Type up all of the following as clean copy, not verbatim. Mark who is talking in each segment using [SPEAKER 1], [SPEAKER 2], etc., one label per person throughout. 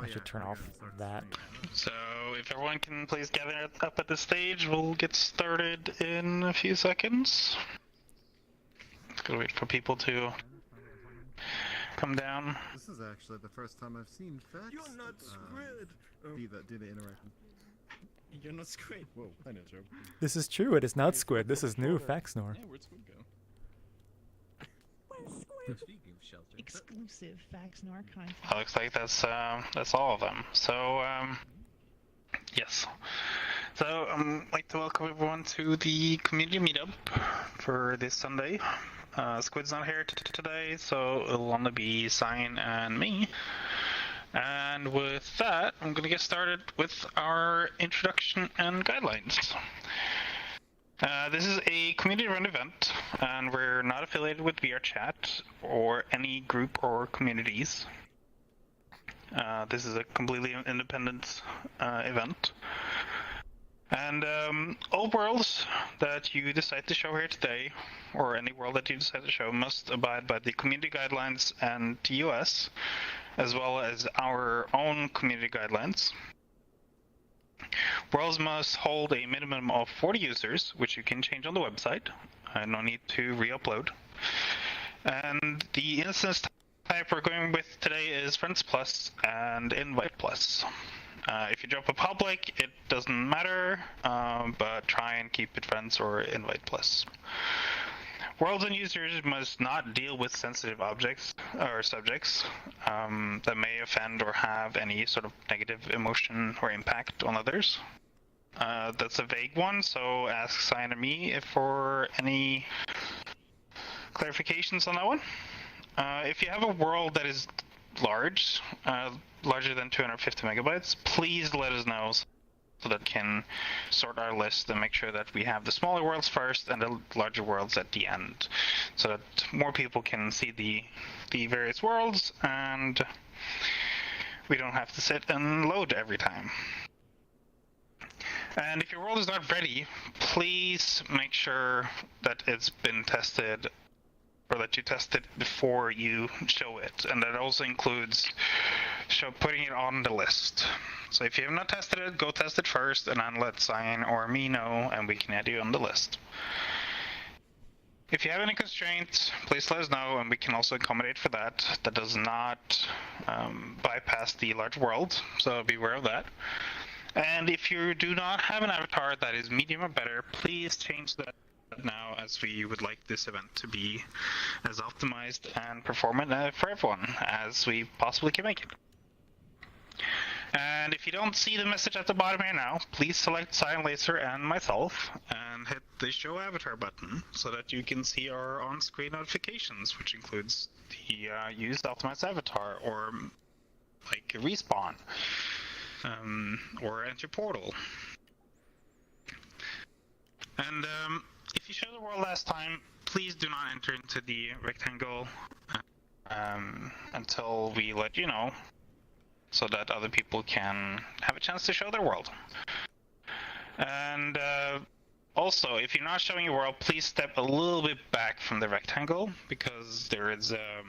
[SPEAKER 1] I should turn off that.
[SPEAKER 2] So, if everyone can please gather up at the stage, we'll get started in a few seconds. Just gotta wait for people to come down.
[SPEAKER 3] This is actually the first time I've seen Fax.
[SPEAKER 4] You're not squid!
[SPEAKER 3] Do the interaction.
[SPEAKER 4] You're not squid.
[SPEAKER 3] Whoa, I know, Joe.
[SPEAKER 1] This is true, it is not Squid, this is new Faxnor.
[SPEAKER 4] Yeah, where'd squid go?
[SPEAKER 5] Where's Squid?
[SPEAKER 4] Speaking of shelter.
[SPEAKER 5] Exclusive Faxnor content.
[SPEAKER 2] Looks like that's all of them. So, yes. So, I'd like to welcome everyone to the community meetup for this Sunday. Squid's not here today, so it'll only be Sign and me. And with that, I'm going to get started with our introduction and guidelines. This is a community-run event, and we're not affiliated with VRChat or any group or communities. This is a completely independent event. And all worlds that you decide to show here today, or any world that you decide to show, must abide by the community guidelines and TOS, as well as our own community guidelines. Worlds must hold a minimum of 40 users, which you can change on the website. No need to re-upload. And the instance type we're going with today is Friends Plus and Invite Plus. If you drop a public, it doesn't matter, but try and keep it Friends or Invite Plus. Worlds and users must not deal with sensitive objects or subjects that may offend or have any sort of negative emotion or impact on others. That's a vague one, so ask Sign and me for any clarifications on that one. If you have a world that is larger than 250 megabytes, please let us know so that we can sort our list and make sure that we have the smaller worlds first and the larger worlds at the end, so that more people can see the various worlds and we don't have to sit and load every time. And if your world is not ready, please make sure that it's been tested, or that you test it before you show it, and that also includes putting it on the list. So if you have not tested it, go test it first, and then let Sign or me know, and we can add you on the list. If you have any constraints, please let us know, and we can also accommodate for that. That does not bypass the large world, so be aware of that. And if you do not have an avatar that is medium or better, please change that now, as we would like this event to be as optimized and performant for everyone as we possibly can make it. And if you don't see the message at the bottom here now, please select Sign Laser and myself and hit the Show Avatar button so that you can see our on-screen notifications, which includes the Use Optimized Avatar, or like a respawn, or Enter Portal. And if you showed the world last time, please do not enter into the rectangle until we let you know, so that other people can have a chance to show their world. And also, if you're not showing your world, please step a little bit back from the rectangle, because there is a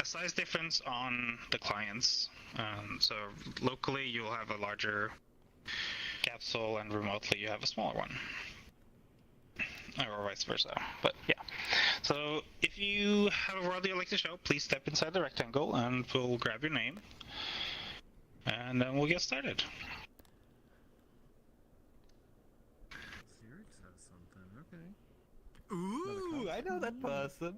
[SPEAKER 2] size difference on the clients. So locally you'll have a larger capsule, and remotely you have a smaller one. Or vice versa, but yeah. So if you have a world you'd like to show, please step inside the rectangle and we'll grab your name. And then we'll get started.
[SPEAKER 3] xCirrex has something, okay.
[SPEAKER 4] Ooh, I know that person.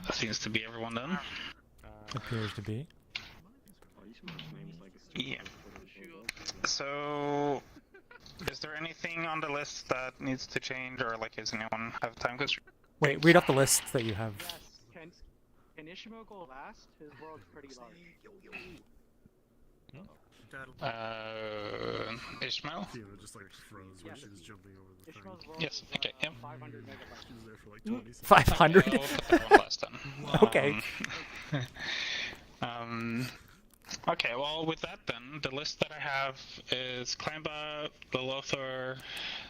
[SPEAKER 2] That seems to be everyone done.
[SPEAKER 1] Appears to be.
[SPEAKER 2] Yeah. So, is there anything on the list that needs to change, or like, does anyone have time constraints?
[SPEAKER 1] Wait, read off the list that you have.
[SPEAKER 6] Yes, can Ishmael go last? His world's pretty large.
[SPEAKER 2] Ishmael?
[SPEAKER 3] Tina just like froze when she was jumping over the thing.
[SPEAKER 6] Ishmael's world
[SPEAKER 2] Yes, okay, yep.
[SPEAKER 6] 500 megabytes.
[SPEAKER 3] She was there for like 20 seconds.
[SPEAKER 1] 500?
[SPEAKER 2] We'll put that one last then.
[SPEAKER 1] Okay.
[SPEAKER 2] Okay, well, with that then, the list that I have is kleinba, Lotor,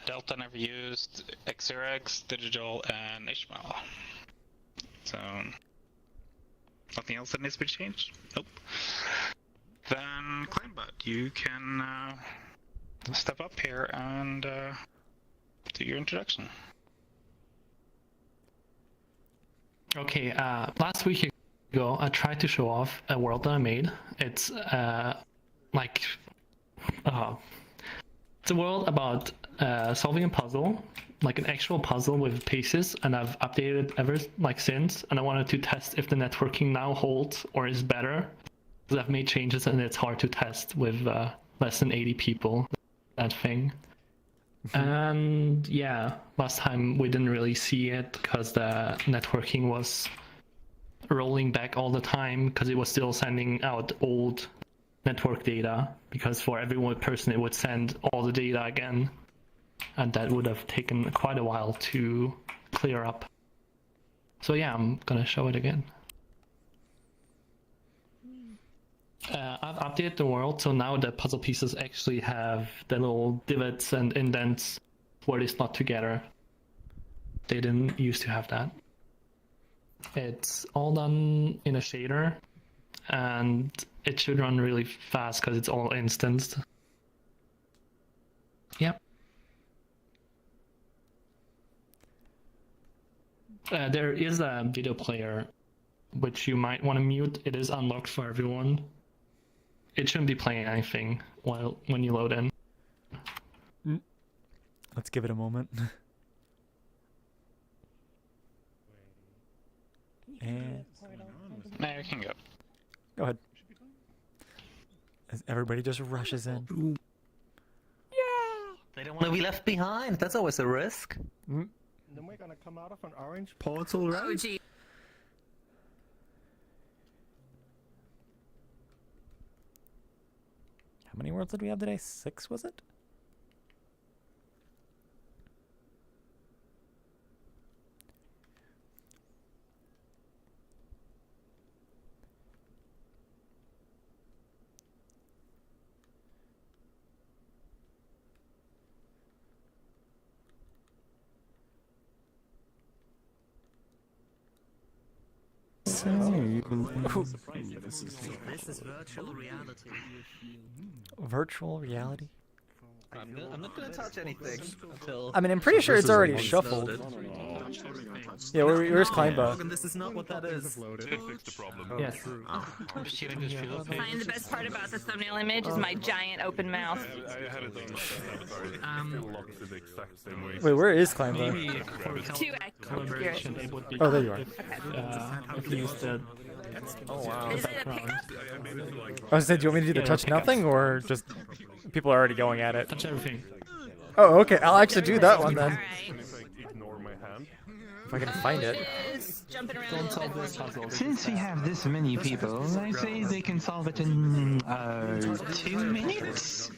[SPEAKER 2] DeltaNeverUsed, xCirrex, Digital, and Ishmael. So, Nothing else that needs to be changed? Nope. Then kleinba, you can step up here and do your introduction.
[SPEAKER 7] Okay, last week ago, I tried to show off a world that I made. It's like, it's a world about solving a puzzle, like an actual puzzle with pieces, and I've updated it ever since. And I wanted to test if the networking now holds or is better, because I've made changes and it's hard to test with less than 80 people. That thing. And yeah, last time we didn't really see it because the networking was rolling back all the time because it was still sending out old network data, because for every one person it would send all the data again, and that would have taken quite a while to clear up. So yeah, I'm gonna show it again. I've updated the world, so now the puzzle pieces actually have the little divots and indents where they slot together. They didn't used to have that. It's all done in a shader, and it should run really fast because it's all instanced. Yep. There is a video player which you might want to mute. It is unlocked for everyone. It shouldn't be playing anything when you load in.
[SPEAKER 1] Let's give it a moment. And
[SPEAKER 2] Now you can go.
[SPEAKER 1] go ahead. As everybody just rushes in.
[SPEAKER 8] They don't want to be left behind. That's always a risk.
[SPEAKER 3] Then we're gonna come out of an orange portal, right?
[SPEAKER 9] Oh, gee.
[SPEAKER 1] How many worlds did we have today? 6, was it?
[SPEAKER 8] This is virtual reality.
[SPEAKER 1] Virtual reality?
[SPEAKER 8] I'm not gonna touch anything until.
[SPEAKER 1] I mean, I'm pretty sure it's already shuffled. Yeah, where's kleinba?
[SPEAKER 8] And this is not what that is.
[SPEAKER 7] Yes.
[SPEAKER 9] Find the best part about the thumbnail image is my giant open mouth.
[SPEAKER 1] Wait, where is kleinba?
[SPEAKER 7] Maybe for collaboration, it would be
[SPEAKER 1] Oh, there you are.
[SPEAKER 7] if you use the
[SPEAKER 9] Is it a
[SPEAKER 7] background.
[SPEAKER 9] pickup?
[SPEAKER 1] I was saying, do you want me to do the
[SPEAKER 7] Yeah,
[SPEAKER 1] touch
[SPEAKER 7] pick up.
[SPEAKER 1] nothing, or just people are already going at it?
[SPEAKER 7] Touch everything.
[SPEAKER 1] Oh, okay. I'll actually do that one then,
[SPEAKER 9] Alright.
[SPEAKER 1] if I can find it.
[SPEAKER 9] Is jumping around a
[SPEAKER 7] Don't
[SPEAKER 9] little
[SPEAKER 7] solve
[SPEAKER 9] bit.
[SPEAKER 7] this puzzle.
[SPEAKER 6] Since we have this many people, I say they can solve it in 2 minutes.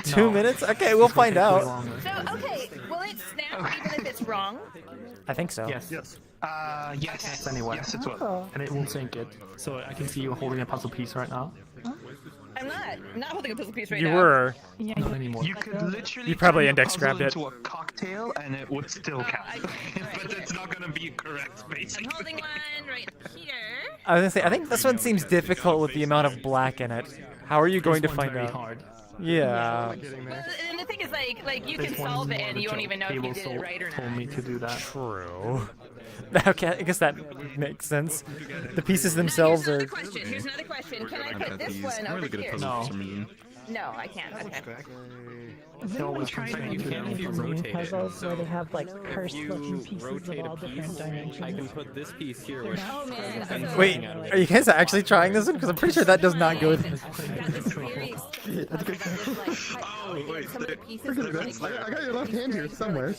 [SPEAKER 1] 2 minutes? Okay, we'll find out.
[SPEAKER 9] So, okay, will it snap even if it's wrong?
[SPEAKER 1] I think so.
[SPEAKER 7] Yes.
[SPEAKER 6] Yes.
[SPEAKER 7] Anyway.
[SPEAKER 6] Yes, it will.
[SPEAKER 7] And it will sync it. So I can see you holding a puzzle piece right now.
[SPEAKER 9] I'm not holding a puzzle piece right
[SPEAKER 1] You
[SPEAKER 9] now.
[SPEAKER 1] were.
[SPEAKER 7] Not anymore.
[SPEAKER 6] You could literally
[SPEAKER 1] You probably
[SPEAKER 6] turn the
[SPEAKER 1] index grabbed
[SPEAKER 6] puzzle
[SPEAKER 1] it.
[SPEAKER 6] into a cocktail and it would still count.
[SPEAKER 9] Right
[SPEAKER 6] But it's
[SPEAKER 9] here.
[SPEAKER 6] not gonna be correct,
[SPEAKER 9] I'm
[SPEAKER 6] basically.
[SPEAKER 9] holding one right here.
[SPEAKER 1] I was gonna say, I think this one seems difficult with the amount of black in it. How are you going to
[SPEAKER 7] This one's
[SPEAKER 1] find
[SPEAKER 7] very
[SPEAKER 1] out?
[SPEAKER 7] hard.
[SPEAKER 1] Yeah.
[SPEAKER 9] Well, and the thing is, like you
[SPEAKER 7] This
[SPEAKER 9] can
[SPEAKER 7] one's
[SPEAKER 9] solve it
[SPEAKER 7] more
[SPEAKER 9] and
[SPEAKER 7] the
[SPEAKER 9] you won't even know if you
[SPEAKER 7] cable
[SPEAKER 9] did it right or
[SPEAKER 7] told
[SPEAKER 9] not.
[SPEAKER 7] me to do that.
[SPEAKER 1] True. Okay, I guess that makes sense. The pieces
[SPEAKER 9] Now,
[SPEAKER 1] themselves
[SPEAKER 9] here's
[SPEAKER 1] are.
[SPEAKER 9] another question. Here's another question. Can I put this one over here?
[SPEAKER 7] No.
[SPEAKER 9] No, I can't. Okay.
[SPEAKER 7] It's always
[SPEAKER 5] Tried
[SPEAKER 7] something
[SPEAKER 5] any
[SPEAKER 7] to
[SPEAKER 5] of
[SPEAKER 7] do.
[SPEAKER 5] these mini puzzles where they have like cursed-looking pieces of all different dimensions?
[SPEAKER 4] put this piece here.
[SPEAKER 9] Oh man. So,
[SPEAKER 1] Wait, are you guys actually trying this one? Because I'm pretty sure that does not go with.
[SPEAKER 9] got this very
[SPEAKER 3] I got your left hand here somewhere.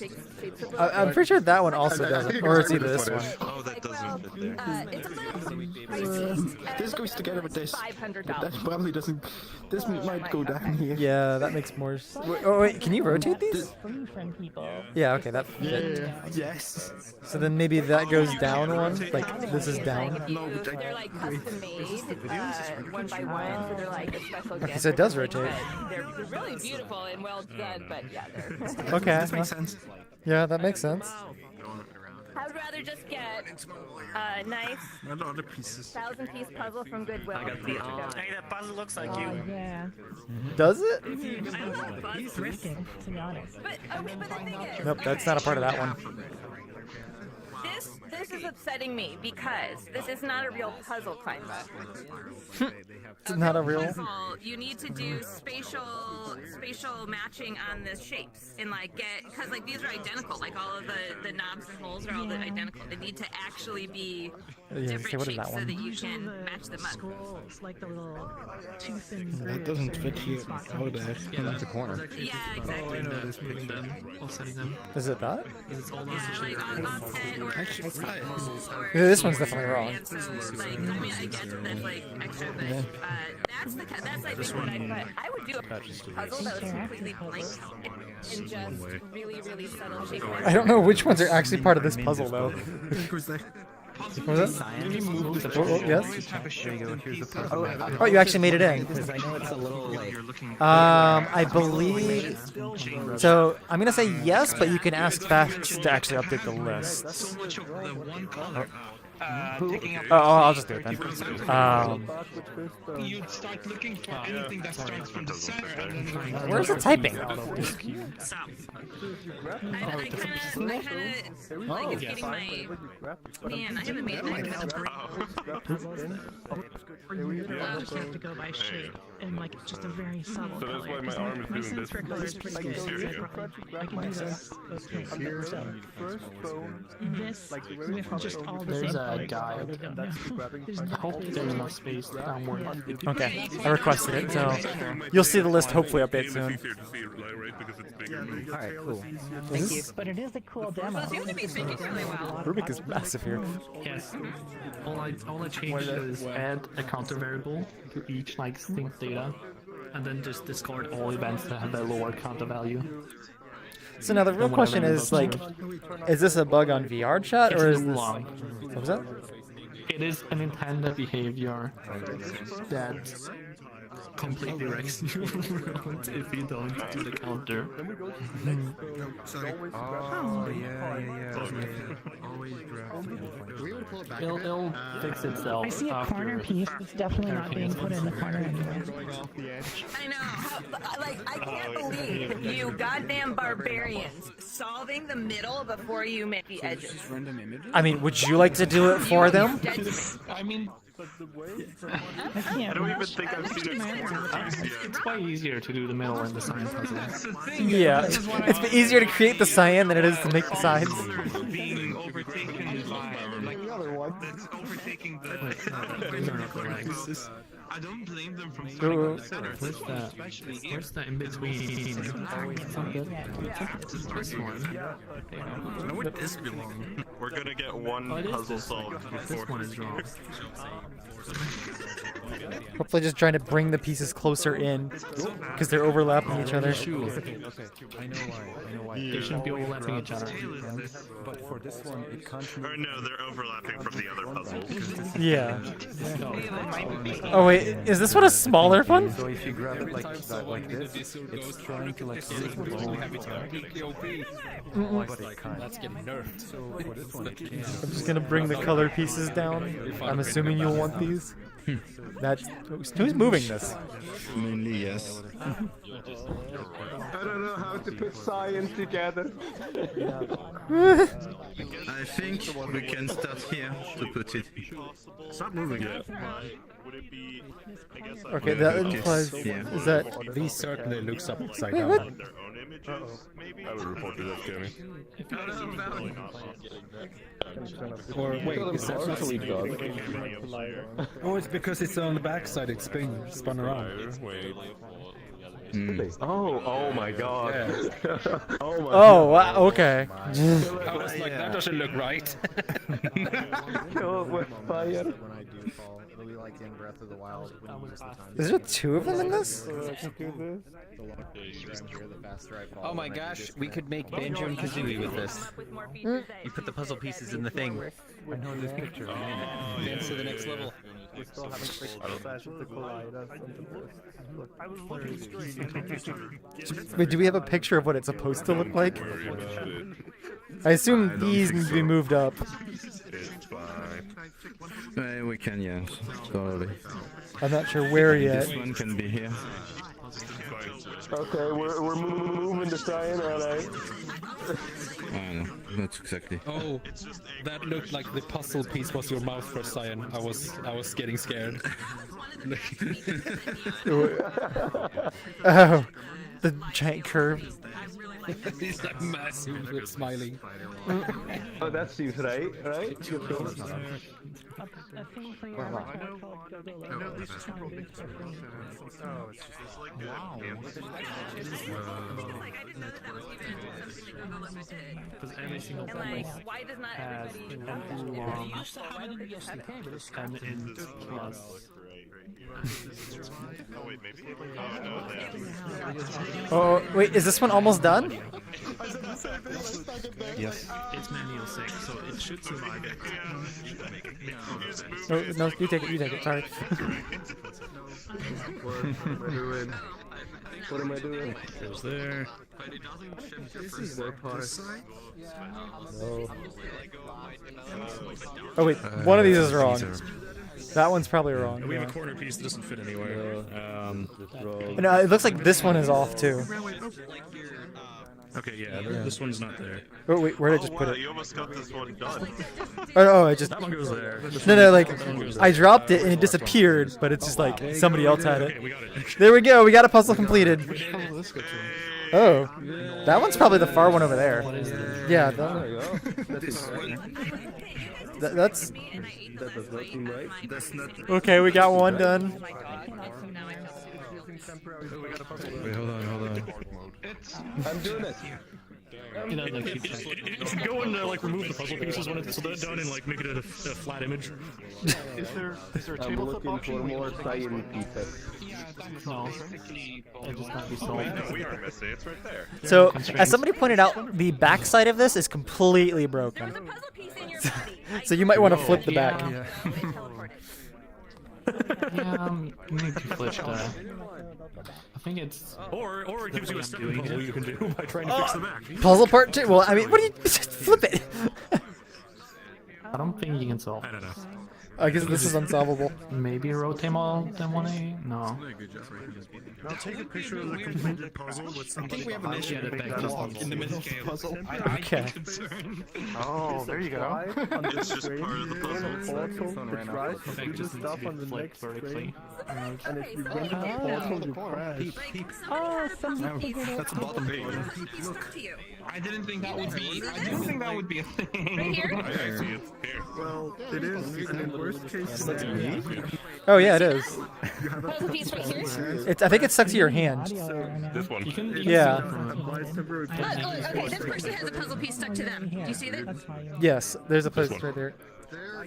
[SPEAKER 1] I'm pretty sure that one also doesn't, or it's either this one.
[SPEAKER 4] Oh, that doesn't fit there.
[SPEAKER 9] It's a little pricey.
[SPEAKER 3] This goes together with this.
[SPEAKER 9] $500.
[SPEAKER 3] That probably doesn't. This might go down here.
[SPEAKER 1] Yeah, that makes more. Oh wait, can you rotate these?
[SPEAKER 5] Free from people.
[SPEAKER 1] Yeah, okay, that fit.
[SPEAKER 3] Yes.
[SPEAKER 1] So then maybe that goes down one, like this is down.
[SPEAKER 9] They're like custom made, one by one, so they're like a special gift.
[SPEAKER 1] Okay, so it does
[SPEAKER 9] or something,
[SPEAKER 1] rotate.
[SPEAKER 9] but They're really beautiful and well done, but yeah, they're.
[SPEAKER 1] Okay.
[SPEAKER 3] This makes sense.
[SPEAKER 1] Yeah, that makes sense.
[SPEAKER 9] I'd rather just get a nice 1,000-piece puzzle from Goodwill.
[SPEAKER 8] I got the
[SPEAKER 2] Hey, that puzzle looks like
[SPEAKER 5] Oh,
[SPEAKER 2] you.
[SPEAKER 5] yeah.
[SPEAKER 1] Does it?
[SPEAKER 9] I don't know, buzz.
[SPEAKER 5] Thrifting, to be honest.
[SPEAKER 9] But okay, but the thing is,
[SPEAKER 1] Nope, that's not a part of that one.
[SPEAKER 9] this is upsetting me because this is not a real puzzle, kleinba.
[SPEAKER 1] It's not a real.
[SPEAKER 9] Puzzle, you need to do spatial matching on the shapes and like because like these are identical. Like all of the knobs and holes are all identical. They need to actually be different
[SPEAKER 1] what is
[SPEAKER 9] shapes
[SPEAKER 1] that
[SPEAKER 9] so
[SPEAKER 1] one?
[SPEAKER 9] that you can match them up.
[SPEAKER 5] Scrolls, like the little tooth and
[SPEAKER 3] That doesn't fit here. Oh, there.
[SPEAKER 4] That's a corner.
[SPEAKER 9] Yeah, exactly.
[SPEAKER 7] All setting them.
[SPEAKER 1] Is it that?
[SPEAKER 7] It's all
[SPEAKER 9] Yeah, like offset or
[SPEAKER 1] Yeah, this one's definitely wrong.
[SPEAKER 9] and so, like, I mean, I get that that's like extra, but that's I think what I put. I would do a puzzle that was completely blank and just really subtle shape.
[SPEAKER 1] I don't know which ones are actually part of this puzzle though. What was that? Yes?
[SPEAKER 6] There you go. Here's the puzzle.
[SPEAKER 1] Oh, you actually made it in.
[SPEAKER 6] Because I know it's a little like.
[SPEAKER 1] I believe. So I'm gonna say yes, but you can ask Fax to actually update the list. Oh, I'll just do it then.
[SPEAKER 10] You'd start looking for anything that starts from the center and then
[SPEAKER 1] Where's the typing?
[SPEAKER 9] Stop. I kind of like it's getting my. Man, I haven't made that kind of break.
[SPEAKER 5] puzzles. You have to go by shape and like just a very subtle color.
[SPEAKER 10] why my arm is
[SPEAKER 5] My
[SPEAKER 10] doing
[SPEAKER 5] sense
[SPEAKER 10] this.
[SPEAKER 5] for color is pretty good. I can do those pictures. So this with just all the
[SPEAKER 7] There's
[SPEAKER 5] same
[SPEAKER 7] a
[SPEAKER 5] colors.
[SPEAKER 7] guide.
[SPEAKER 5] There's
[SPEAKER 7] I hope there's enough space downward.
[SPEAKER 1] Okay, I requested it, so you'll see the list hopefully update soon.
[SPEAKER 4] Alright, cool.
[SPEAKER 1] Is this-
[SPEAKER 5] But it is a cool demo.
[SPEAKER 9] It seems to be thinking really well.
[SPEAKER 1] Rubik is massive here.
[SPEAKER 7] Yes. All I changed is add a counter variable to each like sync data, and then just discard all events that have a lower counter value.
[SPEAKER 1] So now the real question is like, is this a bug on VRChat or is this?
[SPEAKER 7] long.
[SPEAKER 1] What was that?
[SPEAKER 7] It is an intended behavior that completely wrecks you around if you don't do the counter.
[SPEAKER 6] Oh, yeah.
[SPEAKER 7] It'll fix itself.
[SPEAKER 5] I see a
[SPEAKER 7] after
[SPEAKER 5] corner piece that's definitely not being put in the corner anymore.
[SPEAKER 9] I know. I can't believe you goddamn barbarians solving the middle before you make the edges.
[SPEAKER 1] I mean, would you like to do it for them?
[SPEAKER 9] Dead to me.
[SPEAKER 10] I mean,
[SPEAKER 5] I can't.
[SPEAKER 2] I don't even think I've seen it.
[SPEAKER 7] It's way easier to do the middle and the side puzzle.
[SPEAKER 10] that's the thing.
[SPEAKER 1] Yeah, it's easier to create the cyan than it is to make the sides.
[SPEAKER 10] Being overtaken by like that's overtaking the. I don't blame them from starting from the center.
[SPEAKER 7] Where's that?
[SPEAKER 10] Especially here.
[SPEAKER 7] Where's the in between? This one.
[SPEAKER 2] Where does this belong? We're gonna get one puzzle solved before
[SPEAKER 7] This one is wrong.
[SPEAKER 1] Hopefully just trying to bring the pieces closer in because they're overlapping each other.
[SPEAKER 3] I know why.
[SPEAKER 7] They shouldn't be overlapping each other.
[SPEAKER 3] But for this one, it can't.
[SPEAKER 2] Or no, they're overlapping from the other puzzles.
[SPEAKER 1] Yeah. Oh wait, is this one a smaller one?
[SPEAKER 3] So if you grab it like this, it's trying to like sit below but it can't. That's getting nerfed. So for this one, it can.
[SPEAKER 1] I'm just gonna bring the color pieces down. I'm assuming you'll want these. That's who's moving this?
[SPEAKER 3] Mainly, yes.
[SPEAKER 11] I don't know how to put science together.
[SPEAKER 4] I think we can start here to put it.
[SPEAKER 3] Stop moving it.
[SPEAKER 1] Okay, that implies is that
[SPEAKER 3] These certainly looks upside
[SPEAKER 1] wait,
[SPEAKER 3] down.
[SPEAKER 1] what?
[SPEAKER 3] I will report to that, Jeremy. Or wait, is that totally done? Oh, it's because it's on the backside. It's being spun around.
[SPEAKER 11] Oh my god.
[SPEAKER 1] Oh, wow, okay.
[SPEAKER 3] I was like, that doesn't look right.
[SPEAKER 11] Killed with fire.
[SPEAKER 1] Is there two of them in this?
[SPEAKER 8] Oh my gosh, we could make Banjo and Kazooie with this. You put the puzzle pieces in the thing.
[SPEAKER 3] I know this picture.
[SPEAKER 8] Advance to the next level.
[SPEAKER 1] Wait, do we have a picture of what it's supposed to look like? I assume these need to be moved up.
[SPEAKER 4] It's fine. We can, yes. Totally.
[SPEAKER 1] I'm not sure where yet.
[SPEAKER 4] This one can be here.
[SPEAKER 11] Okay, we're moving the cyan, alright.
[SPEAKER 4] I know, that's exactly.
[SPEAKER 3] Oh, that looked like the puzzle piece was your mouth for Cyan. I was getting scared.
[SPEAKER 1] Oh, the giant curve.
[SPEAKER 3] He's like massive with smiling.
[SPEAKER 11] Oh, that seems right?
[SPEAKER 7] Because every single one
[SPEAKER 9] Why does not
[SPEAKER 7] has and in plus.
[SPEAKER 1] Oh, wait, is this one almost done?
[SPEAKER 7] Yes. It's manual 6, so it should survive it.
[SPEAKER 1] No, no, you take it, sorry.
[SPEAKER 11] What am I doing?
[SPEAKER 4] Goes there.
[SPEAKER 11] This is their part.
[SPEAKER 1] No. Oh wait, one of these is wrong. That one's probably wrong.
[SPEAKER 12] We have a corner piece that doesn't fit anywhere.
[SPEAKER 1] No, it looks like this one is off too.
[SPEAKER 12] Okay, yeah, this one's not there.
[SPEAKER 1] Oh wait, where did I just put it?
[SPEAKER 12] You almost got this one done.
[SPEAKER 1] Oh, I just...
[SPEAKER 12] That one goes there.
[SPEAKER 1] No, like, I dropped it and it disappeared, but it's just like, somebody else had it.
[SPEAKER 12] Okay, we got it.
[SPEAKER 1] There we go, we got a puzzle completed. Oh, that one's probably the far one over there. Yeah, that's...
[SPEAKER 11] That does not seem right.
[SPEAKER 4] That's not.
[SPEAKER 1] Okay, we got one done.
[SPEAKER 4] Wait, hold on.
[SPEAKER 11] I'm doing it.
[SPEAKER 7] You know, like,
[SPEAKER 12] You can go and like remove the puzzle pieces when it's done and like make it a flat image.
[SPEAKER 5] Is there a
[SPEAKER 11] I'm
[SPEAKER 5] tabletop
[SPEAKER 11] looking
[SPEAKER 5] option?
[SPEAKER 11] for more cyan pieces.
[SPEAKER 7] no. It just can't be solved.
[SPEAKER 12] We are messy. It's right there.
[SPEAKER 1] So, as somebody pointed out, the back side of this is completely broken. So you might want to flip the back.
[SPEAKER 7] Yeah, maybe flipped. I think it's.
[SPEAKER 12] Or it gives you a second puzzle you can do by trying to fix the back.
[SPEAKER 1] Puzzle part 2? Well, I mean, what do you... flip it!
[SPEAKER 7] I don't think you can solve.
[SPEAKER 12] I don't know.
[SPEAKER 1] I guess this is unsolvable.
[SPEAKER 7] Maybe rotate more than 180? No.
[SPEAKER 12] I'll take a picture of the completed puzzle with somebody.
[SPEAKER 8] We have an issue in the middle of the puzzle.
[SPEAKER 1] Okay.
[SPEAKER 5] Oh, there you go.
[SPEAKER 12] It's just part of the puzzle.
[SPEAKER 5] The drive to do the stuff on the next screen. And if you went to the portal, you crash.
[SPEAKER 8] That's the bottom page. I didn't think that would be. A thing.
[SPEAKER 9] Right here?
[SPEAKER 12] I see it. Here.
[SPEAKER 5] Well, it is. And in worst case scenario,
[SPEAKER 1] Oh yeah, it is.
[SPEAKER 9] Puzzle piece right here?
[SPEAKER 1] I think it's stuck to your hand.
[SPEAKER 12] This one.
[SPEAKER 1] Yeah.
[SPEAKER 9] Okay, this person has a puzzle piece stuck to them. Do you see that?
[SPEAKER 1] Yes, there's a place right there.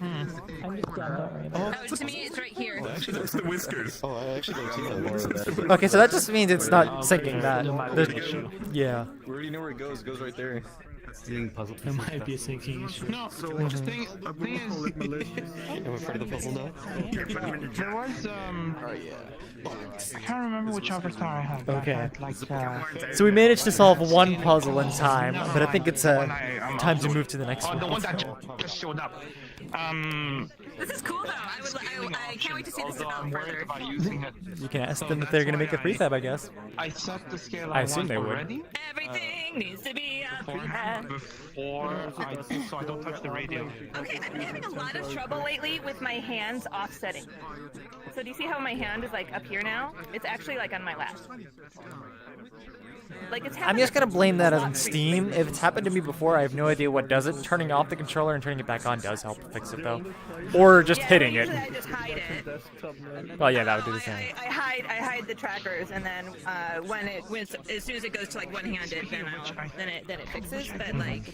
[SPEAKER 9] Oh, to me, it's right here.
[SPEAKER 12] That's the whiskers.
[SPEAKER 4] Oh, I actually don't see that.
[SPEAKER 1] Okay, so that just means it's not syncing that. Yeah.
[SPEAKER 4] We already know where it goes. It goes right there. Puzzle
[SPEAKER 7] It might be a syncing issue.
[SPEAKER 6] No, the thing is,
[SPEAKER 4] Am I part of the puzzle now?
[SPEAKER 6] there was I can't remember which avatar I had.
[SPEAKER 1] Okay.
[SPEAKER 6] I had, like,
[SPEAKER 1] So we managed to solve one puzzle in time, but I think it's time to move to the next
[SPEAKER 6] the
[SPEAKER 1] one.
[SPEAKER 6] one that just showed up.
[SPEAKER 9] This is cool, though. I can't wait to see this
[SPEAKER 6] Although I'm
[SPEAKER 9] develop
[SPEAKER 6] worried
[SPEAKER 9] further.
[SPEAKER 6] about using it.
[SPEAKER 1] You can ask them if they're gonna make a prefab, I guess.
[SPEAKER 6] I set the scale
[SPEAKER 1] I
[SPEAKER 6] I
[SPEAKER 1] assume
[SPEAKER 6] want
[SPEAKER 1] they would.
[SPEAKER 6] already.
[SPEAKER 9] Everything needs to be a prefab.
[SPEAKER 6] So I don't touch the radio.
[SPEAKER 9] Okay, I've been having a lot of trouble lately with my hands offsetting. So do you see how my hand is like up here now? It's actually like on my lap. Like it's
[SPEAKER 1] I'm just gonna blame that on Steam. If it's happened to me before, I have no idea what does it. Turning off the controller and turning it back on does help fix it, though. Or just hitting it.
[SPEAKER 9] I just hide it.
[SPEAKER 1] Well, yeah, that would do the same.
[SPEAKER 9] I hide the trackers, and then as soon as it goes to like one-handed, then it fixes. But like,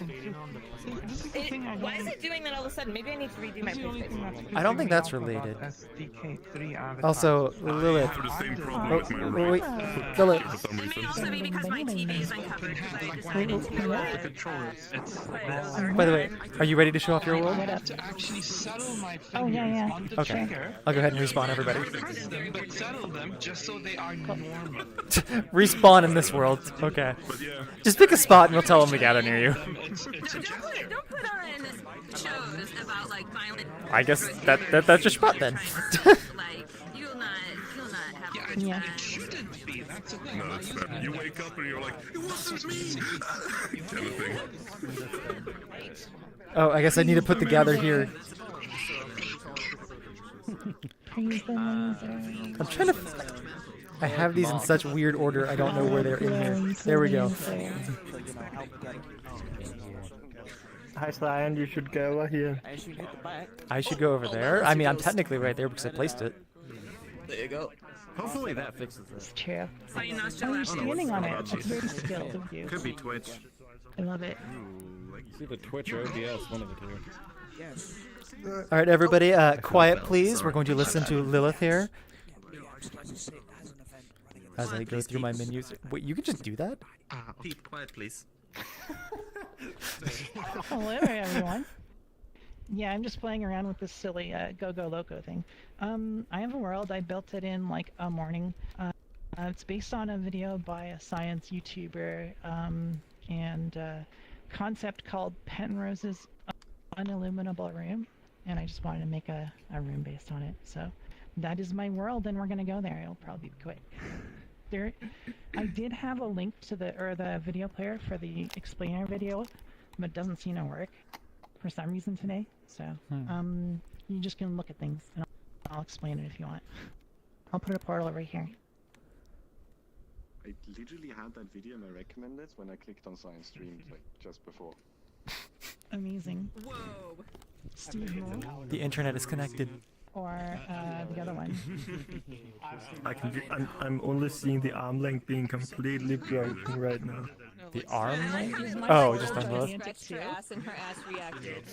[SPEAKER 9] why is it doing that all of a sudden? Maybe I need to redo my PlayStation.
[SPEAKER 1] I don't think that's related.
[SPEAKER 6] SDK3 free avatar.
[SPEAKER 1] Also, Lilith.
[SPEAKER 10] I have the same
[SPEAKER 1] Oh,
[SPEAKER 10] problem with my
[SPEAKER 1] wait,
[SPEAKER 10] Rift,
[SPEAKER 1] Lilith.
[SPEAKER 10] for some
[SPEAKER 9] It may
[SPEAKER 10] reason.
[SPEAKER 9] also be because my TV is uncovered because I decided to
[SPEAKER 6] The controllers.
[SPEAKER 1] By the way, are you ready to show off your world?
[SPEAKER 6] I have to actually settle my fingers
[SPEAKER 13] Oh, yeah.
[SPEAKER 6] on the
[SPEAKER 1] Okay.
[SPEAKER 6] trigger.
[SPEAKER 1] I'll go ahead and respawn everybody.
[SPEAKER 6] But settle them just so they are normal.
[SPEAKER 1] Respawn in this world. Okay. Just pick a spot and we'll tell them to gather near you.
[SPEAKER 9] don't put on shows about like violent.
[SPEAKER 1] I guess that's your spot then.
[SPEAKER 9] Like you'll not have.
[SPEAKER 13] Yeah.
[SPEAKER 6] It shouldn't be. That's the thing.
[SPEAKER 10] No, it's bad. You wake up and you're like, it wasn't me! kind of thing.
[SPEAKER 1] Oh, I guess I need to put the gather here.
[SPEAKER 13] Praise the laser.
[SPEAKER 1] I'm trying to. I have these in such weird order. I don't know where they're in here. There we go.
[SPEAKER 11] Hi, Cyan, you should go over here.
[SPEAKER 1] I should go over there. I mean, I'm technically right there because I placed it.
[SPEAKER 8] There you go. Hopefully that fixes this.
[SPEAKER 13] It's true.
[SPEAKER 9] So you know,
[SPEAKER 13] Oh, you're standing on it. That's very skilled of you.
[SPEAKER 4] Could be Twitch.
[SPEAKER 13] I love it.
[SPEAKER 3] It's either Twitch or OBS, one of the two.
[SPEAKER 1] All right, everybody, quiet, please. We're going to listen to Lilith here. As I go through my menus. Wait, you can just do that?
[SPEAKER 4] Pete, quiet, please.
[SPEAKER 13] Hello, everyone. Yeah, I'm just playing around with this silly Go Go Loco thing. I have a world. I built it in like a morning. It's based on a video by a science YouTuber and concept called Penrose's Unilluminable Room. And I just wanted to make a room based on it. So that is my world, and we're gonna go there. It'll probably be quick. I did have a link to the video player for the explainer video, but it doesn't seem to work for some reason today. So you just can look at things, and I'll explain it if you want. I'll put a portal over here.
[SPEAKER 14] I literally had that video in my recommended when I clicked on Science Stream like just before.
[SPEAKER 13] Amazing.
[SPEAKER 9] Whoa.
[SPEAKER 13] Steve Moore.
[SPEAKER 1] The internet is connected.
[SPEAKER 13] Or the other one.
[SPEAKER 11] I'm only seeing the arm length being completely broken right now.
[SPEAKER 1] The arm length? Oh, just on both.
[SPEAKER 9] Her ass and her ass reacted.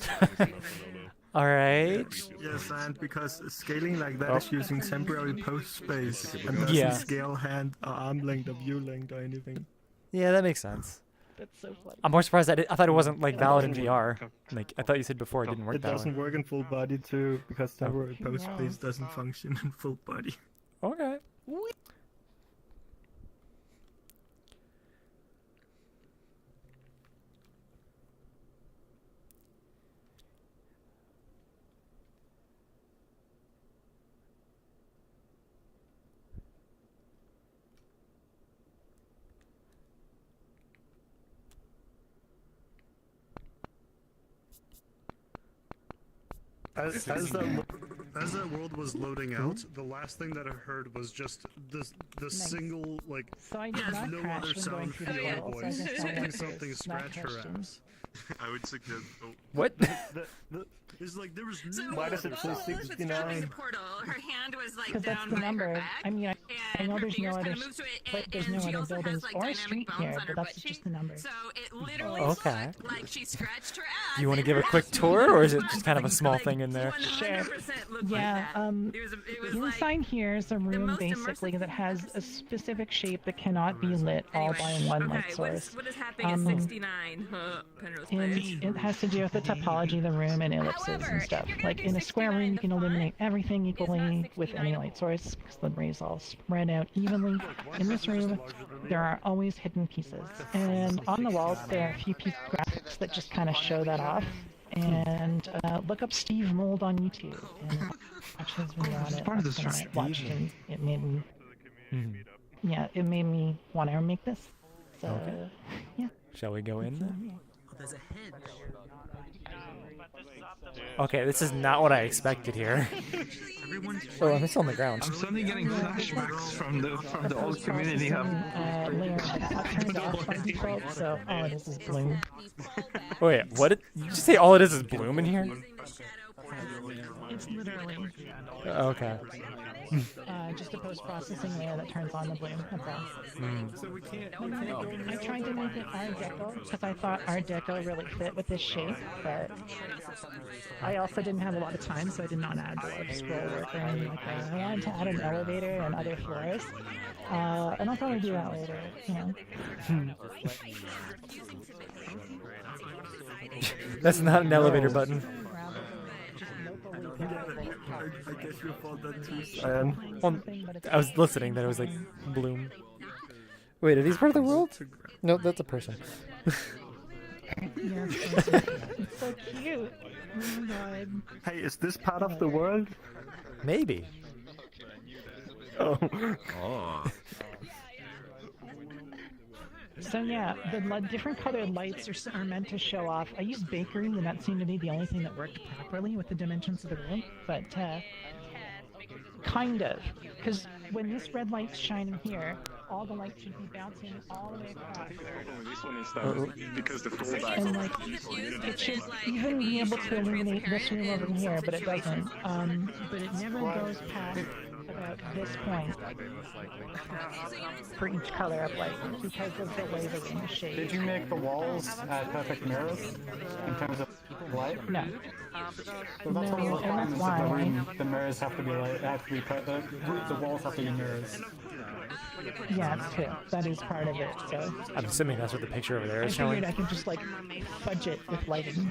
[SPEAKER 1] All right.
[SPEAKER 11] Yes, and because scaling like that is using temporary post space and doesn't
[SPEAKER 1] Yeah.
[SPEAKER 11] scale hand or arm length or view length or anything.
[SPEAKER 1] Yeah, that makes sense.
[SPEAKER 13] That's so funny.
[SPEAKER 1] I'm more surprised I thought it wasn't like valid in VR. Like I thought you said before it didn't work
[SPEAKER 11] It
[SPEAKER 1] that
[SPEAKER 11] doesn't
[SPEAKER 1] way.
[SPEAKER 11] work in full body too, because temporary post space doesn't function in full body.
[SPEAKER 1] Okay.
[SPEAKER 10] As that world was loading out, the last thing that I heard was just the single like
[SPEAKER 13] So I did not
[SPEAKER 10] no
[SPEAKER 13] crash
[SPEAKER 10] other
[SPEAKER 13] when going
[SPEAKER 10] sound
[SPEAKER 13] through
[SPEAKER 10] from
[SPEAKER 13] the
[SPEAKER 10] your
[SPEAKER 13] portal, so I
[SPEAKER 10] voice.
[SPEAKER 13] guess I
[SPEAKER 10] Something
[SPEAKER 13] answered
[SPEAKER 10] something
[SPEAKER 13] not
[SPEAKER 10] scratch her
[SPEAKER 13] questions.
[SPEAKER 10] ass. I would suggest. Oh.
[SPEAKER 1] What?
[SPEAKER 10] It's like there was
[SPEAKER 9] So
[SPEAKER 11] Why does it say
[SPEAKER 9] Lois was grabbing
[SPEAKER 11] 69?
[SPEAKER 9] the portal. Her hand was like
[SPEAKER 13] Because
[SPEAKER 9] down
[SPEAKER 13] that's the
[SPEAKER 9] by her
[SPEAKER 13] number.
[SPEAKER 9] back.
[SPEAKER 13] I mean, I
[SPEAKER 9] And
[SPEAKER 13] know
[SPEAKER 9] her
[SPEAKER 13] there's no
[SPEAKER 9] fingers
[SPEAKER 13] other,
[SPEAKER 9] kinda moved to it,
[SPEAKER 13] but there's
[SPEAKER 9] and
[SPEAKER 13] no
[SPEAKER 9] she
[SPEAKER 13] other
[SPEAKER 9] also has,
[SPEAKER 13] buildings
[SPEAKER 9] like,
[SPEAKER 13] or a
[SPEAKER 9] dynamic
[SPEAKER 13] street
[SPEAKER 9] bones
[SPEAKER 13] here,
[SPEAKER 9] on
[SPEAKER 13] but
[SPEAKER 9] her
[SPEAKER 13] that's
[SPEAKER 9] butt
[SPEAKER 13] just
[SPEAKER 9] cheek.
[SPEAKER 13] the number.
[SPEAKER 9] So it literally
[SPEAKER 1] Okay.
[SPEAKER 9] looked like she scratched her ass.
[SPEAKER 1] You want to
[SPEAKER 9] and
[SPEAKER 1] give a
[SPEAKER 9] her
[SPEAKER 1] quick
[SPEAKER 9] ass
[SPEAKER 1] tour, or is it
[SPEAKER 9] was
[SPEAKER 1] just kind of a small thing in there?
[SPEAKER 9] 100% looked
[SPEAKER 13] Yeah,
[SPEAKER 9] like that. It was like
[SPEAKER 13] inside here is a room
[SPEAKER 9] most
[SPEAKER 13] basically
[SPEAKER 9] immersive
[SPEAKER 13] that has a specific shape that cannot be lit all by one light source.
[SPEAKER 9] What is happening at 69? Penrose
[SPEAKER 13] And
[SPEAKER 9] Place.
[SPEAKER 13] it has to do with the topology of the room and ellipses and stuff. Like in a square room, you can illuminate everything equally with any light source because the rays all spread out evenly. In this room, there are always hidden pieces. And on the walls, there are a few piece graphics that just kind of show that off. And look up Steve Mold on YouTube and watch his video on it. That's when I watched and it made me, yeah, it made me want to make this. So,
[SPEAKER 1] Okay.
[SPEAKER 13] yeah.
[SPEAKER 1] Shall we go in then?
[SPEAKER 8] There's a hedge.
[SPEAKER 1] Okay, this is not what I expected here. Oh, I'm still on the ground.
[SPEAKER 6] I'm suddenly getting flashbacks from the old community hub.
[SPEAKER 13] Layer that's not turned off by default, so all it is bloom.
[SPEAKER 1] Wait, what did you just say? All it is bloom in here?
[SPEAKER 13] It's literally.
[SPEAKER 1] Okay.
[SPEAKER 13] just a post-processing layer that turns on the bloom. That's all.
[SPEAKER 3] So we can't.
[SPEAKER 13] I tried to make it Art Deco because I thought Art Deco really fit with this shape, but I also didn't have a lot of time, so I did not add a lot of scroll work or anything like that. I wanted to add an elevator and other floors, and I'll probably do that later, you know.
[SPEAKER 1] That's not an elevator button.
[SPEAKER 11] I guess your fault that too, Cyan.
[SPEAKER 1] Well, I was listening, that it was like bloom. Wait, are these part of the world? No, that's a person.
[SPEAKER 13] Yeah, it's so cute. Oh my god.
[SPEAKER 11] Hey, is this part of the world?
[SPEAKER 1] Maybe.
[SPEAKER 11] Oh.
[SPEAKER 13] So yeah, the different colored lights are meant to show off. I used bakery, and that seemed to be the only thing that worked properly with the dimensions of the room, but kind of. Because when this red light's shining here, all the light should be bouncing all the way across.
[SPEAKER 14] This one is that because the fallback.
[SPEAKER 13] And like, it should even be able to illuminate this room over here, but it doesn't. But it never goes past about this point for each color of light because of the way the room is shaped.
[SPEAKER 15] Did you make the walls perfect mirrors in terms of light?
[SPEAKER 13] No.
[SPEAKER 15] So that's one of the
[SPEAKER 13] No, and that's
[SPEAKER 15] requirements
[SPEAKER 13] why.
[SPEAKER 15] of the room. The mirrors have to be like, the walls have to be mirrors.
[SPEAKER 13] Yeah, it's true. That is part of it. So
[SPEAKER 1] I'm assuming that's what the picture over there
[SPEAKER 13] I
[SPEAKER 1] is showing.
[SPEAKER 13] figured I could just like fudge it with lighting.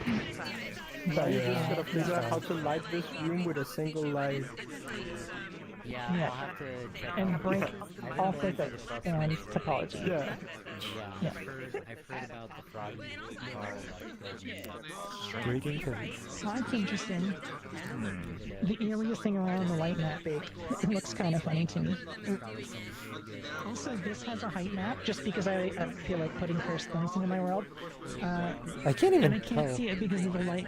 [SPEAKER 11] But you just gotta figure out how to light this room with a single light.
[SPEAKER 16] Yeah, I'll have to check
[SPEAKER 13] And
[SPEAKER 16] out
[SPEAKER 13] break
[SPEAKER 16] the-
[SPEAKER 13] all physics and topology.
[SPEAKER 11] Yeah.
[SPEAKER 16] Yeah, I've heard about the froggy
[SPEAKER 1] Breaking physics.
[SPEAKER 13] So that's interesting. The eeriest thing around the light map bake. It looks kind of funny to me. Also, this has a height map, just because I feel like putting first things into my world.
[SPEAKER 1] I can't even
[SPEAKER 13] and I can't
[SPEAKER 1] tell.
[SPEAKER 13] see it because of the light.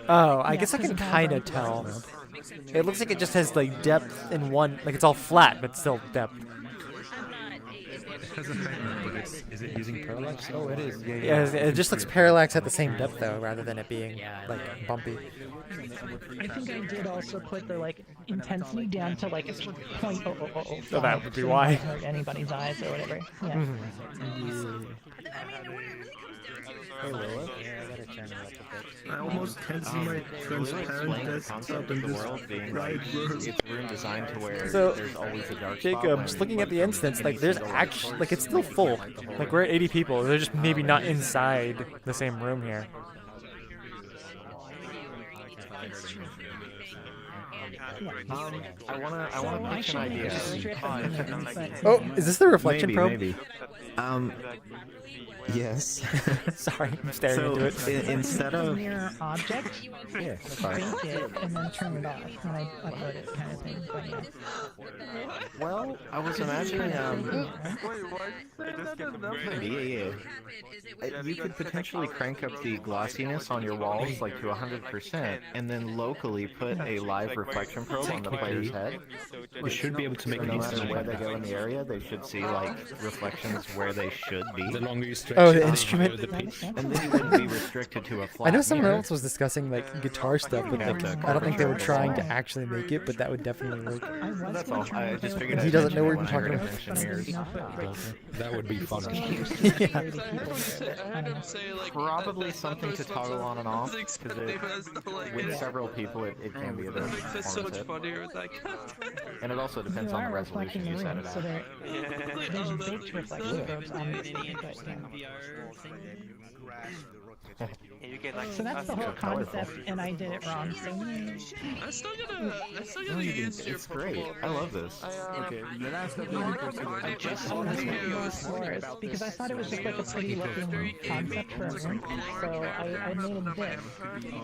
[SPEAKER 1] Oh, I
[SPEAKER 13] Yeah,
[SPEAKER 1] guess I
[SPEAKER 13] because
[SPEAKER 1] can
[SPEAKER 13] of how
[SPEAKER 1] kind of
[SPEAKER 13] bright
[SPEAKER 1] tell.
[SPEAKER 13] this is.
[SPEAKER 1] It looks like it just has like depth in one, like it's all flat, but still depth.
[SPEAKER 4] It has a height map, but is it using parallax?
[SPEAKER 15] Oh, it is.
[SPEAKER 1] Yeah, it just looks parallax at the same depth though, rather than it being like bumpy.
[SPEAKER 13] I think I did also put the like intensity down to like .000.
[SPEAKER 1] So that would be
[SPEAKER 13] so it
[SPEAKER 1] why.
[SPEAKER 13] doesn't hurt anybody's eyes or whatever. Yeah.
[SPEAKER 16] Hey, Lilith? Yeah, I gotta turn it up a bit.
[SPEAKER 11] I almost can't see my transparent desktop in this bright world.
[SPEAKER 8] It's room designed to where
[SPEAKER 1] So,
[SPEAKER 8] there's always a dark spot
[SPEAKER 1] Jacob,
[SPEAKER 8] when
[SPEAKER 1] just looking at the
[SPEAKER 8] you
[SPEAKER 1] instance, like there's actually, like it's still full. Like we're at 80 people. They're just maybe not inside the same room here.
[SPEAKER 8] I wanna pitch an idea.
[SPEAKER 1] Oh, is this the reflection probe?
[SPEAKER 8] Maybe. Yes.
[SPEAKER 1] Sorry, I'm staring into it.
[SPEAKER 8] Instead of
[SPEAKER 13] Mirror object,
[SPEAKER 8] yeah,
[SPEAKER 13] bake it, and then turn it off when I upload it, kind of thing. But yeah.
[SPEAKER 8] well, I was imagining you could potentially crank up the glossiness on your walls like to 100%, and then locally put a live reflection probe on the player's head.
[SPEAKER 4] You should be able to make
[SPEAKER 8] So
[SPEAKER 4] it
[SPEAKER 8] no matter
[SPEAKER 4] instantly.
[SPEAKER 8] where they go in the area, they should see like reflections where they should be.
[SPEAKER 4] The longer you stretch
[SPEAKER 1] Oh, the
[SPEAKER 4] it,
[SPEAKER 1] instrument.
[SPEAKER 4] the piece.
[SPEAKER 8] And then you wouldn't be restricted to a flat
[SPEAKER 1] I know someone
[SPEAKER 8] mirror.
[SPEAKER 1] else was discussing like guitar stuff, but like I don't think they were trying to actually make it, but that would definitely work.
[SPEAKER 8] That's all. I just figured
[SPEAKER 1] He
[SPEAKER 8] I'd
[SPEAKER 1] doesn't know
[SPEAKER 8] mention
[SPEAKER 1] what
[SPEAKER 8] it
[SPEAKER 1] you're
[SPEAKER 8] when I
[SPEAKER 1] talking
[SPEAKER 8] heard it
[SPEAKER 1] about.
[SPEAKER 8] mention mirrors.
[SPEAKER 4] That would be fun.
[SPEAKER 8] Probably something to toggle on and off, because with several people it can be a bit informative. And it also depends on the resolution you set it
[SPEAKER 13] So
[SPEAKER 8] at.
[SPEAKER 13] there's baked reflection probes on this thing, but so that's the whole concept, and I did it wrong. So
[SPEAKER 10] I still gotta use your
[SPEAKER 8] It's great. I love this.
[SPEAKER 11] Okay, the last
[SPEAKER 13] I just saw this more floors because I thought it was just like a pretty looking concept for a room. So I made this,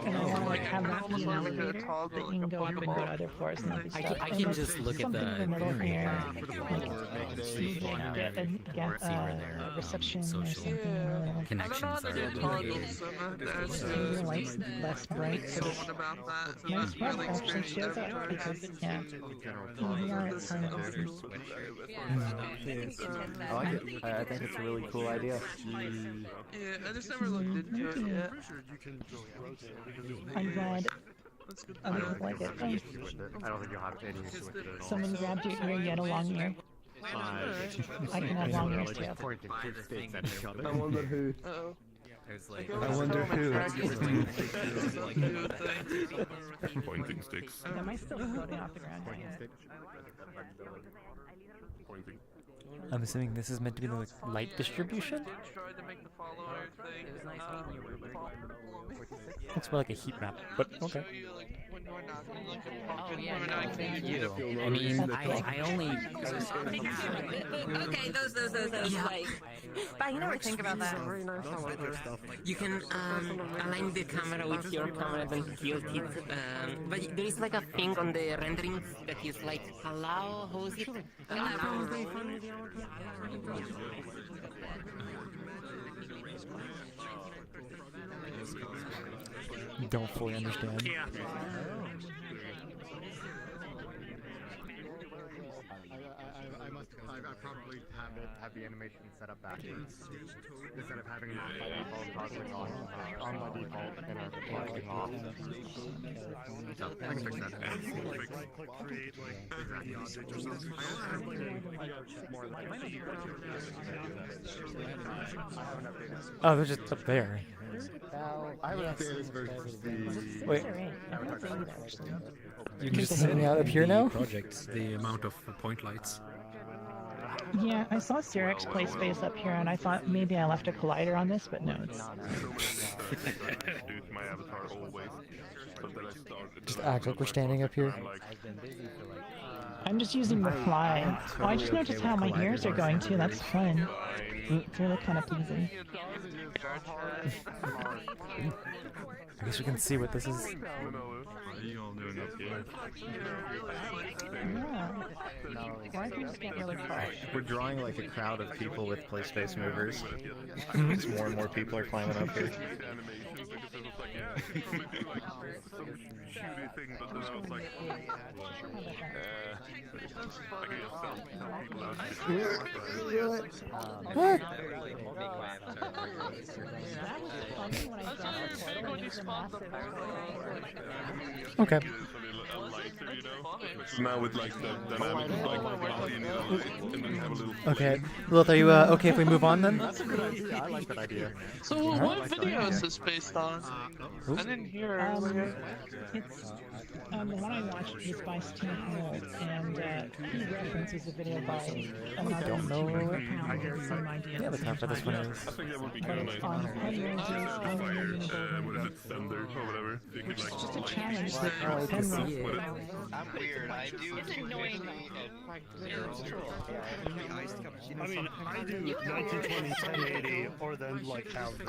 [SPEAKER 13] and I want to like have that be an elevator that you can go up and go to other floors and other stuff.
[SPEAKER 16] I can just look at
[SPEAKER 13] something in the middle here, get a reception or something.
[SPEAKER 16] Connections are
[SPEAKER 13] Maybe the light's less bright, so nice part actually shows up because yeah, PVR is kind of
[SPEAKER 8] I like it. I think it's a really cool idea.
[SPEAKER 10] Yeah, I just never looked into it yet.
[SPEAKER 13] I'm glad Other people like it.
[SPEAKER 8] I don't think you'll have any issue with it at all.
[SPEAKER 13] Someone grabbed your ear, you had a long ear. I can have long ears too.
[SPEAKER 8] Pointing two sticks at each other.
[SPEAKER 11] I wonder who.
[SPEAKER 3] I wonder who.
[SPEAKER 17] Pointing sticks.
[SPEAKER 13] Am I still floating off the ground?
[SPEAKER 17] Pointing.
[SPEAKER 1] I'm assuming this is meant to be the light distribution? Looks more like a heat map, but okay.
[SPEAKER 16] Oh yeah, no, you. I mean, I only.
[SPEAKER 9] Okay, those, like. But you never think about that.
[SPEAKER 16] You can align the camera with your camera and tilt it. But there is like a thing on the rendering that is like allow. How is it?
[SPEAKER 1] Don't fully understand.
[SPEAKER 17] Yeah.
[SPEAKER 8] I probably have the animation set up backwards instead of having it on by default, toggling on by default, and toggling off. I can fix that.
[SPEAKER 1] Oh, they're just up there.
[SPEAKER 8] I haven't updated this version of the...
[SPEAKER 1] Wait.
[SPEAKER 3] You
[SPEAKER 1] can just hang out up here now?
[SPEAKER 3] Projects, the amount of point lights.
[SPEAKER 13] Yeah, I saw xCirrex play space up here, and I thought maybe I left a collider on this, but no, it's...
[SPEAKER 17] My avatar always.
[SPEAKER 1] Just act like we're standing up here.
[SPEAKER 13] I'm just using reply. Oh, I just noticed how my ears are going too, that's fun. It's really kind of pleasing.
[SPEAKER 1] I guess we can see what this is.
[SPEAKER 17] What are you all doing up here?
[SPEAKER 8] We're drawing like a crowd of people with play space movers. As more and more people are climbing up here.
[SPEAKER 17] Shooty thing, but then I was like, I could just tell people
[SPEAKER 1] Okay.
[SPEAKER 17] Now with like the dynamic of like volume and then have a little.
[SPEAKER 1] Okay. Lilith, are you okay if we move on then?
[SPEAKER 8] That's a good idea. I like that idea.
[SPEAKER 10] So what video is this based on? I didn't hear earlier.
[SPEAKER 13] It's the one I watched was by Steve Holt, and he references a video by another
[SPEAKER 1] don't know.
[SPEAKER 13] same idea.
[SPEAKER 1] Yeah, the time for this one is.
[SPEAKER 17] I think that would be
[SPEAKER 13] But
[SPEAKER 17] kind of
[SPEAKER 13] it's
[SPEAKER 17] nice.
[SPEAKER 13] on Penrose,
[SPEAKER 17] What is it, Thunder or whatever? You could
[SPEAKER 13] It's
[SPEAKER 17] like.
[SPEAKER 13] just a challenge that Penrose put out.
[SPEAKER 2] I'm weird. I do.
[SPEAKER 7] It's annoying.
[SPEAKER 12] I mean, I do 1920, 1080, or then like 1000.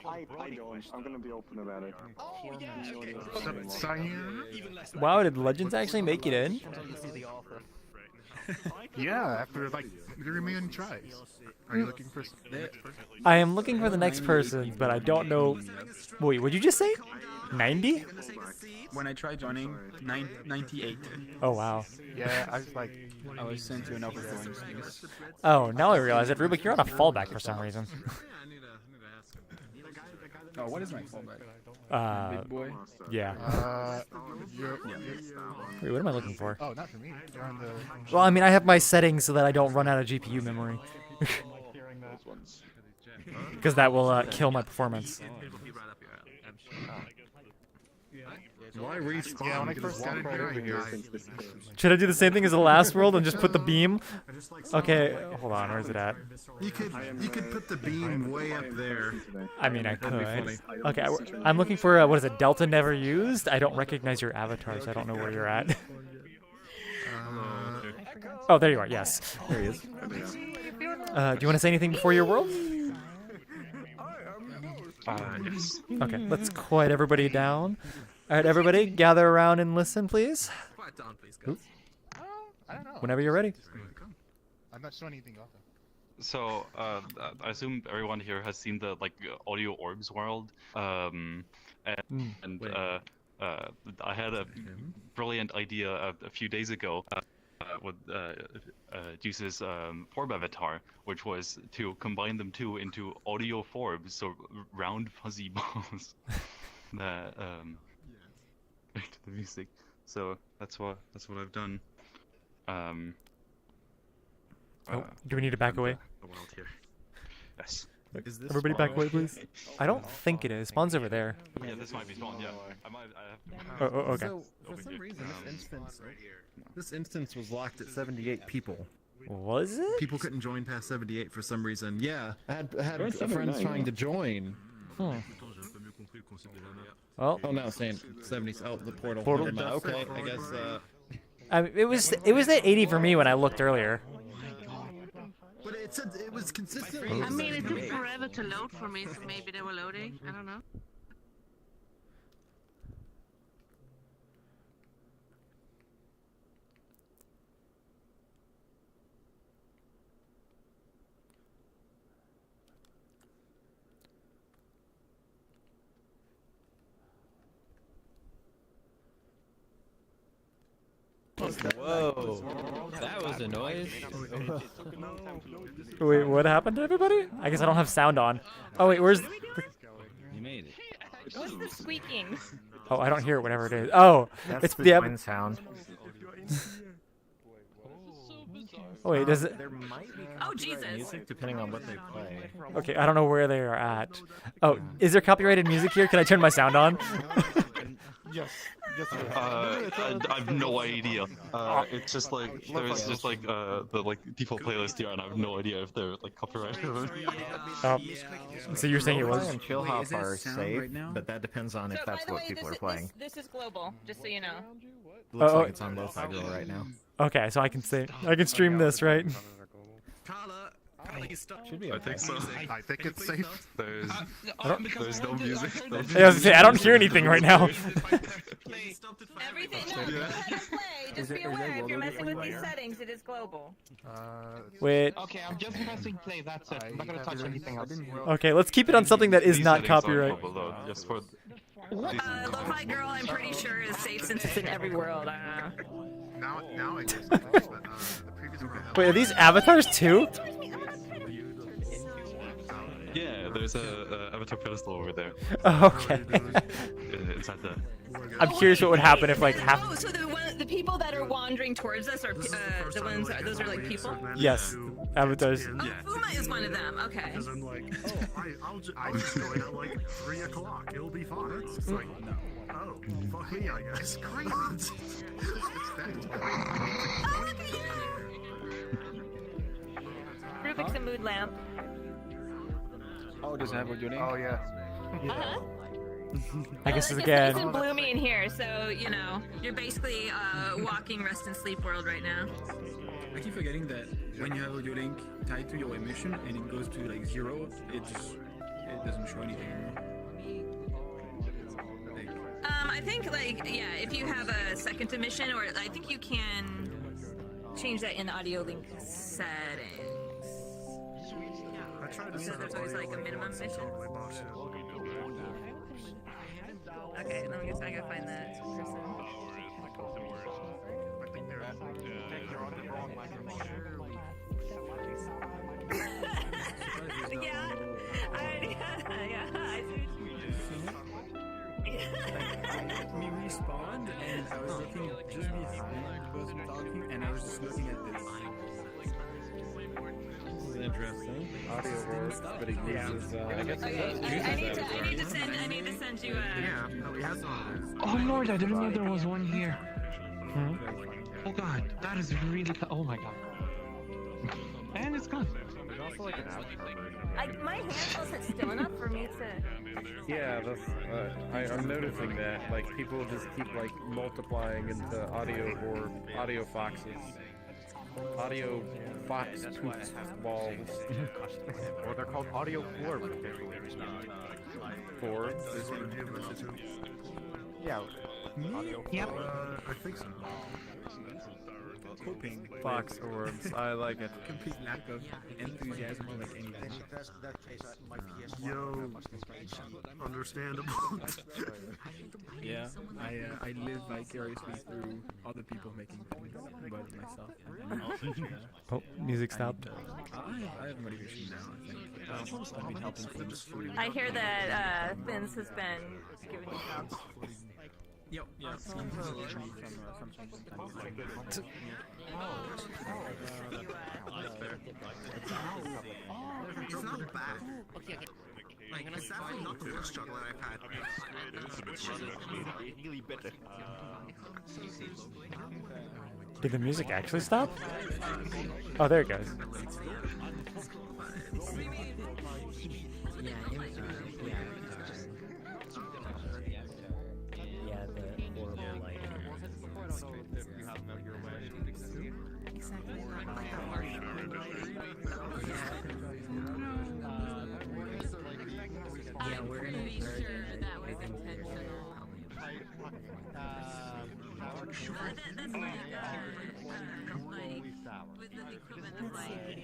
[SPEAKER 14] I don't. I'm gonna be open about it.
[SPEAKER 1] Wow, did Legends actually make it in?
[SPEAKER 17] Yeah, after like 3 million tries. Are you looking for the next person?
[SPEAKER 1] I am looking for the next person, but I don't know. Wait, what'd you just say? 90?
[SPEAKER 18] When I tried joining, 98.
[SPEAKER 1] Oh, wow.
[SPEAKER 8] Yeah, I was like,
[SPEAKER 18] I was sent to an overflowing space.
[SPEAKER 1] Oh, now I realize it. Rubik, you're on a fallback for some reason.
[SPEAKER 18] Oh, what is my fallback? Big boy?
[SPEAKER 1] Yeah. Wait, what am I looking for?
[SPEAKER 17] Oh, not for me. You're on the.
[SPEAKER 1] Well, I mean, I have my settings so that I don't run out of GPU memory. Because that will kill my performance.
[SPEAKER 17] Why respawn?
[SPEAKER 8] yeah, when I first walked right over here.
[SPEAKER 1] Should I do the same thing as the last world and just put the beam? Okay, hold on, where's it at?
[SPEAKER 17] You could put the beam way up there.
[SPEAKER 1] I mean, I could. Okay, I'm looking for, what is it, DeltaNeverUsed? I don't recognize your avatar, so I don't know where you're at. Oh, there you are, yes. There he is. Do you want to say anything before your world?
[SPEAKER 2] Yes.
[SPEAKER 1] Okay, let's quiet everybody down. Alright, everybody, gather around and listen, please.
[SPEAKER 17] Quiet down, please, guys. I don't know.
[SPEAKER 1] Whenever you're ready.
[SPEAKER 17] I'm not showing anything off.
[SPEAKER 19] So, I assume everyone here has seen the AudioForbs world, I had a brilliant idea a few days ago. uses Forb avatar, which was to combine them two into AudioForbs, so round fuzzy balls that make the music. So that's what I've done.
[SPEAKER 1] Do we need to back away?
[SPEAKER 19] The world here. Yes.
[SPEAKER 1] Everybody back away, please. I don't think it is. Spawn's over there.
[SPEAKER 19] Yeah, this might be Spawn. Yeah, I have.
[SPEAKER 1] Okay.
[SPEAKER 17] So, for some reason, this instance was locked at 78 people.
[SPEAKER 1] Was it?
[SPEAKER 17] People couldn't join past 78 for some reason. Yeah, I had friends trying to join.
[SPEAKER 1] Well,
[SPEAKER 17] Oh no, saying 70. Oh, the portal. Okay, I guess.
[SPEAKER 1] I mean, it was at 80 for me when I looked earlier.
[SPEAKER 17] But it said it was consistent.
[SPEAKER 20] I mean, it took forever to load for me, so maybe they were loading. I don't know.
[SPEAKER 8] Whoa, that was a noise.
[SPEAKER 1] Wait, what happened to everybody? I guess I don't have sound on. Oh wait, where's?
[SPEAKER 8] You made it.
[SPEAKER 9] What's the squeaking?
[SPEAKER 1] Oh, I don't hear it, whatever it is. Oh,
[SPEAKER 8] That's
[SPEAKER 1] it's
[SPEAKER 8] the wind sound.
[SPEAKER 1] Oh wait, does it?
[SPEAKER 8] There might be
[SPEAKER 9] Oh Jesus!
[SPEAKER 8] music depending on what they play.
[SPEAKER 1] Okay, I don't know where they are at. Oh, is there copyrighted music here? Can I turn my sound on?
[SPEAKER 17] Yes.
[SPEAKER 19] I have no idea. It's just like there's just like the default playlist here, and I have no idea if they're like copyrighted.
[SPEAKER 1] So you're saying it was?
[SPEAKER 8] And chill hop are safe, but that depends on if
[SPEAKER 9] So,
[SPEAKER 8] that's
[SPEAKER 9] by the
[SPEAKER 8] what
[SPEAKER 9] way,
[SPEAKER 8] people are playing.
[SPEAKER 9] This is global, just so you know.
[SPEAKER 8] Looks like it's on Lo-Fi Girl right now.
[SPEAKER 1] Okay, so I can stream this, right?
[SPEAKER 8] Should be.
[SPEAKER 19] I think so.
[SPEAKER 17] I think it's safe.
[SPEAKER 19] There's no music.
[SPEAKER 1] I was gonna say, I don't hear anything right now.
[SPEAKER 9] Everything, no, go ahead and play. Just be aware, if you're messing with these settings, it is global.
[SPEAKER 1] Wait.
[SPEAKER 6] Okay, I'm just pressing play. That's it. I'm not gonna touch anything else.
[SPEAKER 1] Okay, let's keep it on something that is not copyright.
[SPEAKER 19] Just for
[SPEAKER 9] Lo-Fi Girl, I'm pretty sure is safe since it's in every world.
[SPEAKER 17] Now I guess. But, the previous one.
[SPEAKER 1] Wait, are these avatars too?
[SPEAKER 19] yeah, there's a avatar pedestal over there.
[SPEAKER 1] Oh, okay.
[SPEAKER 19] Inside the.
[SPEAKER 1] I'm curious what would happen if like half.
[SPEAKER 9] Oh, so the people that are wandering towards us are the ones. Those are like people.
[SPEAKER 1] Yes, avatars.
[SPEAKER 9] Oh, Fuma is one of them. Okay.
[SPEAKER 17] Because I'm like, oh, I'll just go in at like 3 o'clock. It'll be fine. It's like, oh, fuck me, I guess. Great.
[SPEAKER 9] Rubik's a mood lamp.
[SPEAKER 18] Oh, does it have what you're doing?
[SPEAKER 11] Oh yeah.
[SPEAKER 9] Uh-huh.
[SPEAKER 1] I guess
[SPEAKER 9] It's
[SPEAKER 1] again.
[SPEAKER 9] nice and bloomy in here, so you know you're basically walking rest and sleep world right now.
[SPEAKER 18] I keep forgetting that when you have audio link tied to your emission and it goes to like 0, it doesn't show anything anymore.
[SPEAKER 9] I think if you have a second emission, or I think you can change that in the audio link settings. So there's always like a minimum emission. Okay, let me guess. I gotta find that person. Yeah, I see.
[SPEAKER 18] We respawned and I was looking just behind the person talking and I was just looking at this.
[SPEAKER 3] This is interesting. AudioForbs, but it uses, I guess
[SPEAKER 9] I need to send you a...
[SPEAKER 6] Oh lord, I didn't know there was one here. Oh god, that is really... Oh my god. And it's gone.
[SPEAKER 9] My handles are still enough for me to...
[SPEAKER 3] Yeah, that's, I'm noticing that, like, people just keep, like, multiplying into audio foxes. Audio fox tooth balls.
[SPEAKER 11] Or they're called AudioForbs.
[SPEAKER 3] Forbs?
[SPEAKER 11] Yeah.
[SPEAKER 6] Yep.
[SPEAKER 17] I think so.
[SPEAKER 18] hoping.
[SPEAKER 3] Fox orbs, I like it.
[SPEAKER 18] Complete lack of enthusiasm to make anything.
[SPEAKER 17] Yo, understandable.
[SPEAKER 18] Yeah, I live vicariously through other people making things, but myself.
[SPEAKER 1] Oh, music stopped.
[SPEAKER 18] I have motivation now, I think. I've been helping things through.
[SPEAKER 9] I hear that Vince has been giving you jobs.
[SPEAKER 18] Yep, yeah.
[SPEAKER 17] It's not bad. Like, it's definitely not the worst chocolate I've had. It's really bitter.
[SPEAKER 1] Did the music actually stop? Oh, there it goes.
[SPEAKER 8] Yeah, the horrible lighting.
[SPEAKER 9] Yeah, we're gonna be sure that was intentional. That's like with the equivalent of like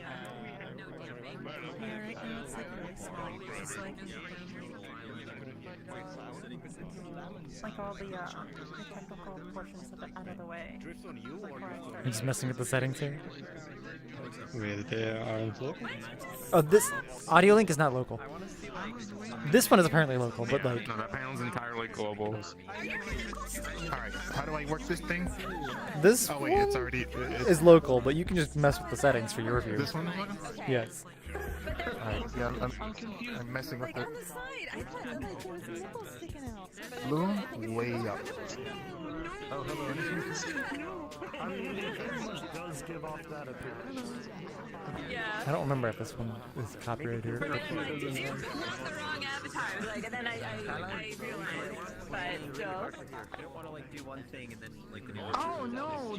[SPEAKER 9] no damping.
[SPEAKER 21] Yeah, right now it's like really small. It's like all the technical portions of it out of the way.
[SPEAKER 1] He's messing with the settings here.
[SPEAKER 22] Wait, they aren't local?
[SPEAKER 1] Oh, this audio link is not local. This one is apparently local, but like.
[SPEAKER 3] No, that panel's entirely global. Alright, how do I work this thing?
[SPEAKER 1] This
[SPEAKER 3] oh wait, it's already
[SPEAKER 1] is local, but you can just mess with the settings for your view.
[SPEAKER 3] This one?
[SPEAKER 1] Yes.
[SPEAKER 3] Alright, yeah, I'm messing with it.
[SPEAKER 21] Loom
[SPEAKER 3] way up.
[SPEAKER 21] Oh, hello.
[SPEAKER 17] I mean, it does give off that appearance.
[SPEAKER 9] Yeah.
[SPEAKER 1] I don't remember if this one is copyrighted or.
[SPEAKER 9] We're gonna like do pull out the wrong avatar, like, and then I realized, but still.
[SPEAKER 8] I don't want to like do one thing and then like the
[SPEAKER 9] Oh no,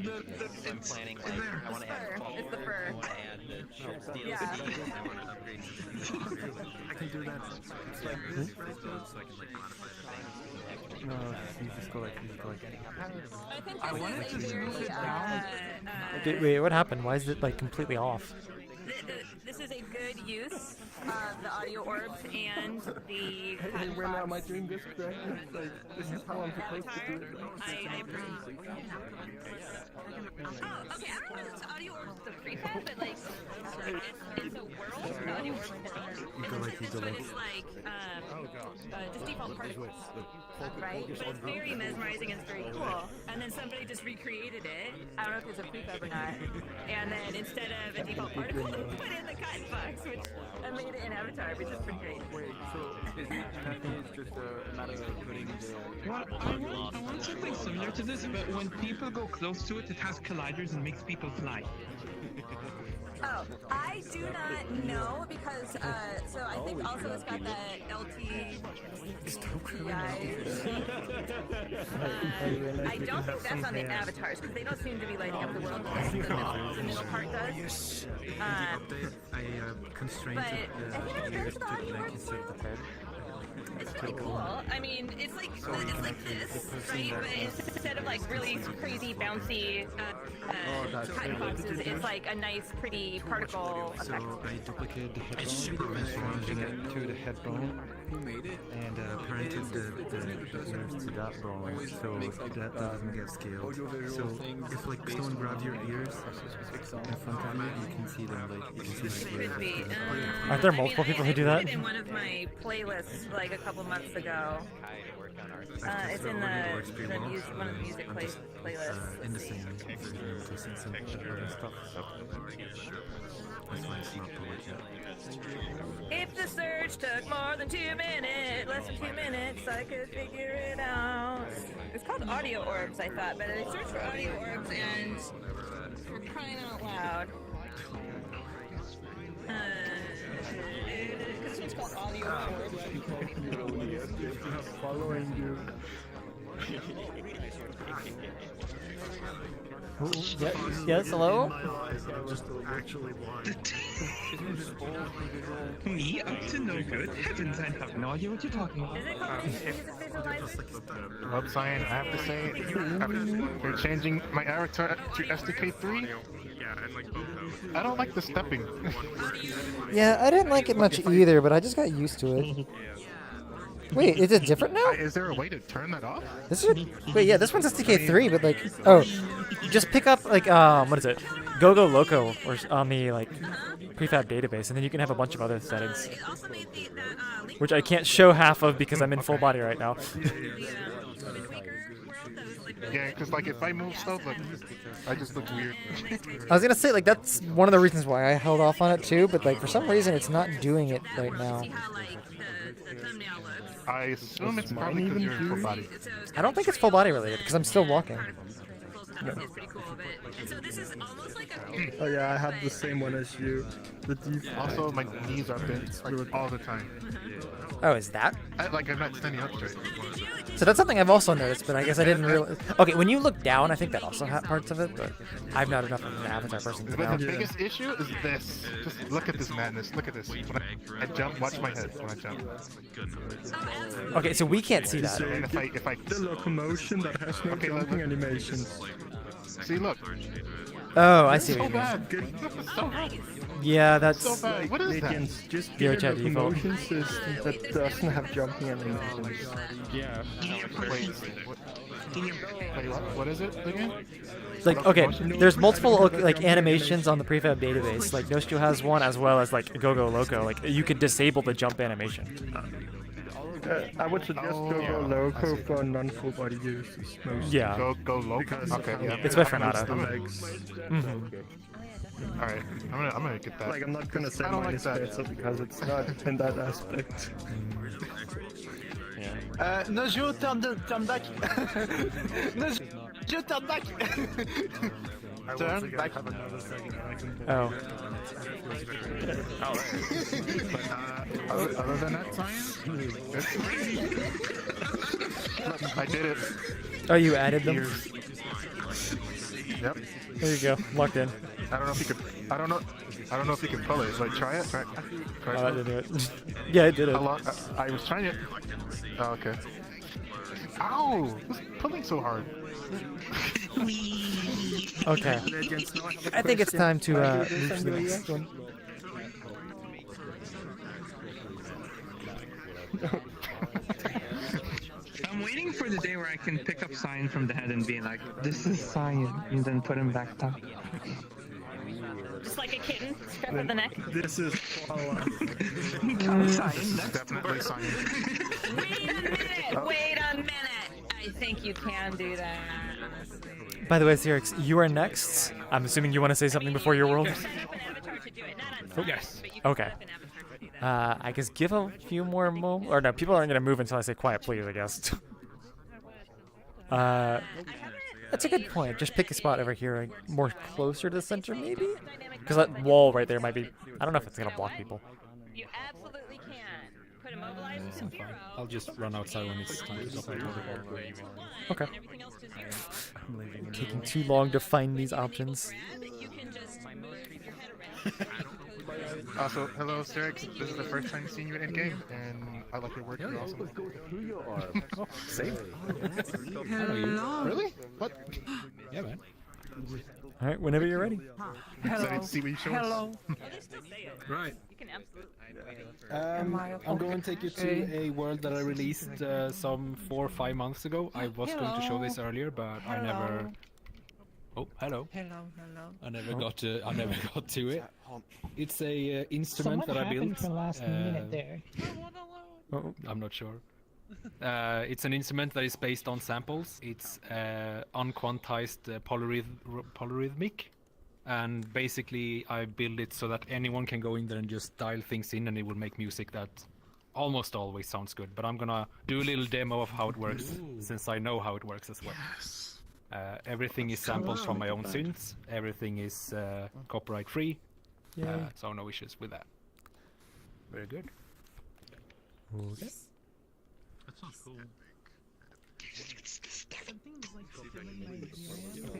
[SPEAKER 8] I'm planning like I want to add
[SPEAKER 9] it's the fur.
[SPEAKER 8] I want to add the shirts DLC.
[SPEAKER 9] Yeah.
[SPEAKER 8] I want to upgrade to
[SPEAKER 18] I can do that.
[SPEAKER 8] so I can like modify the thing.
[SPEAKER 1] No, you just go like.
[SPEAKER 9] I think this is a very,
[SPEAKER 1] Wait, what happened? Why is it like completely off?
[SPEAKER 9] this is a good use of the audio orbs and the.
[SPEAKER 11] Hey, when am I doing this correctly? Like, this is how I'm supposed to do it.
[SPEAKER 9] I appreciate. Oh, okay. I don't know if it's audio orbs the prefab, but like it's a world of audio orbs. But it's like just default particles, right? But it's very mesmerizing and it's very cool. And then somebody just recreated it. I don't know if it's a prefab or not. And then instead of a default particle, they put in the cotton box, which I made it in Avatar, which is pretty great.
[SPEAKER 11] Wait, so is it just a matter of putting the...
[SPEAKER 6] Well, I want something similar to this, but when people go close to it, it has colliders and makes people fly.
[SPEAKER 9] Oh, I do not know because, so I think also it's got that LT. I don't think that's on the avatars because they don't seem to be lighting up the world. The middle part does.
[SPEAKER 18] I constrained the ears to like instead of the head.
[SPEAKER 9] It's pretty cool. I mean, it's like this, right? But instead of like really crazy bouncy cotton boxes, it's like a nice, pretty particle effect.
[SPEAKER 4] So I duplicated the head bone, transforming it to the head bone, and parented the ears to that bone, so that doesn't get scaled. So if like someone grabs your ears in front of you, you can see them like you can see like
[SPEAKER 9] Could be.
[SPEAKER 1] Aren't there multiple people who do that?
[SPEAKER 9] I put it in one of my playlists like a couple months ago. It's in one of the music playlists.
[SPEAKER 4] in the same version, some other stuff. That's why it's not public yet.
[SPEAKER 9] If the search took more than 2 minutes, less than 2 minutes, I could figure it out. It's called Audio Orbs, I thought, but I searched for Audio Orbs and for crying out loud. Because it's called Audio Orbs.
[SPEAKER 11] Following you.
[SPEAKER 1] Yes, hello?
[SPEAKER 6] Me up to no good? Heavens, I have no idea what you're talking about.
[SPEAKER 5] Well, Cyan, I have to say, after changing my avatar to SDK3, I don't like the stepping.
[SPEAKER 1] Yeah, I didn't like it much either, but I just got used to it. Wait, is it different now?
[SPEAKER 5] Is there a way to turn that off?
[SPEAKER 1] Wait, yeah, this one's SDK3, but like, oh, just pick up like what is it? Go Loco or on the like prefab database, and then you can have a bunch of other settings, which I can't show half of because I'm in full body right now.
[SPEAKER 5] Yeah, because like if I move stuff, like, I just look weird.
[SPEAKER 1] I was gonna say like that's one of the reasons why I held off on it too, but like for some reason it's not doing it right now.
[SPEAKER 5] I assume it's probably because you're in full body.
[SPEAKER 1] I don't think it's full body related because I'm still walking.
[SPEAKER 9] No.
[SPEAKER 11] Oh yeah, I have the same one as you. The
[SPEAKER 5] Also, my knees are bent like all the time.
[SPEAKER 1] Oh, is that?
[SPEAKER 5] I'm not standing up straight.
[SPEAKER 1] So that's something I've also noticed, but I guess I didn't realize. Okay, when you look down, I think that also had parts of it, but I'm not enough of an avatar person to know.
[SPEAKER 5] But the biggest issue is this. Just look at this madness. Look at this. When I jump, watch my head when I jump.
[SPEAKER 1] Okay, so we can't see that.
[SPEAKER 5] And if I
[SPEAKER 11] the locomotion that has no jumping animations.
[SPEAKER 5] See, look.
[SPEAKER 1] Oh, I see
[SPEAKER 5] So
[SPEAKER 1] what you mean.
[SPEAKER 5] bad. So bad.
[SPEAKER 1] Yeah, that's
[SPEAKER 5] So bad. What is that?
[SPEAKER 11] Just get a
[SPEAKER 1] VRChat default.
[SPEAKER 11] locomotion system that doesn't have jumping animations.
[SPEAKER 5] Yeah. Wait, what is it again?
[SPEAKER 1] Like, okay, there's multiple like animations on the prefab database. Like Nostro has one as well as like Go Loco. Like you could disable the jump animation.
[SPEAKER 11] I would suggest Go Loco for non-full body use.
[SPEAKER 1] Yeah.
[SPEAKER 5] Go Loco. Okay, yeah.
[SPEAKER 1] It's better for Nada.
[SPEAKER 5] Alright, I'm gonna get that.
[SPEAKER 11] Like I'm not gonna say mine is better because it's not in that aspect.
[SPEAKER 15] Nojo, turn back. Nojo, turn back. Turn back.
[SPEAKER 1] Oh.
[SPEAKER 5] Other than that, science? I did it.
[SPEAKER 1] Oh, you added them?
[SPEAKER 5] Yep.
[SPEAKER 1] There you go, locked in.
[SPEAKER 5] I don't know if you could. I don't know if you can pull it. So I try it. Try
[SPEAKER 1] Oh, that didn't do it. Yeah, it did it.
[SPEAKER 5] I was trying it. Oh, okay. Ow! This pulling so hard.
[SPEAKER 1] Okay. I think it's time to move to the next one.
[SPEAKER 6] I'm waiting for the day where I can pick up Cyan from the head and be like, this is Cyan, and then put him back down.
[SPEAKER 9] Just like a kitten, strap at the neck.
[SPEAKER 11] This is
[SPEAKER 5] Definitely Cyan.
[SPEAKER 9] Wait a minute. I think you can do that.
[SPEAKER 1] By the way, xCirrex, you are next. I'm assuming you want to say something before your world?
[SPEAKER 12] Oh, yes.
[SPEAKER 1] Okay. I guess give a few more moments. Or no, people aren't going to move until I say quiet, please, I guess. That's a good point. Just pick a spot over here, like, more closer to the center, maybe? Because that wall right there might be... I don't know if it's going to block people.
[SPEAKER 9] You absolutely can. Put immobilize to 0.
[SPEAKER 12] I'll just run outside when it's time to stop.
[SPEAKER 1] Okay. Taking too long to find these options.
[SPEAKER 5] Also, hello, xCirrex. This is the first time seeing you in game, and I like your work. You're awesome.
[SPEAKER 12] Same.
[SPEAKER 5] Hello. Really? What?
[SPEAKER 12] Yeah, man.
[SPEAKER 1] All right, whenever you're ready.
[SPEAKER 5] Excited to see what you show us.
[SPEAKER 12] Right.
[SPEAKER 23] I'm going to take you to a world that I released some 4 or 5 months ago. I was going to show this earlier, but I never. Oh, hello.
[SPEAKER 21] Hello.
[SPEAKER 23] I never got to it. It's a instrument that I built.
[SPEAKER 13] For the last minute there.
[SPEAKER 23] I'm not sure. It's an instrument that is based on samples. It's unquantized polyrhythmic, and basically I build it so that anyone can go in there and just dial things in, and it will make music that almost always sounds good. But I'm gonna do a little demo of how it works, since I know how it works as well. Everything is samples from my own synths. Everything is copyright free, so no issues with that. Very good.
[SPEAKER 1] Okay.
[SPEAKER 12] That sounds cool.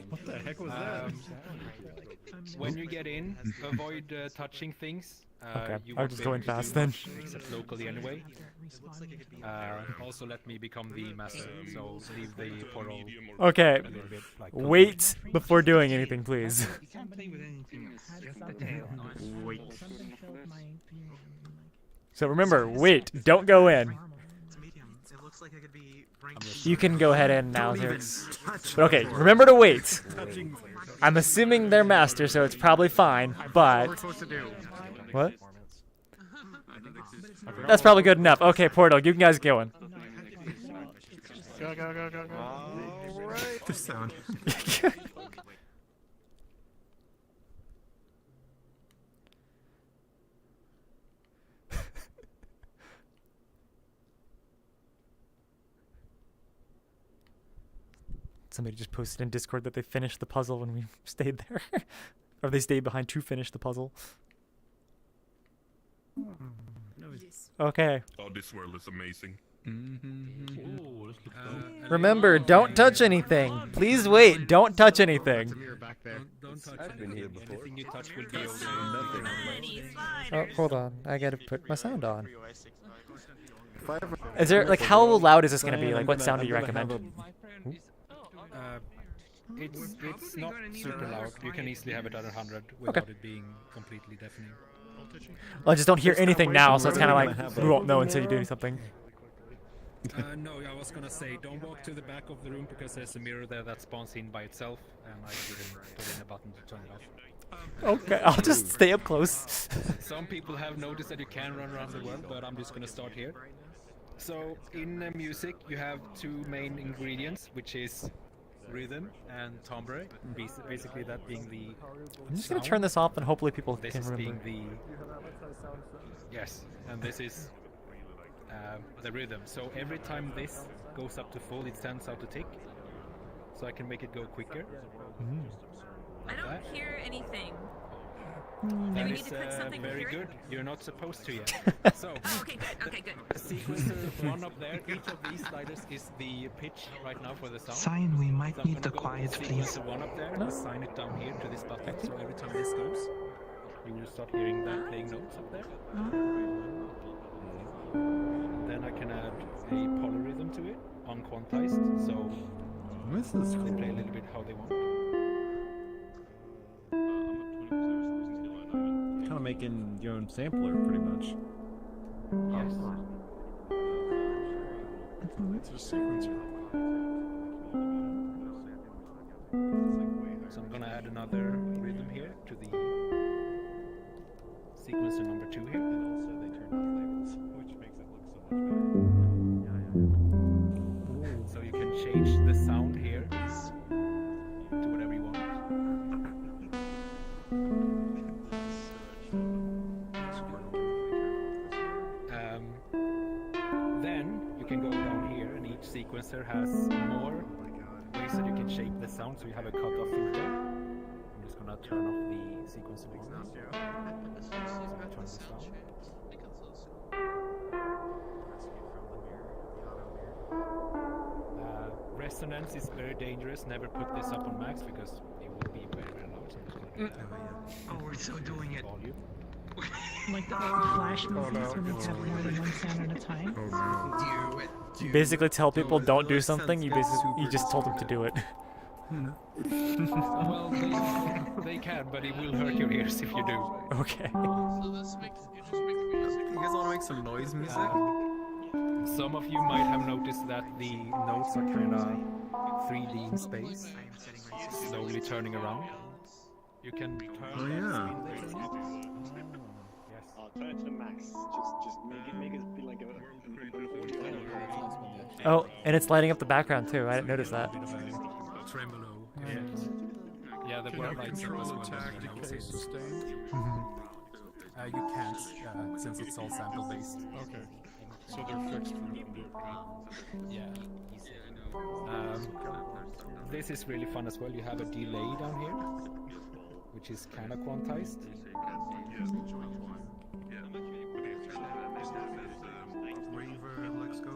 [SPEAKER 3] What the heck was that?
[SPEAKER 23] When you get in, avoid touching things.
[SPEAKER 1] Okay,
[SPEAKER 23] You
[SPEAKER 1] I'm
[SPEAKER 23] won't
[SPEAKER 1] just
[SPEAKER 23] be able
[SPEAKER 1] going
[SPEAKER 23] to do
[SPEAKER 1] fast then.
[SPEAKER 23] much Except locally anyway. Also, let me become the master, so leave the portal.
[SPEAKER 1] Okay,
[SPEAKER 23] a little bit, like,
[SPEAKER 1] wait before doing anything, please.
[SPEAKER 6] You can't play with anything else. Just the tail.
[SPEAKER 3] Wait.
[SPEAKER 1] So remember, wait, don't go in. You can go ahead in now, xCirrex. But okay, remember to wait. I'm assuming they're master, so it's probably fine, but... What? That's probably good enough. Okay, Portal, you guys go in.
[SPEAKER 5] Go, go, go, go, go.
[SPEAKER 17] Alright. The sound.
[SPEAKER 1] Somebody just posted in Discord that they finished the puzzle when we stayed there. Or they stayed behind to finish the puzzle. Okay.
[SPEAKER 17] Oh, this world is amazing.
[SPEAKER 1] Remember, don't touch anything. Please wait, don't touch anything.
[SPEAKER 23] Don't touch
[SPEAKER 11] I've been here before.
[SPEAKER 23] Anything you touch will be okay.
[SPEAKER 1] Oh, hold on. I gotta put my sound on. Is there, like, how loud is this gonna be? Like, what sound do you recommend?
[SPEAKER 23] It's not super loud. You can easily have it at 100 without it being completely deafening.
[SPEAKER 1] Well, I just don't hear anything now, so it's kind of like, we won't know until you do something.
[SPEAKER 23] No, I was gonna say, don't walk to the back of the room because there's a mirror there that spawns in by itself, and I didn't put in a button to turn it off.
[SPEAKER 1] Okay, I'll just stay up close.
[SPEAKER 23] Some people have noticed that you can run around the world, but I'm just gonna start here. So, in music, you have two main ingredients, which is rhythm and timbre. Basically, that being the
[SPEAKER 1] I'm just gonna turn this off and hopefully people
[SPEAKER 23] this
[SPEAKER 1] can
[SPEAKER 23] is
[SPEAKER 1] remember.
[SPEAKER 23] being the and this is the rhythm. So every time this goes up to full, it sends out a tick. So I can make it go quicker.
[SPEAKER 9] I don't hear anything.
[SPEAKER 23] That
[SPEAKER 9] we
[SPEAKER 23] is
[SPEAKER 9] need to click something to
[SPEAKER 23] very
[SPEAKER 9] hear it?
[SPEAKER 23] good. You're not supposed to yet. So,
[SPEAKER 9] okay, good. Okay, good.
[SPEAKER 23] the sequencer one up there, each of these sliders is the pitch right now for the sound.
[SPEAKER 6] Sign, we might
[SPEAKER 23] So I'm
[SPEAKER 6] need the
[SPEAKER 23] gonna go
[SPEAKER 6] quiet,
[SPEAKER 23] with
[SPEAKER 6] please.
[SPEAKER 23] sequencer one up there, assign it down here to this button. So every time this goes, you will start hearing that playing notes up there. Then I can add a polyrhythm to it, unquantized, so they play a little bit how they want.
[SPEAKER 3] Kind of making your own sampler, pretty much.
[SPEAKER 23] Yes.
[SPEAKER 17] It's a sequencer.
[SPEAKER 23] So I'm gonna add another rhythm here to the sequencer number 2 here. And also they turned off labels, which makes it look so much better. So you can change the sound here to whatever you want. Then you can go down here, and each sequencer has more ways that you can shape the sound. So you have a cut-off filter. I'm just gonna turn off the sequencer one. Turn this down. Resonance is very dangerous. Never put this up on max because it will be very, very loud.
[SPEAKER 6] Oh, we're so doing it.
[SPEAKER 23] Volume.
[SPEAKER 13] Like the old Flash movies when they have more than one sound at a time.
[SPEAKER 6] Do it.
[SPEAKER 1] You basically tell people don't do something, you just told them to do it.
[SPEAKER 23] Well, they can, but it will hurt your ears if you do.
[SPEAKER 1] Okay.
[SPEAKER 15] You guys want to make some noise music?
[SPEAKER 23] Some of you might have noticed that the notes are kind of 3D in space, slowly turning around. You can turn.
[SPEAKER 17] Oh yeah.
[SPEAKER 23] Yes.
[SPEAKER 14] I'll turn it to the max. Just make it be like an audio.
[SPEAKER 1] Oh, and it's lighting up the background too. I didn't notice that.
[SPEAKER 23] Tremolo. Yeah, the word lights up as well. You can't, since it's all sample based.
[SPEAKER 17] Okay. So they're fixed for you.
[SPEAKER 23] Yeah. This is really fun as well. You have a delay down here, which is kind of quantized.
[SPEAKER 17] Let's go.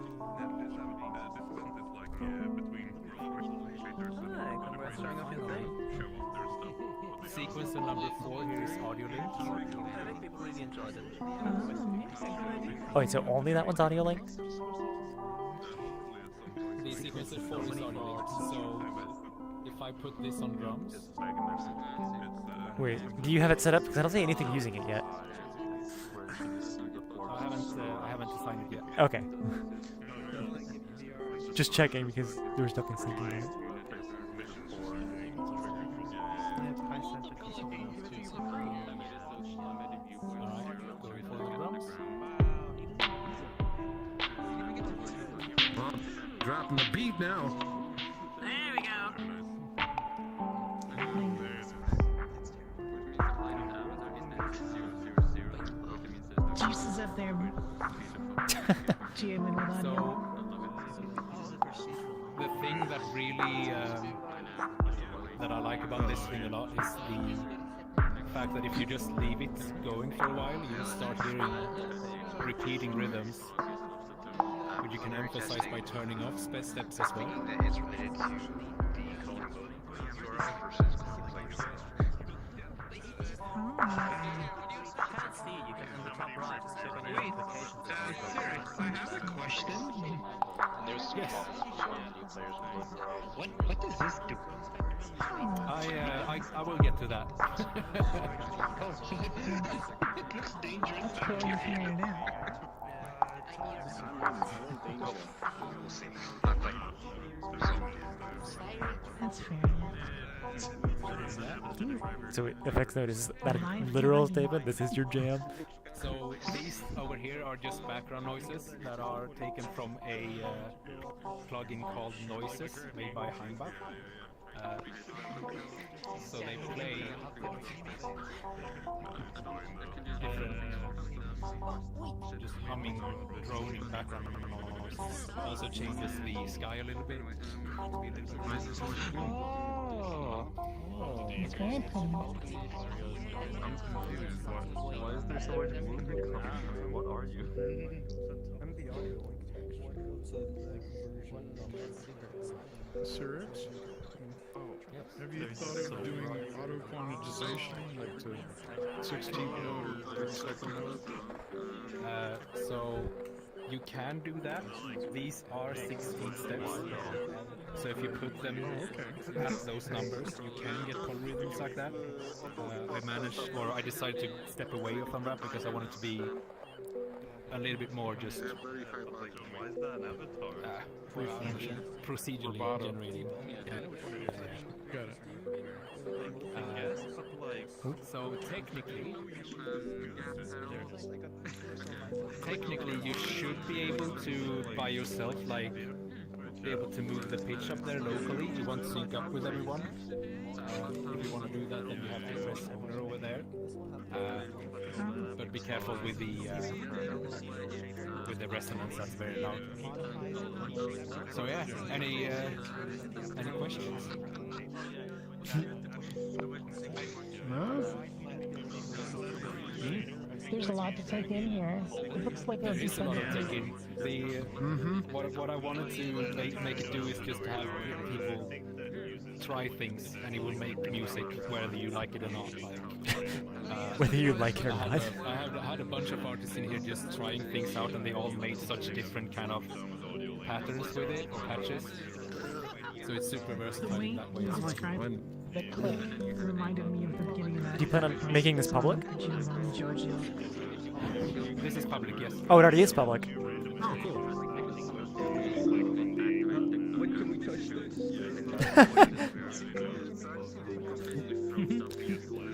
[SPEAKER 4] Congrats showing off your thing.
[SPEAKER 23] Sequencer number 4 here is audio link.
[SPEAKER 4] I think people really enjoyed it.
[SPEAKER 1] Oh, wait, so only that one's audio link?
[SPEAKER 23] The sequencer 4 is audio link, so if I put this on drums...
[SPEAKER 1] Wait, do you have it set up? Because I don't see anything using it yet.
[SPEAKER 23] I haven't assigned it yet.
[SPEAKER 1] Okay. Just checking because there was nothing syncing in it.
[SPEAKER 23] Alright, going for the drums.
[SPEAKER 17] Well, dropping the beat now.
[SPEAKER 9] There we go.
[SPEAKER 13] Juice is up there. Jamming with audio.
[SPEAKER 23] The thing that really that I like about this thing a lot is the fact that if you just leave it going for a while, you start hearing repeating rhythms, which you can emphasize by turning off steps as well.
[SPEAKER 6] Wait, xCirrex, I have a question.
[SPEAKER 23] Yes.
[SPEAKER 6] What does this do?
[SPEAKER 23] I will get to that.
[SPEAKER 6] It looks dangerous back here.
[SPEAKER 13] That's fair.
[SPEAKER 1] So effects notice that a literal statement. This is your jam.
[SPEAKER 23] So these over here are just background noises that are taken from a plugin called Noises made by Heimbach. So they play different, just humming, droning background noises. Also changes the sky a little bit.
[SPEAKER 13] It's very pretty.
[SPEAKER 14] I'm confused. Why is there so much movement coming from? What are you?
[SPEAKER 3] I'm the audio link text.
[SPEAKER 17] xCirrex? Have you thought of doing auto quantization, like to 16 note or 32nd note?
[SPEAKER 23] So you can do that. These are 16 steps. So if you put them at those numbers, you can get polyrhythms like that. I decided to step away from that because I wanted to be a little bit more just
[SPEAKER 14] Why is that an avatar?
[SPEAKER 23] procedurally generated.
[SPEAKER 17] Got it.
[SPEAKER 23] So technically you should be able to by yourself be able to move the pitch up there locally. You won't sync up with everyone. If you want to do that, then you have to press owner over there. But be careful with the resonance. That's very loud. So yeah, any questions?
[SPEAKER 13] There's a lot to take in here. It looks like
[SPEAKER 23] There is a lot to take in. What I wanted to make it do is just to have people try things, and it will make music whether you like it or not.
[SPEAKER 1] Whether you like it or not.
[SPEAKER 23] I had a bunch of artists in here just trying things out, and they all made such different kind of patterns with it, or patches. So it's super versatile in that way.
[SPEAKER 13] The clip reminded me of the beginning of that.
[SPEAKER 1] Do you plan on making this public?
[SPEAKER 23] This is public, yes.
[SPEAKER 1] Oh, it already is public.
[SPEAKER 23] Oh, cool.
[SPEAKER 11] When can we touch this?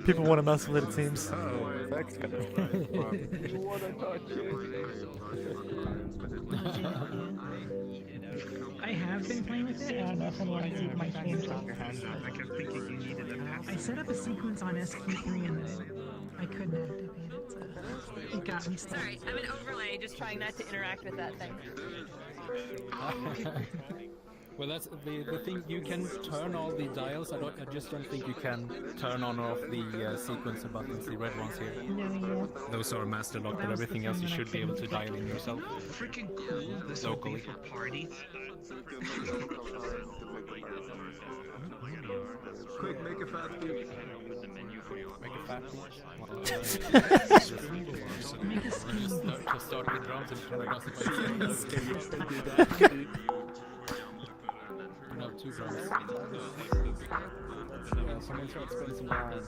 [SPEAKER 1] People want to mess with it, it seems.
[SPEAKER 11] That's kind of fun. You want to touch
[SPEAKER 13] I have been playing with it. I don't know if anyone has seen my games.
[SPEAKER 6] I kept thinking you needed a pass.
[SPEAKER 13] I set up a sequence on SQ3 and then I couldn't activate it, so it got me stuck.
[SPEAKER 9] Sorry, I'm an overlay, just trying not to interact with that thing.
[SPEAKER 23] Well, that's the thing. You can turn all the dials. I just don't think you can turn on or off the sequencer buttons, the red ones here.
[SPEAKER 13] No,
[SPEAKER 23] Those are master locked, but everything else you should be able to dial in yourself.
[SPEAKER 6] Freaking cool. This would be for parties.
[SPEAKER 11] Quick, make a fat food.
[SPEAKER 23] Make a fat peach. Just start with drums and no, 2 drums. Someone start spinning some drums.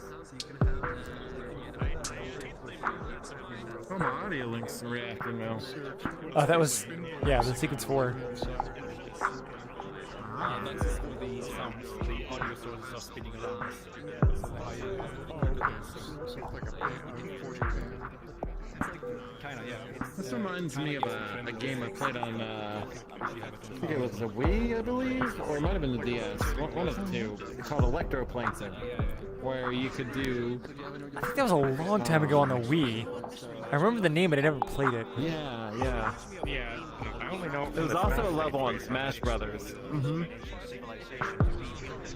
[SPEAKER 3] Oh, my audio link's reacting now.
[SPEAKER 1] Oh, that was, yeah, the sequence 4.
[SPEAKER 23] That's the sounds, the audio sources are spinning around. Kinda, yeah.
[SPEAKER 3] This reminds me of a game I played on, I think it was a Wii, I believe, or it might have been the DS, one of the two, called Electroplankton, where you could do...
[SPEAKER 1] I think that was a long time ago on the Wii. I remember the name, but I never played it.
[SPEAKER 3] Yeah.
[SPEAKER 5] Yeah, I only know.
[SPEAKER 3] There was also a level on Smash Brothers.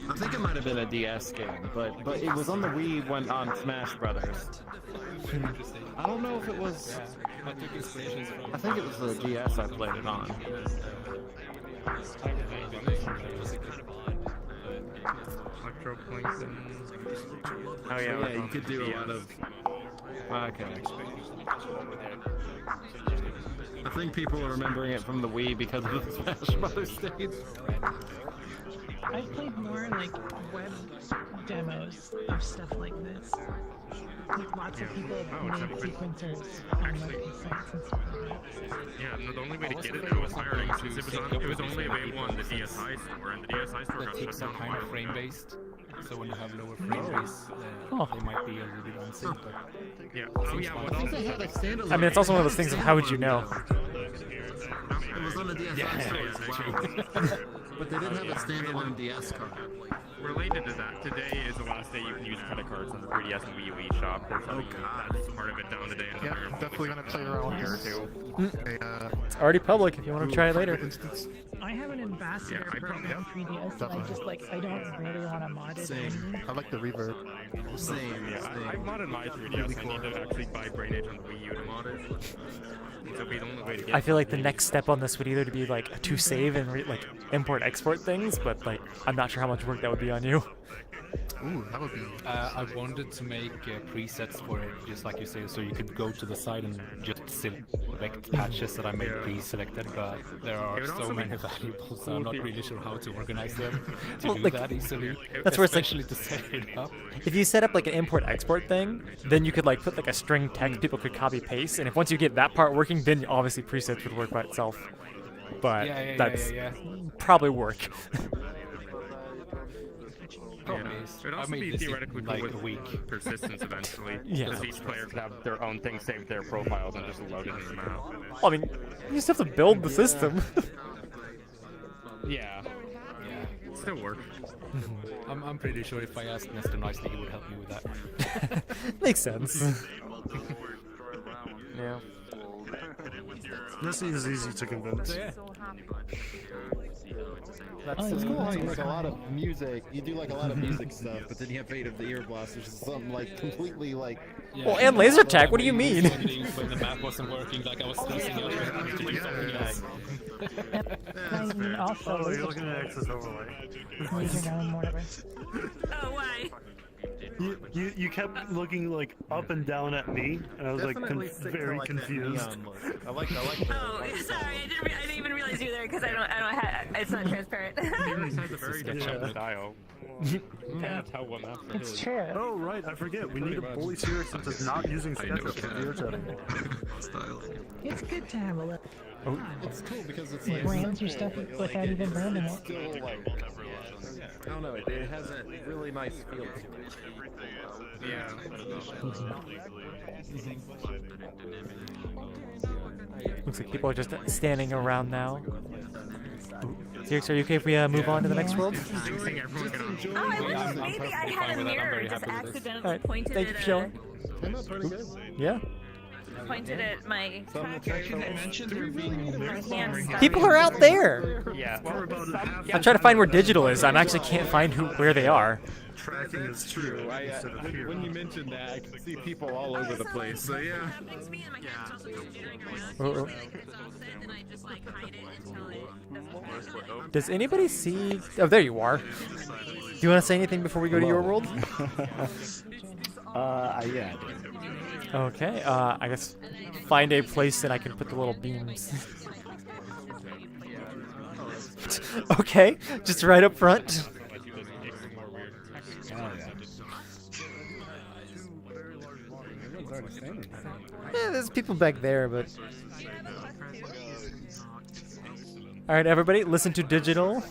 [SPEAKER 3] I think it might have been a DS game, but it was on the Wii when on Smash Brothers. I don't know if it was. I think it was the DS I played it on.
[SPEAKER 5] Oh yeah,
[SPEAKER 3] you could do a lot of. Okay. I think people are remembering it from the Wii because of the Smash Brothers stage.
[SPEAKER 13] I've played more like web demos of stuff like this. Like lots of people have made sequencers on websites and stuff like that.
[SPEAKER 5] Yeah, no, the only way to get it though was hiring, since it was only available on the DSi store, and the DSi store got shut down.
[SPEAKER 23] Kind of frame based, so when you have lower frame rates, they might be a little bit unsynced. But
[SPEAKER 5] yeah. Oh yeah. What else?
[SPEAKER 1] I mean, it's also one of those things of how would you know?
[SPEAKER 3] It was on the DSi store as well. But they didn't have a standalone DS card.
[SPEAKER 5] Related to that, today is the last day you can use credit cards on the 3DS and Wii U eShop. That's part of it down today.
[SPEAKER 17] Yeah, I'm definitely gonna play around here too.
[SPEAKER 1] It's already public if you want to try it later.
[SPEAKER 13] I have an ambassador program 3DS, and I just I don't really want to mod it.
[SPEAKER 17] Same. I like the reverb.
[SPEAKER 5] Same. Yeah, I modded my 3DS. I need to actually buy Brain Age on the Wii U to mod it.
[SPEAKER 1] I feel like the next step on this would either to be to save and import export things, but I'm not sure how much work that would be on you.
[SPEAKER 17] Ooh, that would be.
[SPEAKER 23] I wanted to make presets for it, just like you say, so you could go to the site and just select patches that I made pre-selected, but there are so many variables, so I'm not really sure how to organize them to do that easily.
[SPEAKER 1] That's where it's
[SPEAKER 23] especially to set it up.
[SPEAKER 1] If you set up an import-export thing, then you could put a string text people could copy-paste, and if once you get that part working, then obviously presets would work by itself. But that's probably work.
[SPEAKER 5] It also be theoretically cool with weak persistence eventually. Because each player could have their own thing saved their profiles and just load it in the map.
[SPEAKER 1] I mean, you just have to build the system.
[SPEAKER 5] Yeah. Still work.
[SPEAKER 23] I'm pretty sure if I asked Nestor nicely, he would help me with that.
[SPEAKER 1] Makes sense.
[SPEAKER 3] Yeah.
[SPEAKER 17] This is easy to convince.
[SPEAKER 3] It's cool how you make a lot of music. You do a lot of music stuff, but then you have Fate of the Ear Blast, which is something completely
[SPEAKER 1] Well, and laser tag. What do you mean?
[SPEAKER 23] When the map wasn't working, I was stressing out to do something else.
[SPEAKER 13] I mean, also,
[SPEAKER 17] you're looking at Access Overlay.
[SPEAKER 9] Oh, why?
[SPEAKER 12] You kept looking up and down at me, and I was very confused.
[SPEAKER 3] I like
[SPEAKER 9] Oh, sorry, I didn't even realize you were there because I don't have. It's not transparent.
[SPEAKER 5] He has a very different style. Can't tell what map for
[SPEAKER 13] It's
[SPEAKER 5] his.
[SPEAKER 13] true.
[SPEAKER 12] Oh right, I forget. We need a BobyStar that is not using SketchUp for VRChat anymore.
[SPEAKER 13] It's good to have a look.
[SPEAKER 3] It's cool because it's
[SPEAKER 13] It brands your stuff without even branding it.
[SPEAKER 3] still I don't know, it has a really nice feel to it.
[SPEAKER 5] Yeah.
[SPEAKER 1] Looks like people are just standing around now. Xcerrex, are you okay if we move on to the next world?
[SPEAKER 9] Oh, I wish maybe I had a mirror just accidentally
[SPEAKER 1] Alright,
[SPEAKER 9] pointed
[SPEAKER 1] thank you
[SPEAKER 9] at
[SPEAKER 1] for showing.
[SPEAKER 3] Came out pretty good.
[SPEAKER 1] Yeah.
[SPEAKER 9] pointed at my tracker.
[SPEAKER 1] People are out there.
[SPEAKER 5] Yeah.
[SPEAKER 1] I'm trying to find where digital is. I actually can't find where they are.
[SPEAKER 3] Tracking is true. When you mentioned that, I can see people all over the place. So yeah.
[SPEAKER 1] Oh. Does anybody see? Oh, there you are. Do you want to say anything before we go to your world?
[SPEAKER 7] Yeah.
[SPEAKER 1] Okay. I guess find a place that I can put the little beams. Okay, just right up front. Yeah, there's people back there, but... Alright, everybody, listen to digital.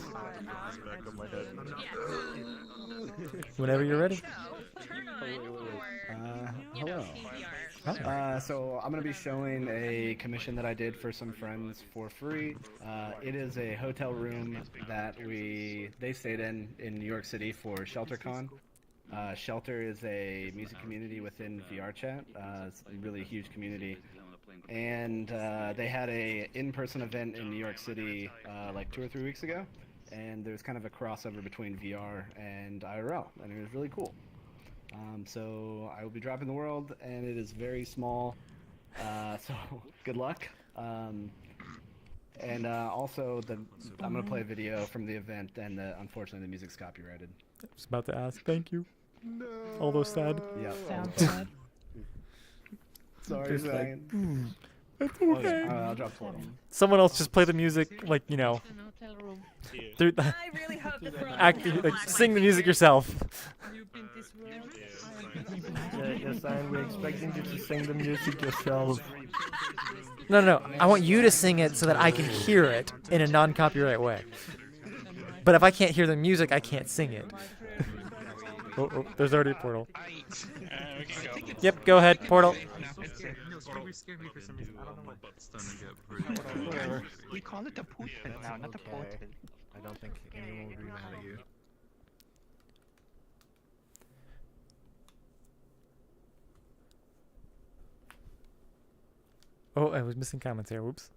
[SPEAKER 1] Whenever you're ready.
[SPEAKER 7] Hello. So I'm going to be showing a commission that I did for some friends for free. It is a hotel room that they stayed in New York City for ShelterCon. Shelter is a music community within VRChat. It's a really huge community. And they had a in-person event in New York City like 2 or 3 weeks ago. And there's kind of a crossover between VR and IRL, and it was really cool. So I will be dropping the world, and it is very small. So good luck. And also, I'm going to play a video from the event, and unfortunately the music's copyrighted.
[SPEAKER 1] I was about to ask. Thank you. No. Although sad.
[SPEAKER 7] Yeah.
[SPEAKER 13] Sounds sad.
[SPEAKER 7] Sorry,
[SPEAKER 1] Just
[SPEAKER 7] Ryan.
[SPEAKER 1] It's okay.
[SPEAKER 7] I'll drop the world.
[SPEAKER 1] Someone else just play the music, like, you know. Through the sing the music yourself.
[SPEAKER 7] Yes, we're expecting you to sing the music yourself.
[SPEAKER 1] No. I want you to sing it so that I can hear it in a non-copyright way. But if I can't hear the music, I can't sing it. Oh, there's already a portal. Yep, go ahead, portal.
[SPEAKER 6] We call it a poot now, not a portal.
[SPEAKER 8] I don't think anyone will be mad at you.
[SPEAKER 1] Oh, I was missing comments here. Whoops.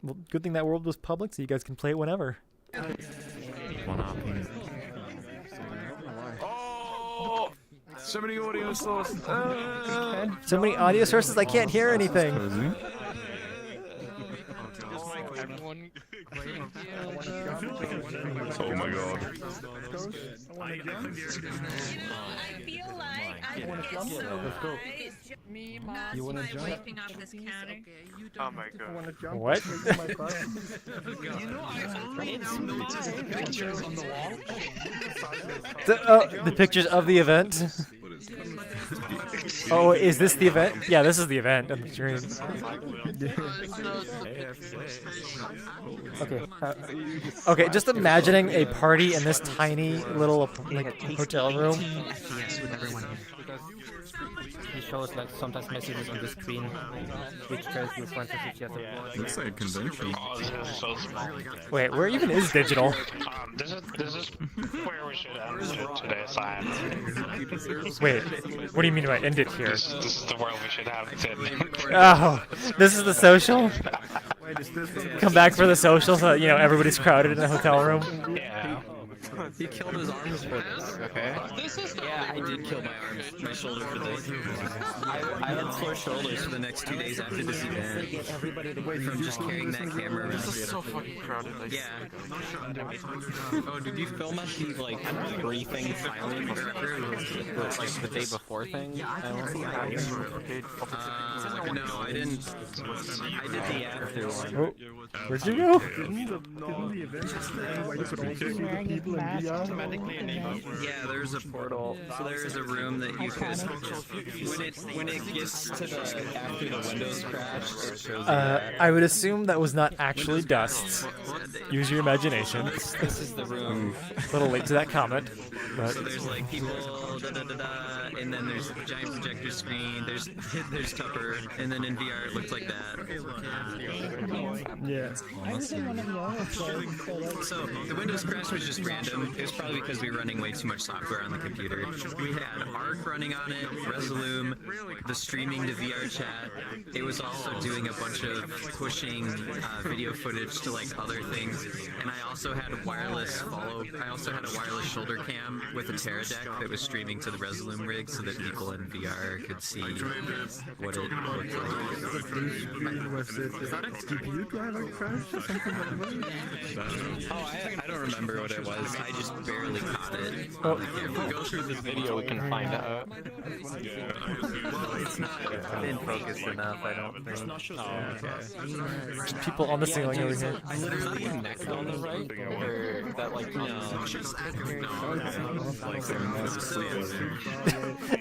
[SPEAKER 1] Well, good thing that world was public, so you guys can play it whenever.
[SPEAKER 17] Oh! So many audio sources.
[SPEAKER 1] So many audio sources, I can't hear anything.
[SPEAKER 17] Oh my god.
[SPEAKER 9] I feel like I want to get so high.
[SPEAKER 7] You want to jump?
[SPEAKER 9] Wiping off this counter.
[SPEAKER 17] Oh my god.
[SPEAKER 1] What?
[SPEAKER 6] You know, I only now noticed the pictures on the wall.
[SPEAKER 1] The pictures of the event. Oh, is this the event? Yeah, this is the event on the screen. Okay, just imagining a party in this tiny little hotel room.
[SPEAKER 8] He shows like sometimes messages on the screen, which tells you for instance if you have a
[SPEAKER 17] Looks like a convention.
[SPEAKER 1] Wait, where even is digital?
[SPEAKER 2] This is where we should end today's science.
[SPEAKER 1] Wait, what do you mean by end it here?
[SPEAKER 2] This is the world we should have today.
[SPEAKER 1] Oh, this is the social? Come back for the social so that, you know, everybody's crowded in the hotel room?
[SPEAKER 2] Yeah.
[SPEAKER 6] He killed his arms for this, okay? Yeah, I did kill my arms, my shoulder for this. I had sore shoulders for the next 2 days after this event. From just carrying that camera around.
[SPEAKER 17] This is so fucking crowded.
[SPEAKER 6] Yeah. Oh, did you film at the, like, briefing filing director? Like, the day before thing? No, I didn't. I did the after one.
[SPEAKER 1] Oh, where'd you go?
[SPEAKER 12] Didn't the event just where you could also see people in VR?
[SPEAKER 6] Yeah, there's a portal. So there's a room that you could when it gets to the after the Windows crash, it shows
[SPEAKER 1] I would assume that was not actually dust. Use your imagination.
[SPEAKER 6] This is the room.
[SPEAKER 1] A little late to that comment, but
[SPEAKER 6] So there's like people, and then there's a giant projector screen. There's Tupper, and then in VR it looks like that.
[SPEAKER 12] Yeah.
[SPEAKER 13] I was in one of the overflows,
[SPEAKER 6] So the Windows crash was just random. It was probably because we were running way too much software on the computer. We had Arc running on it, Resolume, the streaming to VRChat. It was also doing a bunch of pushing video footage to like other things, and I also had a wireless shoulder cam with a Teradek that was streaming to the Resolume rig so that people in VR could see what it looked like.
[SPEAKER 12] Is that a GPU driver crash or something like that?
[SPEAKER 6] Oh, I don't remember what it was. I just barely caught it.
[SPEAKER 8] If we go through this video, we can find out.
[SPEAKER 6] Well, it's not.
[SPEAKER 8] I've been focused enough, I don't think.
[SPEAKER 1] There's people on the ceiling over here.
[SPEAKER 8] I literally connect on the right, or that like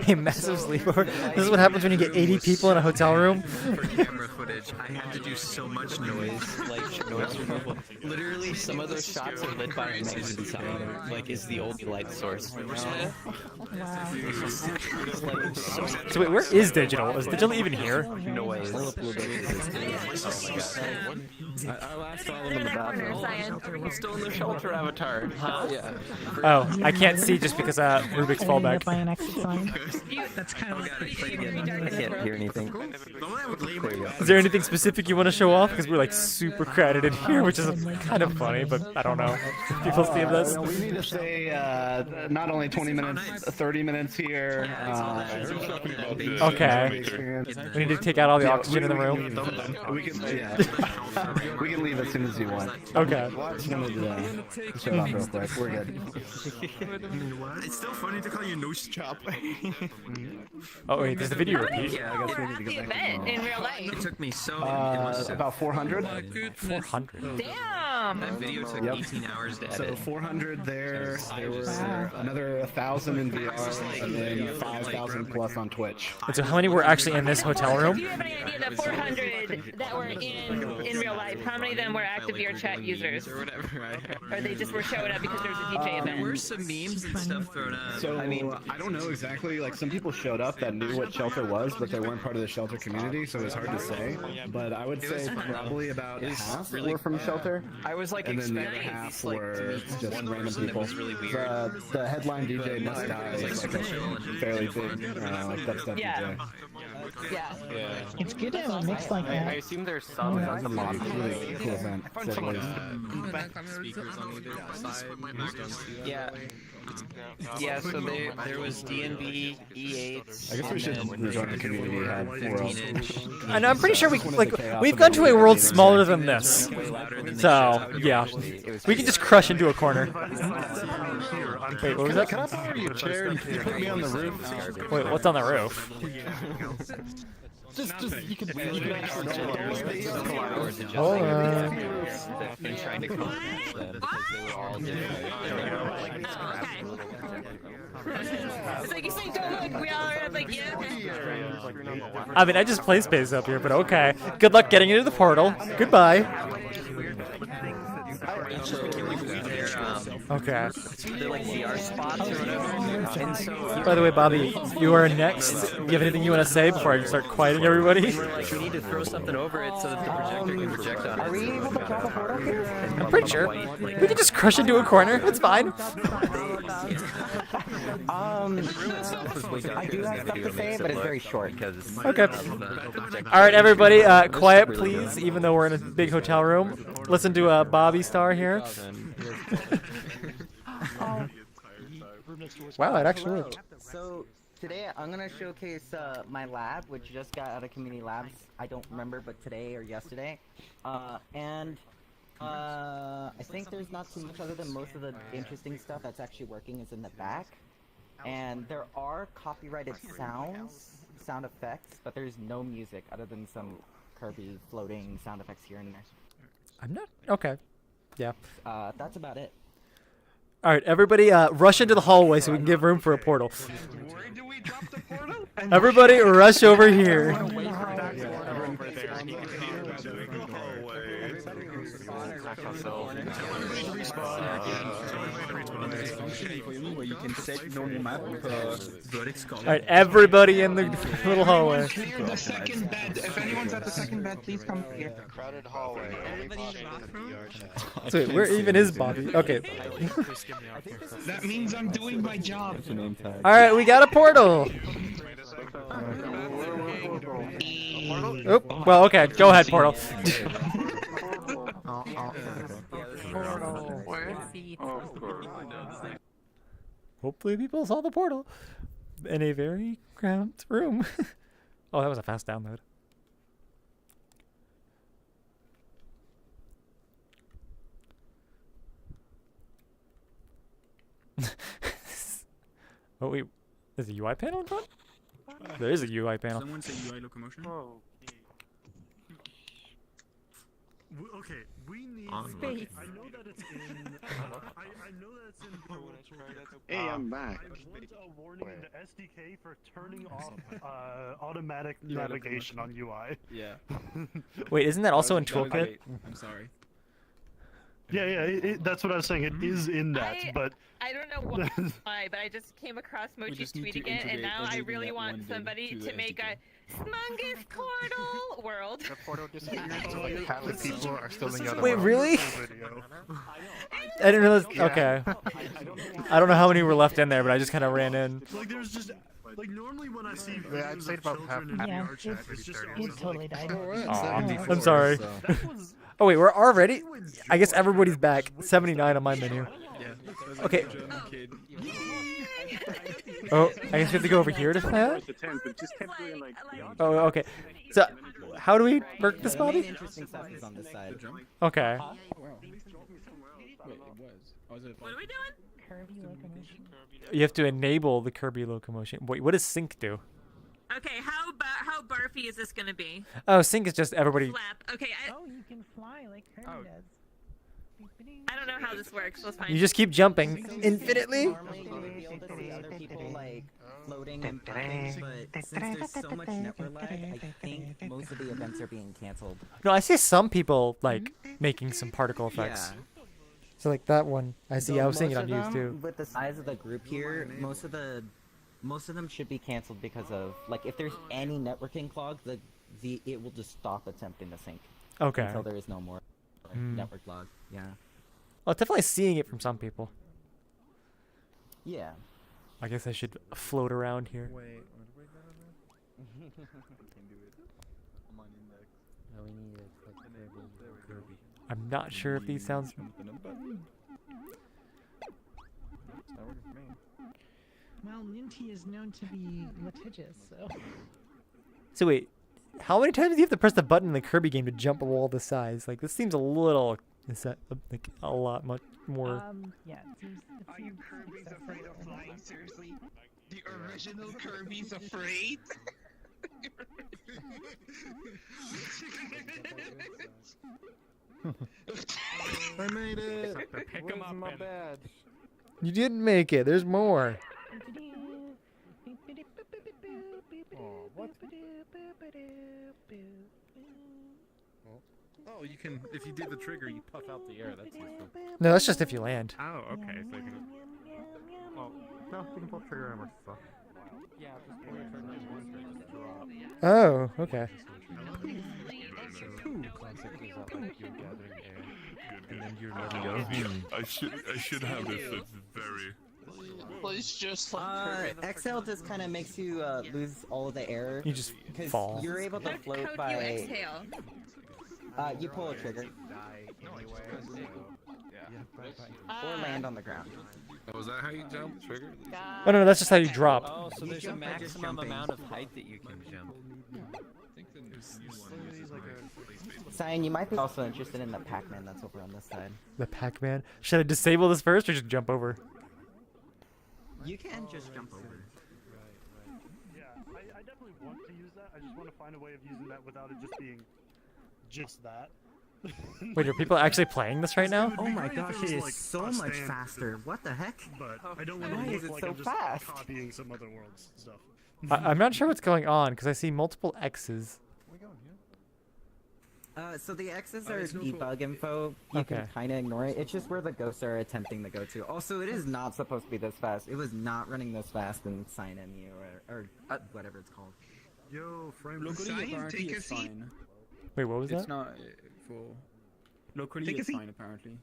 [SPEAKER 1] A massive sleepover. This is what happens when you get 80 people in a hotel room.
[SPEAKER 6] For camera footage, I had to do so much noise, like noise removal. Literally, some of those shots are lit by a magazine sign, like is the old light source.
[SPEAKER 1] So wait, where is digital? Is digital even here?
[SPEAKER 8] Noise.
[SPEAKER 6] Oh my god.
[SPEAKER 8] I last saw them in the bathroom. I'm still in the shelter avatar.
[SPEAKER 6] Huh? Yeah.
[SPEAKER 1] Oh, I can't see just because Rubik's fallback.
[SPEAKER 13] by an exit sign.
[SPEAKER 6] That's kind of
[SPEAKER 8] I can't hear anything.
[SPEAKER 1] Is there anything specific you want to show off? Because we're like super crowded in here, which is kind of funny, but I don't know. People see this.
[SPEAKER 7] We need to stay not only 20 minutes, 30 minutes here.
[SPEAKER 1] Okay. We need to take out all the oxygen in the room.
[SPEAKER 7] We can leave as soon as you want.
[SPEAKER 1] Okay.
[SPEAKER 7] Just wanted to show off real quick. We're good.
[SPEAKER 18] It's still funny to call you nose chop.
[SPEAKER 1] Oh wait, there's the video repeat.
[SPEAKER 6] Yeah,
[SPEAKER 9] I guess we need to go back. In real life.
[SPEAKER 6] It took me so
[SPEAKER 7] about 400.
[SPEAKER 1] 400.
[SPEAKER 9] Damn.
[SPEAKER 6] That video took 18 hours to edit.
[SPEAKER 7] So 400 there. There were another 1,000 in VR, and then 5,000 plus on Twitch.
[SPEAKER 1] And so how many were actually in this hotel room?
[SPEAKER 9] Do you have any idea the 400 that were in real life? How many of them were active VRChat users?
[SPEAKER 6] Or whatever.
[SPEAKER 9] Or they just were showing up because there was a DJ event?
[SPEAKER 6] There were some memes and stuff thrown up.
[SPEAKER 7] So I mean, I don't know exactly. Like some people showed up that knew what Shelter was, but they weren't part of the Shelter community, so it's hard to say. But I would say probably about half were from Shelter.
[SPEAKER 8] I was like
[SPEAKER 7] and then the other
[SPEAKER 8] expecting
[SPEAKER 7] half were just random people. The headline DJ Must Die is like a fairly big dubstep DJ.
[SPEAKER 9] Yeah.
[SPEAKER 13] It's good to have a mix like
[SPEAKER 8] I
[SPEAKER 13] that.
[SPEAKER 8] assume there's some on the mod.
[SPEAKER 7] Really cool event.
[SPEAKER 6] Speakers on either side. Yeah. Yeah, so there was DNB, E8.
[SPEAKER 7] I guess we should rejoin the community we had for
[SPEAKER 1] And I'm pretty sure we've gone to a world smaller than this. So yeah, we can just crush into a corner. Wait, what was that?
[SPEAKER 7] Can I borrow your chair and you put me on the roof?
[SPEAKER 1] Wait, what's on the roof?
[SPEAKER 7] Just you could
[SPEAKER 1] Hold on.
[SPEAKER 6] I've been trying to contact them because they were all different.
[SPEAKER 9] It's like you say, don't look. We all are like, yeah.
[SPEAKER 1] I mean, I just play space up here, but okay. Good luck getting into the portal. Goodbye. Okay.
[SPEAKER 6] They're like VR spots or whatever. And so,
[SPEAKER 1] By the way, Bobby, you are next. Do you have anything you want to say before I start quieting everybody?
[SPEAKER 6] we need to throw something over it so that the projector can project on it.
[SPEAKER 13] Are we able to drop a portal here?
[SPEAKER 1] I'm pretty sure. We can just crush into a corner. It's fine.
[SPEAKER 8] I do have stuff to say, but it's very short because.
[SPEAKER 1] Okay. All right, everybody, quiet, please. Even though we're in a big hotel room, listen to BobyStar here. Wow, it actually worked.
[SPEAKER 8] So today I'm gonna showcase my lab, which just got out of community labs. I don't remember, but today or yesterday. I think there's not too much other than most of the interesting stuff that's actually working is in the back. And there are copyrighted sound effects, but there's no music other than some Kirby floating sound effects here and there.
[SPEAKER 1] I'm not okay. Yeah.
[SPEAKER 8] That's about it.
[SPEAKER 1] All right, everybody, rush into the hallway so we can give room for a portal.
[SPEAKER 18] Where do we drop the portal?
[SPEAKER 1] Everybody, rush over here.
[SPEAKER 18] Where you can set normal map with vertex color.
[SPEAKER 1] All right, everybody in the little hallway.
[SPEAKER 10] Clear the second bed. If anyone's at the second bed, please come here.
[SPEAKER 16] Crowded hallway.
[SPEAKER 1] So wait, where even is Bobby? Okay.
[SPEAKER 10] That means I'm doing my job.
[SPEAKER 1] All right, we got a portal. Oop. Well, okay, go ahead, portal. Hopefully people saw the portal in a very cramped room. Oh, that was a fast download. Oh wait, there's a UI panel in front? There is a UI panel.
[SPEAKER 18] Someone say UI locomotion.
[SPEAKER 12] Okay, we need.
[SPEAKER 21] Space.
[SPEAKER 12] I know that it's in. I know that it's in.
[SPEAKER 14] Hey, I'm back.
[SPEAKER 12] I want a warning in the SDK for turning off automatic navigation on UI.
[SPEAKER 18] Yeah.
[SPEAKER 1] Wait, isn't that also in Toolkit?
[SPEAKER 18] I'm sorry.
[SPEAKER 12] Yeah, that's what I was saying. It is in that, but
[SPEAKER 9] I don't know why, but I just came across Mochi's tweeting it, and now I really want somebody to make a Smungus Portal world.
[SPEAKER 16] The portal disappeared, so like half the people are still in the other
[SPEAKER 1] Wait,
[SPEAKER 16] world.
[SPEAKER 1] really? I didn't realize. Okay. I don't know how many were left in there, but I just kind of ran in.
[SPEAKER 12] like there's just like normally when I see
[SPEAKER 16] Yeah, I'd
[SPEAKER 12] videos
[SPEAKER 16] say
[SPEAKER 12] of
[SPEAKER 16] about half
[SPEAKER 12] children in
[SPEAKER 21] Yeah,
[SPEAKER 12] VRChat, it's just
[SPEAKER 21] it totally died.
[SPEAKER 1] Aw, I'm sorry. Oh wait, we're already? I guess everybody's back. 79 on my menu. Okay. Oh, I guess we have to go over here to that? Oh, okay. So, how do we work this, Bobby?
[SPEAKER 8] Interesting stuff is on this side.
[SPEAKER 1] Okay.
[SPEAKER 9] What are we doing?
[SPEAKER 21] Kirby locomotion.
[SPEAKER 1] You have to enable the Kirby locomotion. Wait, what does sync do?
[SPEAKER 9] Okay, how barfy is this gonna be?
[SPEAKER 1] Oh, sync is just everybody.
[SPEAKER 9] Flap. Okay,
[SPEAKER 21] Oh, you can fly like Kirby does.
[SPEAKER 9] I don't know how this works. Let's find.
[SPEAKER 1] You just keep jumping infinitely.
[SPEAKER 8] Normally you would be able to see other people like floating and flying, but since there's so much network lag, I think most of the events are being canceled.
[SPEAKER 1] No, I see some people like making some particle effects.
[SPEAKER 8] Yeah.
[SPEAKER 1] So like that one, I see. I was seeing it
[SPEAKER 8] Most
[SPEAKER 1] on
[SPEAKER 8] of
[SPEAKER 1] news
[SPEAKER 8] them,
[SPEAKER 1] too.
[SPEAKER 8] With the size of the group here, most of them should be canceled because of like if there's any networking clog, it will just stop attempting to sync.
[SPEAKER 1] Okay.
[SPEAKER 8] Until there is no more network log. Yeah.
[SPEAKER 1] Oh, definitely seeing it from some people.
[SPEAKER 8] Yeah.
[SPEAKER 1] I guess I should float around here.
[SPEAKER 3] Wait, what do we got? Can do it. I'm on index.
[SPEAKER 4] No, we need it. Kirby.
[SPEAKER 1] I'm not sure if these sounds.
[SPEAKER 13] Well, Ninty is known to be litigious, so.
[SPEAKER 1] So wait, how many times do you have to press the button in the Kirby game to jump a wall this size? Like this seems a little. Is that like a lot much more?
[SPEAKER 13] Yeah.
[SPEAKER 10] Are you Kirby's afraid of flying? Seriously? The original Kirby's afraid?
[SPEAKER 17] I made it!
[SPEAKER 5] Pick him up,
[SPEAKER 17] my badge?
[SPEAKER 1] You didn't make it. There's more.
[SPEAKER 3] Oh, what? Oh, you can, if you do the trigger, you puff out the air. That's useful.
[SPEAKER 1] No, that's just if you land.
[SPEAKER 5] Oh, okay. So you can.
[SPEAKER 16] Oh, no, you can pull trigger and we're stuck.
[SPEAKER 5] Yeah, just pull your trigger and just drop.
[SPEAKER 1] Oh, okay.
[SPEAKER 4] Concept is that like you're gathering air, and then you're letting go.
[SPEAKER 17] I should have this. It's very.
[SPEAKER 10] Please just like
[SPEAKER 8] XL just kind of makes you lose all of the air.
[SPEAKER 1] You just
[SPEAKER 8] because
[SPEAKER 1] fall.
[SPEAKER 8] you're able to float
[SPEAKER 9] Code
[SPEAKER 8] by.
[SPEAKER 9] you exhale.
[SPEAKER 8] You pull a trigger. Or land on the ground.
[SPEAKER 3] Oh, is that how you jump? Trigger?
[SPEAKER 1] Oh no, that's just how you drop.
[SPEAKER 4] Oh, so there's a maximum amount of height that you can jump.
[SPEAKER 8] Cyan, you might be also interested in the Pac-Man that's over on this side.
[SPEAKER 1] The Pac-Man. Should I disable this first or just jump over?
[SPEAKER 8] You can just jump over.
[SPEAKER 12] Yeah, I definitely want to use that. I just want to find a way of using that without it just being just that.
[SPEAKER 1] Wait, are people actually playing this right now?
[SPEAKER 8] Oh my gosh, it is so much faster. What the heck?
[SPEAKER 12] But I don't want
[SPEAKER 8] Why
[SPEAKER 12] to
[SPEAKER 8] is
[SPEAKER 12] look
[SPEAKER 8] it
[SPEAKER 12] like
[SPEAKER 8] so
[SPEAKER 12] I'm just
[SPEAKER 8] fast?
[SPEAKER 12] copying some other world's stuff.
[SPEAKER 1] I'm not sure what's going on because I see multiple X's.
[SPEAKER 8] So the X's are debug info. You can kind of ignore it. It's just where the ghosts are attempting to go to. Also, it is not supposed to be this fast. It was not running this fast in SignMU or whatever it's called.
[SPEAKER 18] Yo, frame
[SPEAKER 10] Locally, take a seat.
[SPEAKER 1] Wait, what was
[SPEAKER 18] It's
[SPEAKER 1] that?
[SPEAKER 18] not for locally.
[SPEAKER 10] Take a
[SPEAKER 18] It's
[SPEAKER 10] seat.
[SPEAKER 18] fine apparently.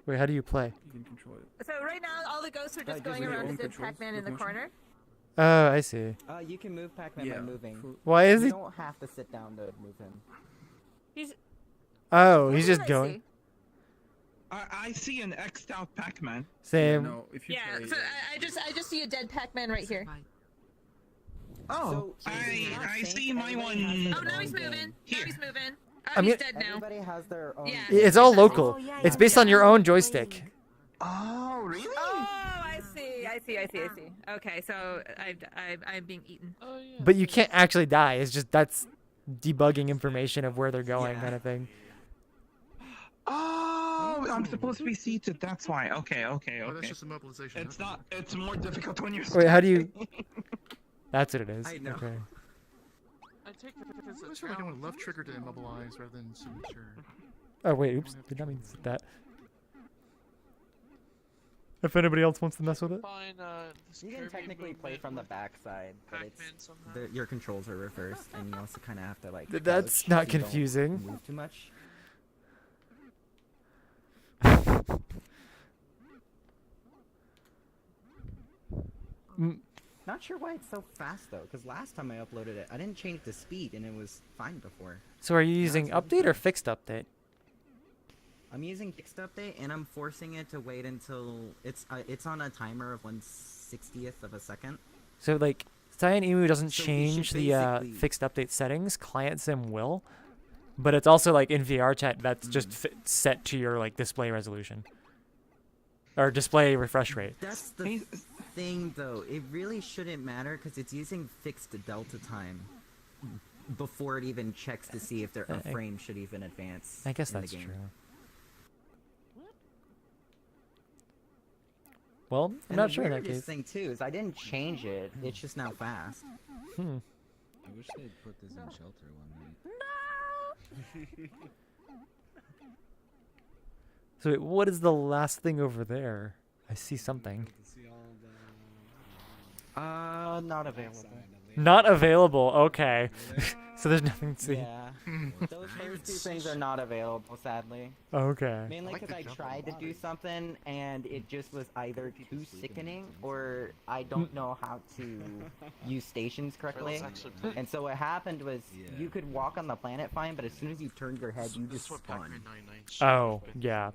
[SPEAKER 1] Wait, how do you play?
[SPEAKER 18] You can control it.
[SPEAKER 9] So right now, all the ghosts are just
[SPEAKER 18] gives
[SPEAKER 9] going
[SPEAKER 18] you your
[SPEAKER 9] around
[SPEAKER 18] own
[SPEAKER 9] as if
[SPEAKER 18] controls,
[SPEAKER 9] Pac-Man in the
[SPEAKER 18] locomotion.
[SPEAKER 9] corner.
[SPEAKER 1] Oh, I see.
[SPEAKER 8] You can move Pac-Man by moving.
[SPEAKER 1] Why is
[SPEAKER 8] you
[SPEAKER 1] he-
[SPEAKER 8] don't have to sit down to move him.
[SPEAKER 9] He's.
[SPEAKER 1] Oh, he's
[SPEAKER 9] What
[SPEAKER 1] just
[SPEAKER 9] did I
[SPEAKER 1] going.
[SPEAKER 9] see?
[SPEAKER 10] I see an X'd out Pac-Man.
[SPEAKER 1] Same.
[SPEAKER 9] Yeah. So I just see a dead Pac-Man right here.
[SPEAKER 10] Oh, I see my one.
[SPEAKER 9] Oh, now he's moving. Now he's moving. Oh,
[SPEAKER 1] I mean-
[SPEAKER 9] he's dead now.
[SPEAKER 8] Everybody has their own.
[SPEAKER 9] Yeah.
[SPEAKER 1] It's all local. It's based on your own joystick.
[SPEAKER 10] Oh, really?
[SPEAKER 9] Oh, I see. Okay, so I'm being eaten.
[SPEAKER 1] But you can't actually die. It's just that's debugging information of where they're going, kind of thing.
[SPEAKER 10] Oh, I'm supposed to be seated. That's why. Okay.
[SPEAKER 16] Oh, that's just a mobilization.
[SPEAKER 10] It's not. It's more difficult when you're.
[SPEAKER 1] Wait, how do you? That's what it is.
[SPEAKER 10] I know.
[SPEAKER 1] Okay.
[SPEAKER 16] I take it because it's like I want left trigger to immobilize rather than signature.
[SPEAKER 1] Oh wait, oops, did not mean to say that. If anybody else wants to mess with it.
[SPEAKER 8] You can technically play from the backside, but it's your controls are reversed, and you also kind of have to like.
[SPEAKER 1] That's
[SPEAKER 8] crouch
[SPEAKER 1] not
[SPEAKER 8] so you don't
[SPEAKER 1] confusing.
[SPEAKER 8] Move too much. Not sure why it's so fast though, because last time I uploaded it, I didn't change the speed and it was fine before.
[SPEAKER 1] So are you using update or fixed update?
[SPEAKER 8] I'm using fixed update and I'm forcing it to wait until it's on a timer of 1/60th of a second.
[SPEAKER 1] So like, DeltaNeverUsed doesn't
[SPEAKER 8] So we
[SPEAKER 1] change
[SPEAKER 8] should
[SPEAKER 1] the
[SPEAKER 8] basically-
[SPEAKER 1] fixed update settings. Client sim will, but it's also like in VRChat that's just set to your like display resolution or display refresh rate.
[SPEAKER 8] That's the thing though. It really shouldn't matter because it's using fixed delta time before it even checks to see if a frame should even advance.
[SPEAKER 1] I guess
[SPEAKER 8] in the
[SPEAKER 1] that's
[SPEAKER 8] game.
[SPEAKER 1] true. Well, I'm
[SPEAKER 8] And
[SPEAKER 1] not
[SPEAKER 8] the
[SPEAKER 1] sure in that
[SPEAKER 8] weirdest
[SPEAKER 1] case.
[SPEAKER 8] thing too is I didn't change it. It's just now fast.
[SPEAKER 1] Hmm.
[SPEAKER 19] I wish they'd put this in Shelter one night.
[SPEAKER 1] So wait, what is the last thing over there? I see something.
[SPEAKER 8] Not available.
[SPEAKER 1] Not available. Okay. So there's nothing to see.
[SPEAKER 8] Yeah. Those first two things are not available, sadly.
[SPEAKER 1] Okay.
[SPEAKER 8] Mainly because I tried to do something and it just was either too sickening or I don't know how to use stations correctly. And so what happened was you could walk on the planet fine, but as soon as you turned your head, you just spun.
[SPEAKER 1] Oh, yeah.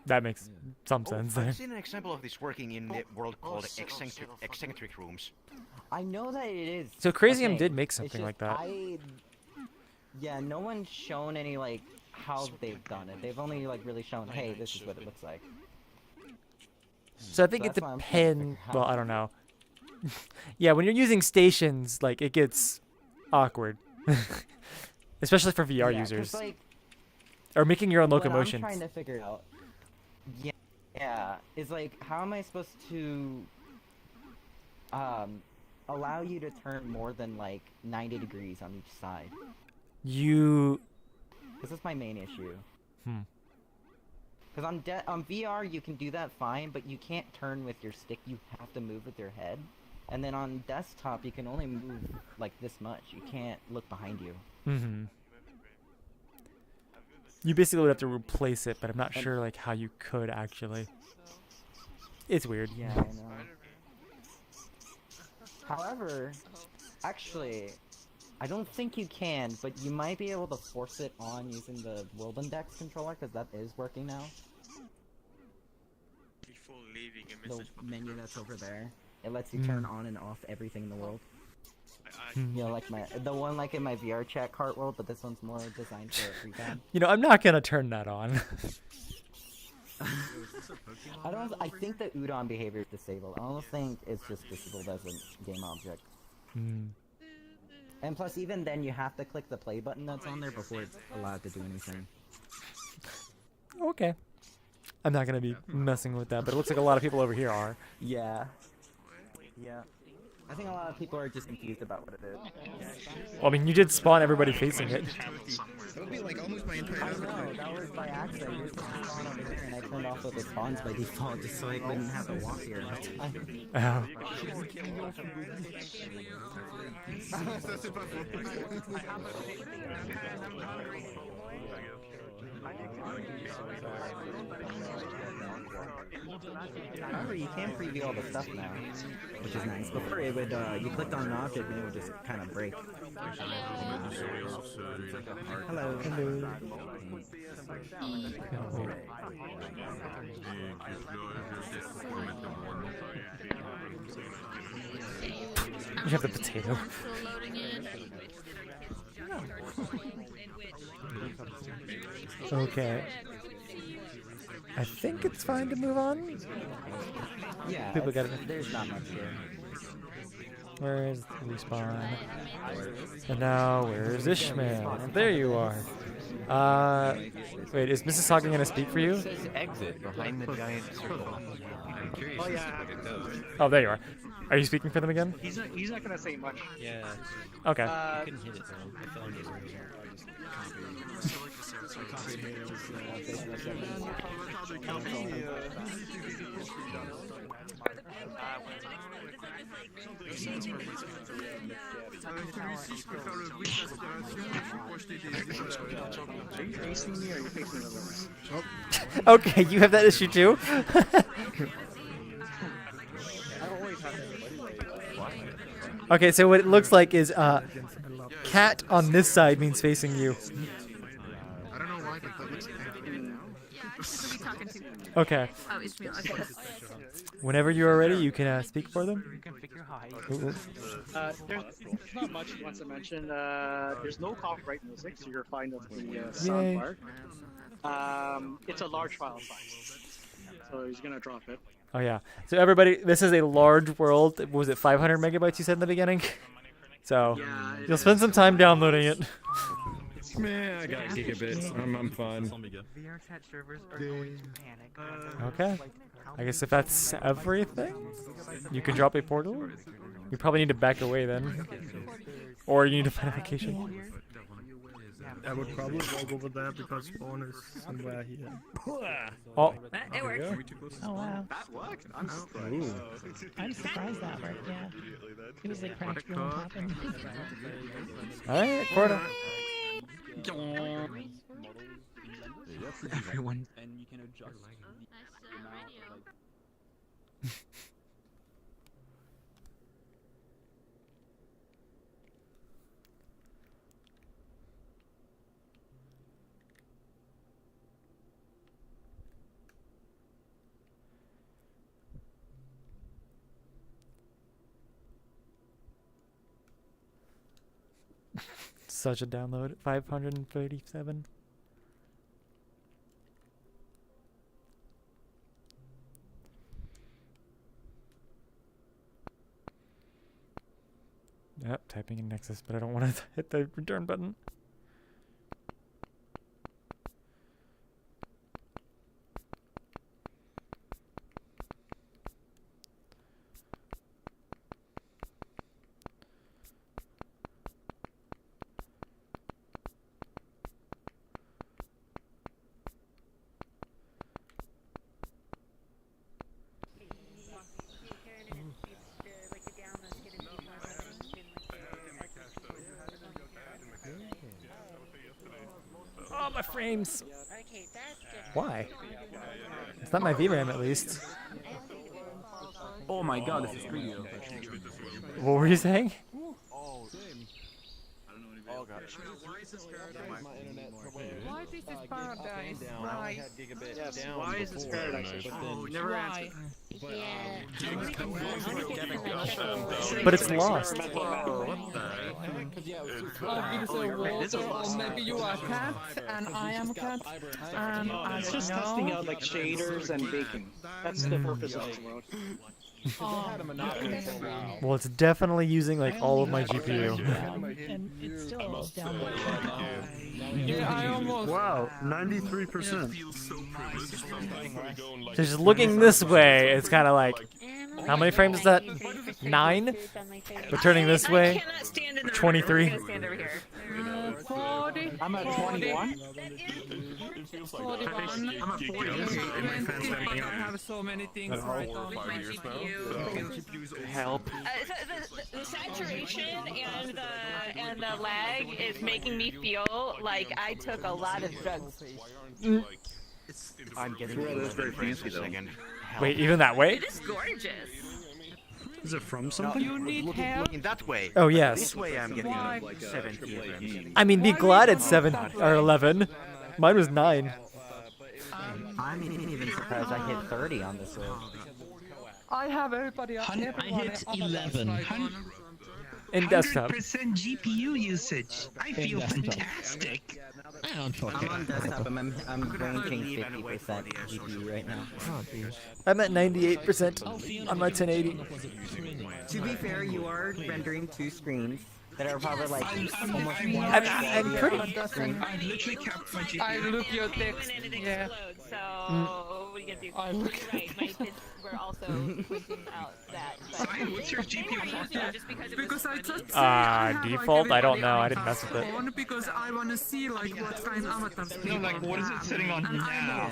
[SPEAKER 1] That makes some sense.
[SPEAKER 20] I've seen an example of this working in the world called eccentric rooms.
[SPEAKER 8] I know that it is.
[SPEAKER 1] So Crazium
[SPEAKER 8] a
[SPEAKER 1] did
[SPEAKER 8] thing.
[SPEAKER 1] make
[SPEAKER 8] It's
[SPEAKER 1] something
[SPEAKER 8] just
[SPEAKER 1] like that.
[SPEAKER 8] Yeah, no one's shown any like how they've done it. They've only like really shown, hey, this is what it looks like.
[SPEAKER 1] So I think it
[SPEAKER 8] that's why I'm trying to figure
[SPEAKER 1] depends.
[SPEAKER 8] out
[SPEAKER 1] Well,
[SPEAKER 8] how
[SPEAKER 1] I don't know. Yeah, when you're using stations, like it gets awkward, especially for VR
[SPEAKER 8] Yeah, 'cause,
[SPEAKER 1] users,
[SPEAKER 8] like,
[SPEAKER 1] or making your own
[SPEAKER 8] what
[SPEAKER 1] locomotions.
[SPEAKER 8] I'm trying to figure out, yeah, is like how am I supposed to allow you to turn more than like 90 degrees on each side?
[SPEAKER 1] You.
[SPEAKER 8] Because that's my main issue.
[SPEAKER 1] Hmm.
[SPEAKER 8] Because on VR you can do that fine, but you can't turn with your stick. You have to move with your head. And then on desktop you can only move like this much. You can't look behind you.
[SPEAKER 1] Mm-hmm. You basically would have to replace it, but I'm not sure like how you could actually. It's weird.
[SPEAKER 8] Yeah, I know. However, actually, I don't think you can, but you might be able to force it on using the World Index controller, because that is working now. The menu that's over there. It lets you turn on and off everything in the world. You know, like the one like in my VRChat cart world, but this one's more designed for free time.
[SPEAKER 1] You know, I'm not gonna turn that on.
[SPEAKER 8] I think the Udon behavior is disabled. I don't think it's just disabled as a game object. And plus, even then, you have to click the play button that's on there before it's allowed to do anything.
[SPEAKER 1] Okay. I'm not gonna be messing with that, but it looks like a lot of people over here are.
[SPEAKER 8] Yeah. Yeah. I think a lot of people are just confused about what it is.
[SPEAKER 1] Well, I mean, you did spawn everybody facing it.
[SPEAKER 6] That would be like almost my entire
[SPEAKER 8] I know, that was by accident. You were supposed to spawn over there, and I turned off the spawns by default just so I wouldn't have to walk here all the time. However, you can preview all the stuff now, which is nice. Before it would, you clicked on an object and it would just kind of break. Hello.
[SPEAKER 1] Hello. You have the potato. Okay. I think it's fine to move on.
[SPEAKER 8] Yeah,
[SPEAKER 1] People got it.
[SPEAKER 8] there's not much here.
[SPEAKER 1] Where is the respawn? And now, where's Ishmael? There you are. Wait, is Mrs. Hawking gonna speak for you?
[SPEAKER 11] It says exit behind the giant circle. I'm curious
[SPEAKER 10] Oh,
[SPEAKER 11] as
[SPEAKER 10] yeah.
[SPEAKER 11] to what it does.
[SPEAKER 1] Oh, there you are. Are you speaking for them again?
[SPEAKER 10] He's not gonna say much.
[SPEAKER 11] Yeah.
[SPEAKER 1] Okay.
[SPEAKER 11] I couldn't hit it though. I fell into it.
[SPEAKER 1] Okay, you have that issue too? Okay, so what it looks like is cat on this side means facing you.
[SPEAKER 16] I don't know why, but that looks
[SPEAKER 1] Okay.
[SPEAKER 9] Oh, Ishmael, okay.
[SPEAKER 1] Whenever you are ready, you can speak for them. Ooh.
[SPEAKER 10] There's not much he wants to mention. There's no copyright music, so you're fine with the
[SPEAKER 1] Yay.
[SPEAKER 10] sound part. It's a large file size, so he's gonna drop it.
[SPEAKER 1] Oh yeah. So everybody, this is a large world. What was it 500 megabytes you said in the beginning? So you'll spend some time downloading it.
[SPEAKER 3] Man, I got gigabits. I'm fine.
[SPEAKER 21] VRChat servers are going to panic.
[SPEAKER 1] Okay. I guess if that's everything, you can drop a portal. You probably need to back away then. Or you need to find a location.
[SPEAKER 12] I would probably go over there because spawn is somewhere here.
[SPEAKER 1] Oh.
[SPEAKER 9] It worked.
[SPEAKER 13] Oh wow.
[SPEAKER 14] That worked. I'm
[SPEAKER 13] I'm surprised that worked, yeah. It was like practically on top and
[SPEAKER 1] Alright, quarter.
[SPEAKER 6] Everyone.
[SPEAKER 11] And you can adjust.
[SPEAKER 1] Such a download. 537. Yep, typing in Nexus, but I don't want to hit the return button. Oh, my frames! Why? It's not my VRAM at least.
[SPEAKER 6] Oh my god, this is preview.
[SPEAKER 1] What were you saying?
[SPEAKER 6] Oh god.
[SPEAKER 21] Why is this paradise? Why?
[SPEAKER 10] Yes, why is this paradise? Never answered.
[SPEAKER 1] But it's lost.
[SPEAKER 21] Or maybe you are a cat and I am a cat.
[SPEAKER 10] It's just testing out like shaders and baking. That's the purpose of this world.
[SPEAKER 1] Well, it's definitely using like all of my GPU.
[SPEAKER 13] and it's still down.
[SPEAKER 12] Wow, 93%.
[SPEAKER 1] Just looking this way, it's kind of like, How many frames is that? 9? But turning this way,
[SPEAKER 9] I cannot stand in the
[SPEAKER 1] 23.
[SPEAKER 9] I'm gonna stand over here.
[SPEAKER 8] I'm at 21.
[SPEAKER 5] I'm at 40.
[SPEAKER 18] I have so many things right now.
[SPEAKER 9] With my GPU.
[SPEAKER 18] Help.
[SPEAKER 9] The saturation and the lag is making me feel like I took a lot of drugs.
[SPEAKER 20] I'm getting
[SPEAKER 3] Well, that's very fancy though.
[SPEAKER 1] Wait, even that way?
[SPEAKER 9] It is gorgeous.
[SPEAKER 12] Is it from something?
[SPEAKER 18] You need help.
[SPEAKER 20] Looking that way.
[SPEAKER 1] Oh, yes.
[SPEAKER 20] This way I'm getting like 70 frames.
[SPEAKER 1] I mean, be glad it's 7 or 11. Mine was 9.
[SPEAKER 8] I'm even surprised I hit 30 on this one.
[SPEAKER 18] I have everybody.
[SPEAKER 10] I hit 11.
[SPEAKER 1] In desktop.
[SPEAKER 10] 100% GPU usage. I feel fantastic.
[SPEAKER 8] I'm on desktop. I'm ranging 50% GPU right now.
[SPEAKER 1] Oh, dude. I'm at 98% on my 1080.
[SPEAKER 8] To be fair, you are rendering 2 screens that are probably like almost
[SPEAKER 1] I'm pretty.
[SPEAKER 10] I literally kept my GPU.
[SPEAKER 18] I look your text. Yeah.
[SPEAKER 9] So what are you gonna do?
[SPEAKER 18] I look.
[SPEAKER 9] Right, my kids were also pointing out that.
[SPEAKER 10] Simon, what's your GPU?
[SPEAKER 18] Because I just
[SPEAKER 1] Default? I don't know. I didn't mess with it.
[SPEAKER 18] Because I want to see like what kind of avatars people
[SPEAKER 10] like what is it sitting on now?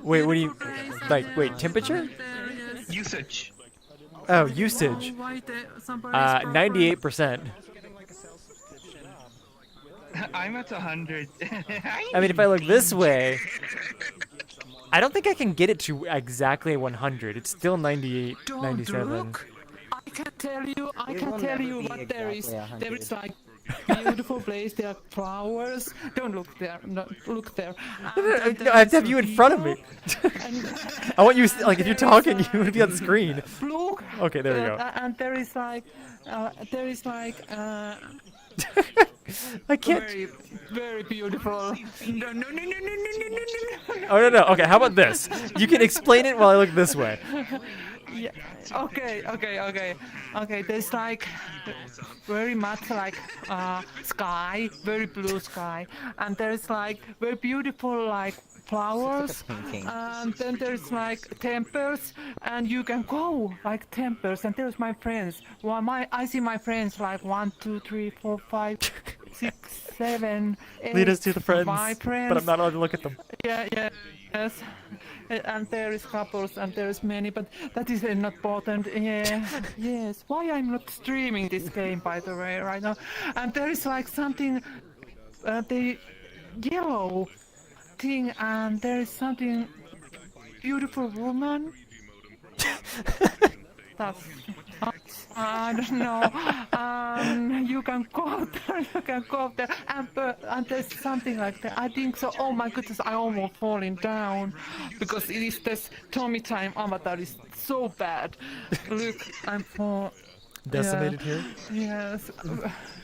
[SPEAKER 1] Wait, what do you like? Wait, temperature?
[SPEAKER 10] Usage.
[SPEAKER 1] Oh, usage. 98%.
[SPEAKER 10] I'm at 100.
[SPEAKER 1] I mean, if I look this way, I don't think I can get it to exactly 100. It's still 98, 97.
[SPEAKER 18] I can tell you what there is. There is like beautiful place. There are flowers. Don't look there. No, look there.
[SPEAKER 1] No, I have to have you in front of me. I want you, like, if you're talking, you would be on the screen.
[SPEAKER 18] Look.
[SPEAKER 1] Okay, there we go.
[SPEAKER 18] And there is like,
[SPEAKER 1] I can't.
[SPEAKER 18] Very, very beautiful. No.
[SPEAKER 1] Oh, no. Okay, how about this? You can explain it while I look this way.
[SPEAKER 18] Yeah. Okay. There's like very much like sky, very blue sky, and there's like very beautiful like flowers, and then there's like temples, and you can go like temples, and there's my friends. Well, I see my friends like 1, 2, 3, 4, 5, 6, 7, 8.
[SPEAKER 1] Lead us to the friends,
[SPEAKER 18] my friends.
[SPEAKER 1] but I'm not allowed to look at them.
[SPEAKER 18] Yeah. Yes, and there is couples and there is many, but that is not important. Yeah, yes. Why I'm not streaming this game, by the way, right now? And there is like something, the yellow thing, and there is something beautiful woman. That's. I don't know. You can go there, and there's something like that. I think so. Oh my goodness, I almost falling down because it is this Tommy Time avatar is so bad. Look, I'm for
[SPEAKER 1] decimated here.
[SPEAKER 18] Yes.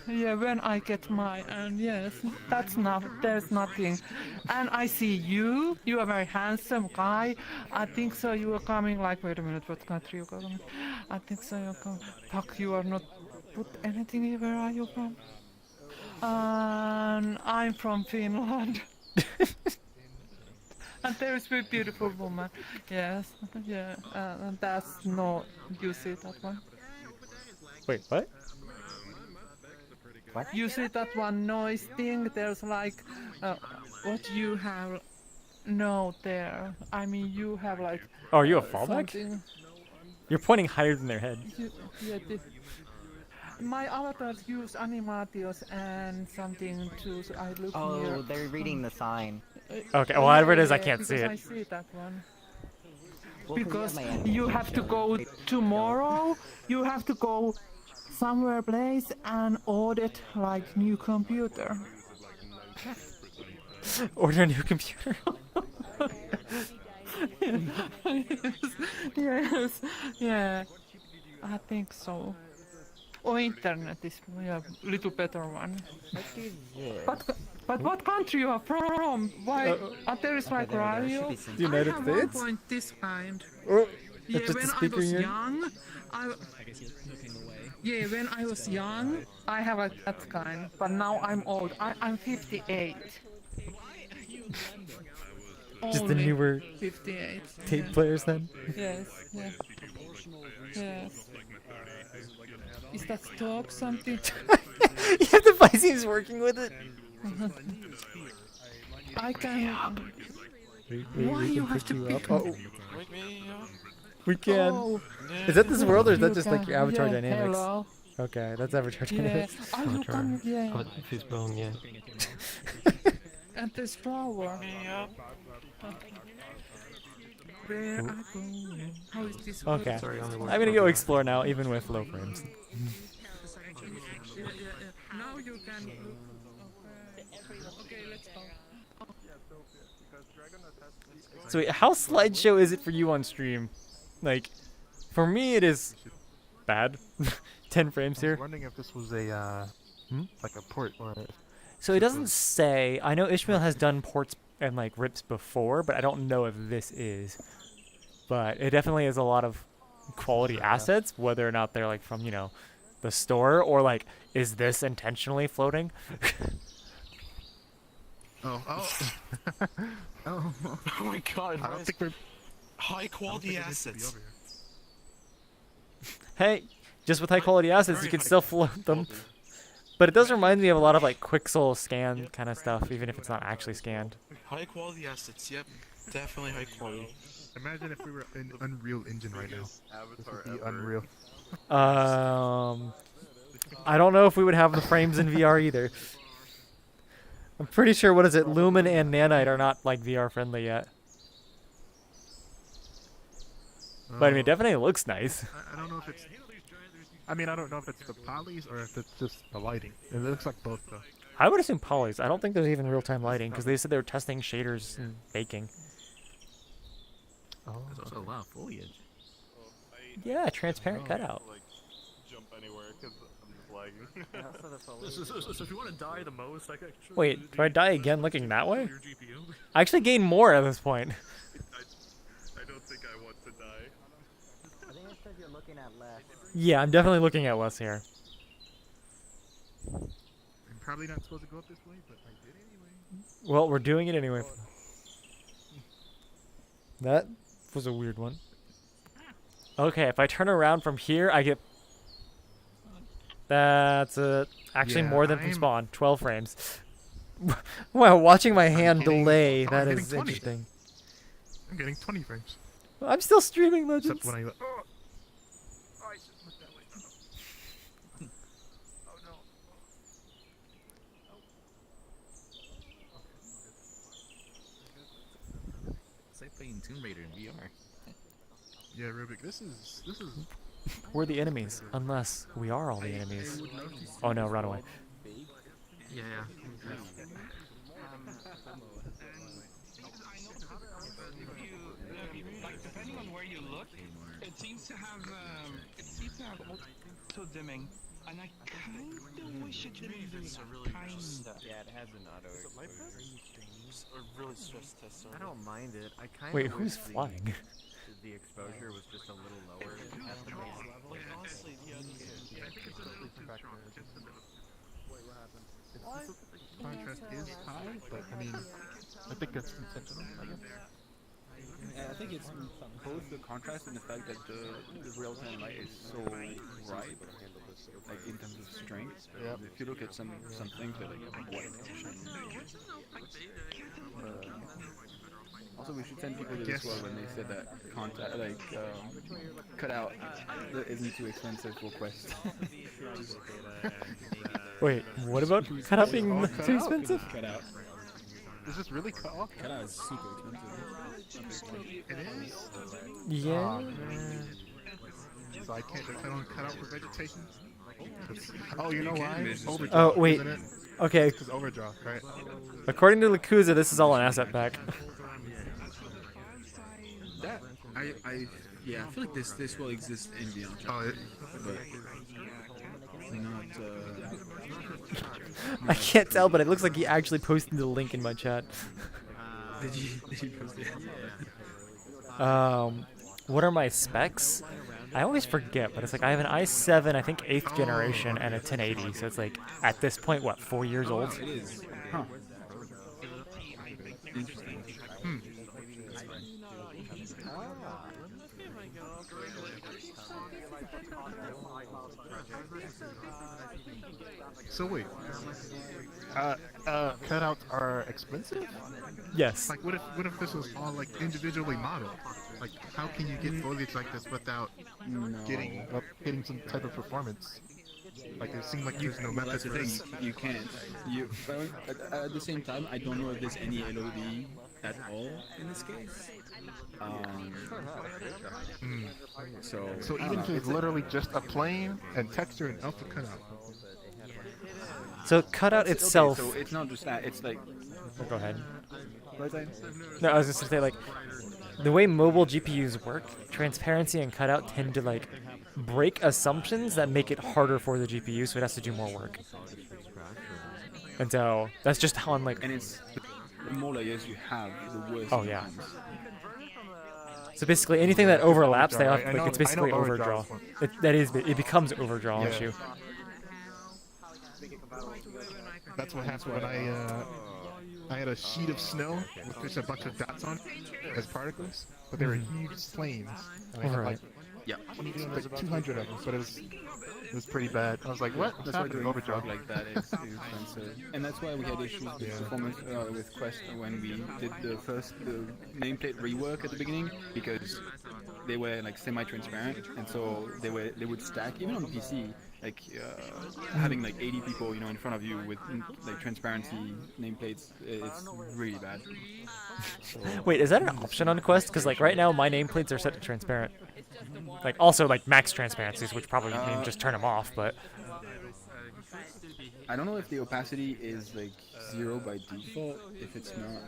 [SPEAKER 18] Yeah, when I get mine, and yes, that's not, there's nothing. And I see you are a very handsome guy. I think so you are coming like, wait a minute, what country you coming? I think so you're coming. Fuck, you are not put anything here, where are you from? I'm from Finland. And there is a beautiful woman. Yes, yeah, and that's no, you see that one?
[SPEAKER 1] Wait, what?
[SPEAKER 18] What? You see that one noise thing? There's like, what you have? No, there. I mean, you have like.
[SPEAKER 1] Oh, are you a fallback?
[SPEAKER 18] Something.
[SPEAKER 1] You're pointing higher than their head.
[SPEAKER 18] Yeah, my avatars use animatios and something too. So I look here.
[SPEAKER 8] Oh, they're reading the sign.
[SPEAKER 1] Okay, well, whatever it is, I can't see it.
[SPEAKER 18] I see that one. Because you have to go tomorrow. You have to go somewhere place and audit like new computer.
[SPEAKER 1] Order a new computer.
[SPEAKER 18] Yes, yeah, I think so. Or internet is a little better one. But what country you are from? Why? There is like radio.
[SPEAKER 1] United
[SPEAKER 18] I have
[SPEAKER 1] States.
[SPEAKER 18] 1 point this kind.
[SPEAKER 1] Oh,
[SPEAKER 18] yeah,
[SPEAKER 1] just
[SPEAKER 18] when
[SPEAKER 1] a
[SPEAKER 18] I
[SPEAKER 1] speaker
[SPEAKER 18] was
[SPEAKER 1] here.
[SPEAKER 18] young, yeah, when I was young, I have that kind. But now I'm old. I'm 58.
[SPEAKER 1] Just the
[SPEAKER 18] Only
[SPEAKER 1] newer
[SPEAKER 18] 58.
[SPEAKER 1] tape
[SPEAKER 18] yeah.
[SPEAKER 1] players then?
[SPEAKER 18] Yes, yeah. Yes. Is that talk something?
[SPEAKER 1] Yeah, the Pisces working with it.
[SPEAKER 18] I can. Why
[SPEAKER 1] we
[SPEAKER 18] you
[SPEAKER 1] can
[SPEAKER 18] have to
[SPEAKER 1] pick you
[SPEAKER 18] pick
[SPEAKER 1] up.
[SPEAKER 18] me?
[SPEAKER 1] Oh. We can.
[SPEAKER 18] Oh.
[SPEAKER 1] Is that this world or is that
[SPEAKER 18] You
[SPEAKER 1] just like
[SPEAKER 18] can-
[SPEAKER 1] your avatar
[SPEAKER 18] yeah,
[SPEAKER 1] dynamics?
[SPEAKER 18] hello.
[SPEAKER 1] Okay, that's avatar
[SPEAKER 18] Yeah.
[SPEAKER 1] dynamics.
[SPEAKER 18] Oh, you can, yeah.
[SPEAKER 11] Oh, he's wrong, yeah.
[SPEAKER 18] And this flower. Where I go? How is this?
[SPEAKER 1] Okay.
[SPEAKER 11] Sorry,
[SPEAKER 1] I'm gonna go explore now, even with low frames.
[SPEAKER 18] Now you can look. Okay, let's go.
[SPEAKER 1] So wait, how slideshow is it for you on stream? Like, for me it is bad. 10 frames
[SPEAKER 15] I was
[SPEAKER 1] here.
[SPEAKER 15] wondering if this was a like a port or.
[SPEAKER 1] So it doesn't say. I know Ishmael has done ports and like rips before, but I don't know if this is. But it definitely is a lot of quality assets, whether or not they're like from, you know, the store or like, is this intentionally floating?
[SPEAKER 17] Oh.
[SPEAKER 15] Oh
[SPEAKER 17] my god.
[SPEAKER 15] I don't think we're
[SPEAKER 17] high quality assets.
[SPEAKER 1] Hey, just with high quality assets, you can still float them. But it does remind me of a lot of like Quixel scan kind of stuff, even if it's not actually scanned.
[SPEAKER 17] High quality assets, yep. Definitely high quality.
[SPEAKER 15] Imagine if we were in Unreal Engine right now. This would be unreal.
[SPEAKER 1] I don't know if we would have the frames in VR either. I'm pretty sure, what is it, Lumen and Nanite are not like VR friendly yet. But I mean, it definitely looks nice.
[SPEAKER 15] I don't know if it's. I mean, I don't know if it's the polys or if it's just the lighting. It looks like both though.
[SPEAKER 1] I would assume polys. I don't think there's even real-time lighting because they said they were testing shaders and baking.
[SPEAKER 15] Oh,
[SPEAKER 6] there's also a lot of foliage.
[SPEAKER 1] Yeah, transparent cutout.
[SPEAKER 15] Like, jump anywhere because I'm just lagging.
[SPEAKER 17] So if you want to die the most, I can actually.
[SPEAKER 1] Wait, do I die again looking that way? I actually gain more at this point.
[SPEAKER 15] I don't think I want to die.
[SPEAKER 8] I think it's because you're looking at less.
[SPEAKER 1] Yeah, I'm definitely looking at less here.
[SPEAKER 15] I'm probably not supposed to go up this way, but I did anyway.
[SPEAKER 1] Well, we're doing it anyway. That was a weird one. Okay, if I turn around from here, I get... That's actually
[SPEAKER 15] Yeah,
[SPEAKER 1] more than from spawn. 12 frames. Wow, watching my hand delay, that
[SPEAKER 15] I'm
[SPEAKER 1] is
[SPEAKER 15] getting 20.
[SPEAKER 1] interesting.
[SPEAKER 15] I'm getting 20 frames.
[SPEAKER 1] I'm still streaming Legends.
[SPEAKER 15] Except when I...
[SPEAKER 6] It's like playing Tomb Raider in VR.
[SPEAKER 15] Yeah, Rubik, this is...
[SPEAKER 1] We're the enemies, unless we are all the enemies. Oh no, run away.
[SPEAKER 6] Yeah.
[SPEAKER 10] Depending on where you look, it seems to have auto dimming, and I kinda wish it didn't do it. Kinda.
[SPEAKER 11] Yeah, it has an auto
[SPEAKER 17] Or really stress test.
[SPEAKER 11] I don't mind it. I kind of
[SPEAKER 1] Wait, who's flying?
[SPEAKER 11] The exposure was just a little lower at the base level.
[SPEAKER 17] Honestly, yeah.
[SPEAKER 15] I think it's Wait, what happened? Contrast is high, but I mean, I think that's intentional, I guess.
[SPEAKER 7] Yeah, I think it's both the contrast and the fact that the real-time light is so bright, like in terms of strength.
[SPEAKER 15] Yeah.
[SPEAKER 7] If you look at some things that are like white. Also, we should send people to this one when they said that cutout isn't too expensive for Quest.
[SPEAKER 1] Wait, what about cutout being too expensive?
[SPEAKER 7] Cutout.
[SPEAKER 15] Is this really cut off?
[SPEAKER 7] Cutout is super expensive.
[SPEAKER 15] It is?
[SPEAKER 1] Yeah.
[SPEAKER 15] Aw, man. So I can't depend on cutout for vegetation? Oh, you know why? Overdraw,
[SPEAKER 1] Oh, wait.
[SPEAKER 15] isn't it?
[SPEAKER 1] Okay.
[SPEAKER 15] It's 'cause overdraw, right?
[SPEAKER 1] According to Lakuza, this is all an asset pack.
[SPEAKER 7] That yeah, I feel like this will exist in Beyond.
[SPEAKER 15] Oh,
[SPEAKER 7] but not.
[SPEAKER 1] I can't tell, but it looks like he actually posted the link in my chat.
[SPEAKER 7] Did you post it?
[SPEAKER 1] What are my specs? I always forget, but it's like I have an i7, I think 8th generation, and a 1080, so it's like, at this point, what, 4 years old?
[SPEAKER 7] It is. Huh. Interesting.
[SPEAKER 15] So wait, cutouts are expensive?
[SPEAKER 1] Yes.
[SPEAKER 15] Like, what if this was all like individually modeled? Like, how can you get foliage like this without getting some type of performance? Like, it seems like there's no method
[SPEAKER 2] That's the
[SPEAKER 15] for
[SPEAKER 2] thing.
[SPEAKER 15] this.
[SPEAKER 2] You can't. At the same time, I don't know if there's any LOD at all in this case.
[SPEAKER 15] So even if it's literally just a plane and texture and alpha cutout.
[SPEAKER 1] So cutout itself.
[SPEAKER 2] Okay, so it's not just that. It's like.
[SPEAKER 1] Oh, go ahead.
[SPEAKER 2] What was I?
[SPEAKER 1] No, I was just gonna say, like, the way mobile GPUs work, transparency and cutout tend to like break assumptions that make it harder for the GPU, so it has to do more work. And so that's just how I'm like.
[SPEAKER 2] And it's the more layers you have, the worse.
[SPEAKER 1] Oh yeah. So basically, anything that overlaps, they have, like, it's basically overdraw. It becomes overdraw issue.
[SPEAKER 15] That's what happened when I had a sheet of snow with just a bunch of dots on it as particles, but they were huge flames. And I had like 200 of them, but it was pretty bad. I was like, what?
[SPEAKER 2] That's why doing overdraw like that is expensive. And that's why we had issues with performance with Quest when we did the nameplate rework at the beginning, because they were like semi-transparent, and so they would stack even on PC. Like having like 80 people, in front of you with like transparency nameplates, it's really bad.
[SPEAKER 1] Wait, is that an option on Quest? Because like right now my nameplates are set to transparent. Like also like max transparencies, which probably mean just turn them off. But
[SPEAKER 2] I don't know if the opacity is like 0 by default. If it's not,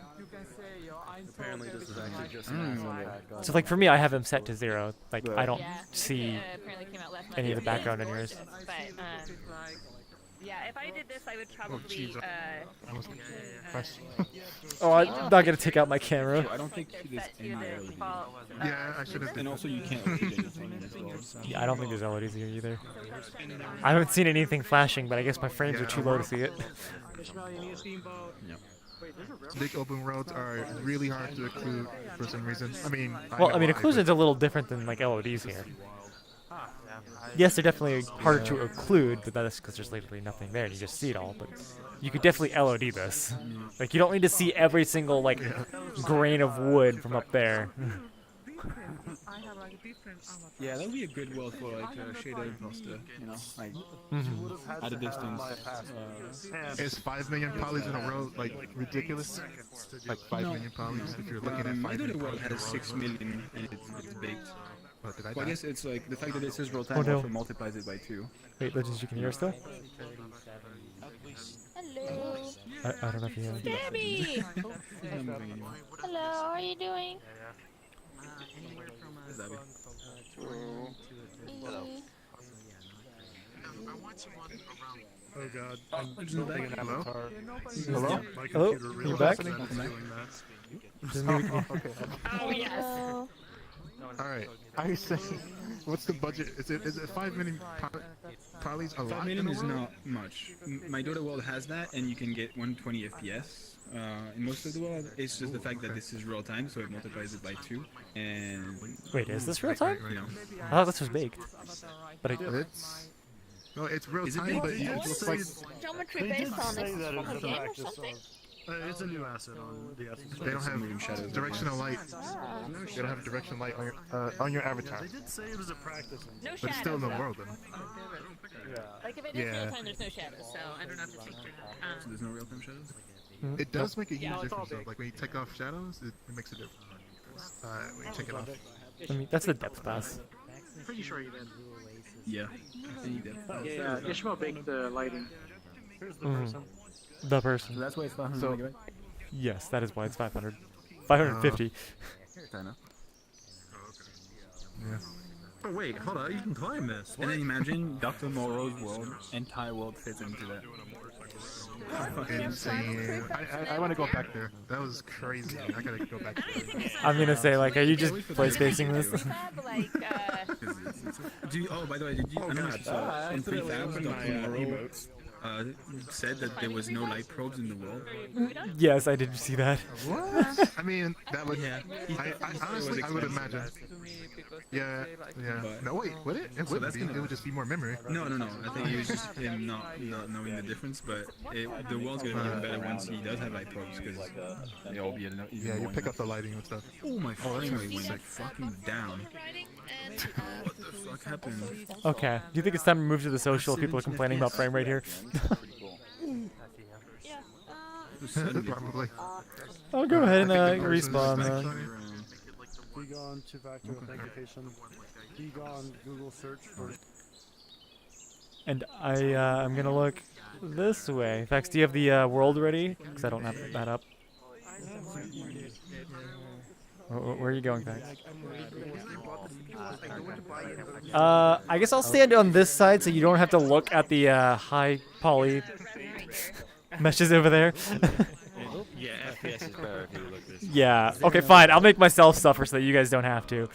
[SPEAKER 3] apparently this is actually just.
[SPEAKER 1] So like for me, I have them set to 0. Like I don't see any of the background in yours.
[SPEAKER 9] But yeah, if I did this, I would probably.
[SPEAKER 1] Oh, I'm not gonna take out my camera.
[SPEAKER 2] I don't think there's any LED.
[SPEAKER 15] Yeah, I should have.
[SPEAKER 2] And also, you can't read anything as well. So.
[SPEAKER 1] Yeah, I don't think there's LEDs here either. I haven't seen anything flashing, but I guess my frames are too low to see it.
[SPEAKER 15] Big open roads are really hard to occlude for some reason. I mean,
[SPEAKER 1] occlusion's a little different than like LEDs here. Yes, they're definitely harder to occlude, but that's because there's literally nothing there and you just see it all. But you could definitely LOD this. Like, you don't need to see every single like grain of wood from up there.
[SPEAKER 2] Yeah, that would be a good world for like a shader imposter, like at a distance.
[SPEAKER 15] Is 5 million polys in a row like ridiculous? Like 5 million polys if you're looking at 5
[SPEAKER 2] My
[SPEAKER 15] million
[SPEAKER 2] world
[SPEAKER 15] polys.
[SPEAKER 2] has 6 million and it's baked.
[SPEAKER 15] What, did I
[SPEAKER 2] Well, I
[SPEAKER 15] die?
[SPEAKER 2] guess it's like the fact that it says real time
[SPEAKER 1] Oh, no.
[SPEAKER 2] also multiplies it by 2.
[SPEAKER 1] Wait, Legends, you can hear us still?
[SPEAKER 21] Hello.
[SPEAKER 1] I don't know if you hear.
[SPEAKER 21] Debbie! Hello, how are you doing?
[SPEAKER 12] Oh god. I'm building an
[SPEAKER 15] Hello?
[SPEAKER 12] avatar.
[SPEAKER 15] Hello?
[SPEAKER 12] My
[SPEAKER 1] Hello?
[SPEAKER 12] computer
[SPEAKER 1] You
[SPEAKER 12] really
[SPEAKER 1] back?
[SPEAKER 12] doing that.
[SPEAKER 1] Just me.
[SPEAKER 15] Okay.
[SPEAKER 21] Oh, yes.
[SPEAKER 15] Alright. I was saying, what's the budget? Is it 5 million polys a lot?
[SPEAKER 2] 5 million is not much. My Dota world has that, and you can get 120 FPS. In most of the world, it's just the fact that this is real time, so it multiplies it by 2. And
[SPEAKER 1] Wait, is this real time?
[SPEAKER 2] You know.
[SPEAKER 1] I thought this was baked. But
[SPEAKER 15] No, it's real
[SPEAKER 2] Is it
[SPEAKER 15] time,
[SPEAKER 2] baked?
[SPEAKER 15] but it looks like
[SPEAKER 21] Geometry based on
[SPEAKER 12] Say
[SPEAKER 21] it
[SPEAKER 12] that
[SPEAKER 21] from
[SPEAKER 12] in
[SPEAKER 21] a
[SPEAKER 12] the
[SPEAKER 21] game or
[SPEAKER 12] practice
[SPEAKER 21] something?
[SPEAKER 12] it's a new asset on the asset.
[SPEAKER 15] they don't have directional light. They don't have directional light on your avatar.
[SPEAKER 12] They did say it was a practice.
[SPEAKER 9] No
[SPEAKER 15] But it's still in the world though.
[SPEAKER 9] Like if it is real time, there's no shadows, so I don't have to take it.
[SPEAKER 2] So there's no real time shadows?
[SPEAKER 15] It does make a huge
[SPEAKER 9] Yeah.
[SPEAKER 15] difference though. Like when you take off shadows, it makes a difference. When you take it off.
[SPEAKER 1] I mean, that's the depth pass.
[SPEAKER 22] Pretty sure you did.
[SPEAKER 2] Yeah. Any depth.
[SPEAKER 22] Yeah, Ishmael baked the lighting. Here's the person.
[SPEAKER 1] The person.
[SPEAKER 2] So that's why it's 500
[SPEAKER 15] So-
[SPEAKER 2] megabytes?
[SPEAKER 1] Yes, that is why it's 500. 550.
[SPEAKER 2] Fair enough.
[SPEAKER 15] Yeah.
[SPEAKER 2] Oh wait, hold on, you can climb this. And then imagine Dr. Morrow's world, entire world fits into that.
[SPEAKER 15] Insane. I want to go back there. That was crazy. I gotta go back there.
[SPEAKER 1] I'm gonna say, like, are you just play spacing this?
[SPEAKER 2] Oh, by the way, did you? I don't know. In prefab, Dr. Morrow said that there was no light probes in the world.
[SPEAKER 1] Yes, I did see that.
[SPEAKER 15] What? I mean, that would. I honestly, I would imagine. Yeah, yeah. No, wait, would it? It wouldn't be. It would just be more memory.
[SPEAKER 2] No. I think it was just him not knowing the difference. But the world's gonna be even better once he does have light probes, because it'll be even
[SPEAKER 15] Yeah, you
[SPEAKER 2] more
[SPEAKER 15] pick up the lighting and stuff.
[SPEAKER 2] Oh my frame rate went like fucking down. What the fuck happened?
[SPEAKER 1] Okay. Do you think it's time to move to the social? People are complaining about frame rate here.
[SPEAKER 15] Probably.
[SPEAKER 1] I'll go ahead and respawn.
[SPEAKER 12] Be gone to factor authentication. Be gone Google search for.
[SPEAKER 1] And I'm gonna look this way. Fax, do you have the world ready? Because I don't have that up. Where are you going, Fax? I guess I'll stand on this side so you don't have to look at the high poly meshes over there.
[SPEAKER 5] Yeah, FPS is better if you look this way.
[SPEAKER 1] Yeah, okay, fine. I'll make myself suffer so that you guys don't have to.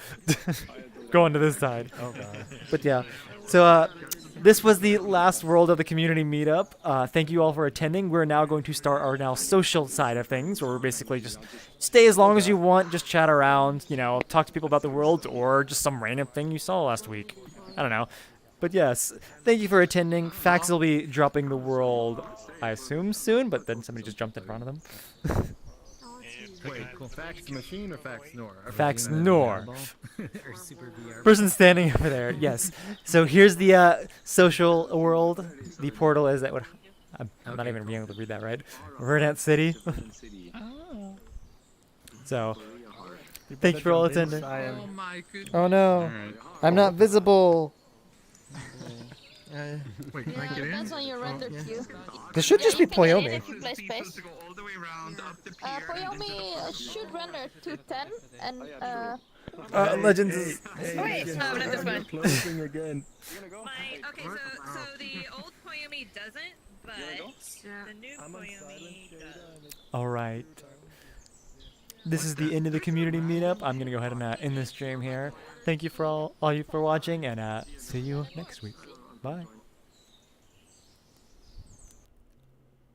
[SPEAKER 1] Go on to this side.
[SPEAKER 15] Oh, God.
[SPEAKER 1] But yeah, so this was the last world of the community meetup. Thank you all for attending. We're now going to start our now social side of things, where we're basically just stay as long as you want, just chat around, you know, talk to people about the world, or just some random thing you saw last week. I don't know. But yes, thank you for attending. Fax will be dropping the world, I assume, soon, but then somebody just jumped in front of them.
[SPEAKER 3] Wait, fax machine or fax nor?
[SPEAKER 1] Fax nor. Person standing over there, yes. So here's the social world. The portal is that what I'm not even being able to read that right. Verdant City. So thank you for all attending. Oh no. I'm not visible.
[SPEAKER 15] Wait, can I get in?
[SPEAKER 4] Depends on your render queue.
[SPEAKER 1] This should just be
[SPEAKER 4] You can get in
[SPEAKER 1] Poyomi.
[SPEAKER 4] if you play space. Poyomi should render to 10 and
[SPEAKER 1] Legends is...
[SPEAKER 9] Wait, no, not this one.
[SPEAKER 3] Closing again.
[SPEAKER 9] Okay, so the old Poyomi doesn't, but the new Poyomi does.
[SPEAKER 1] All right. This is the end of the community meetup. I'm gonna go ahead and end this stream here. Thank you for all you for watching, and see you next week. Bye.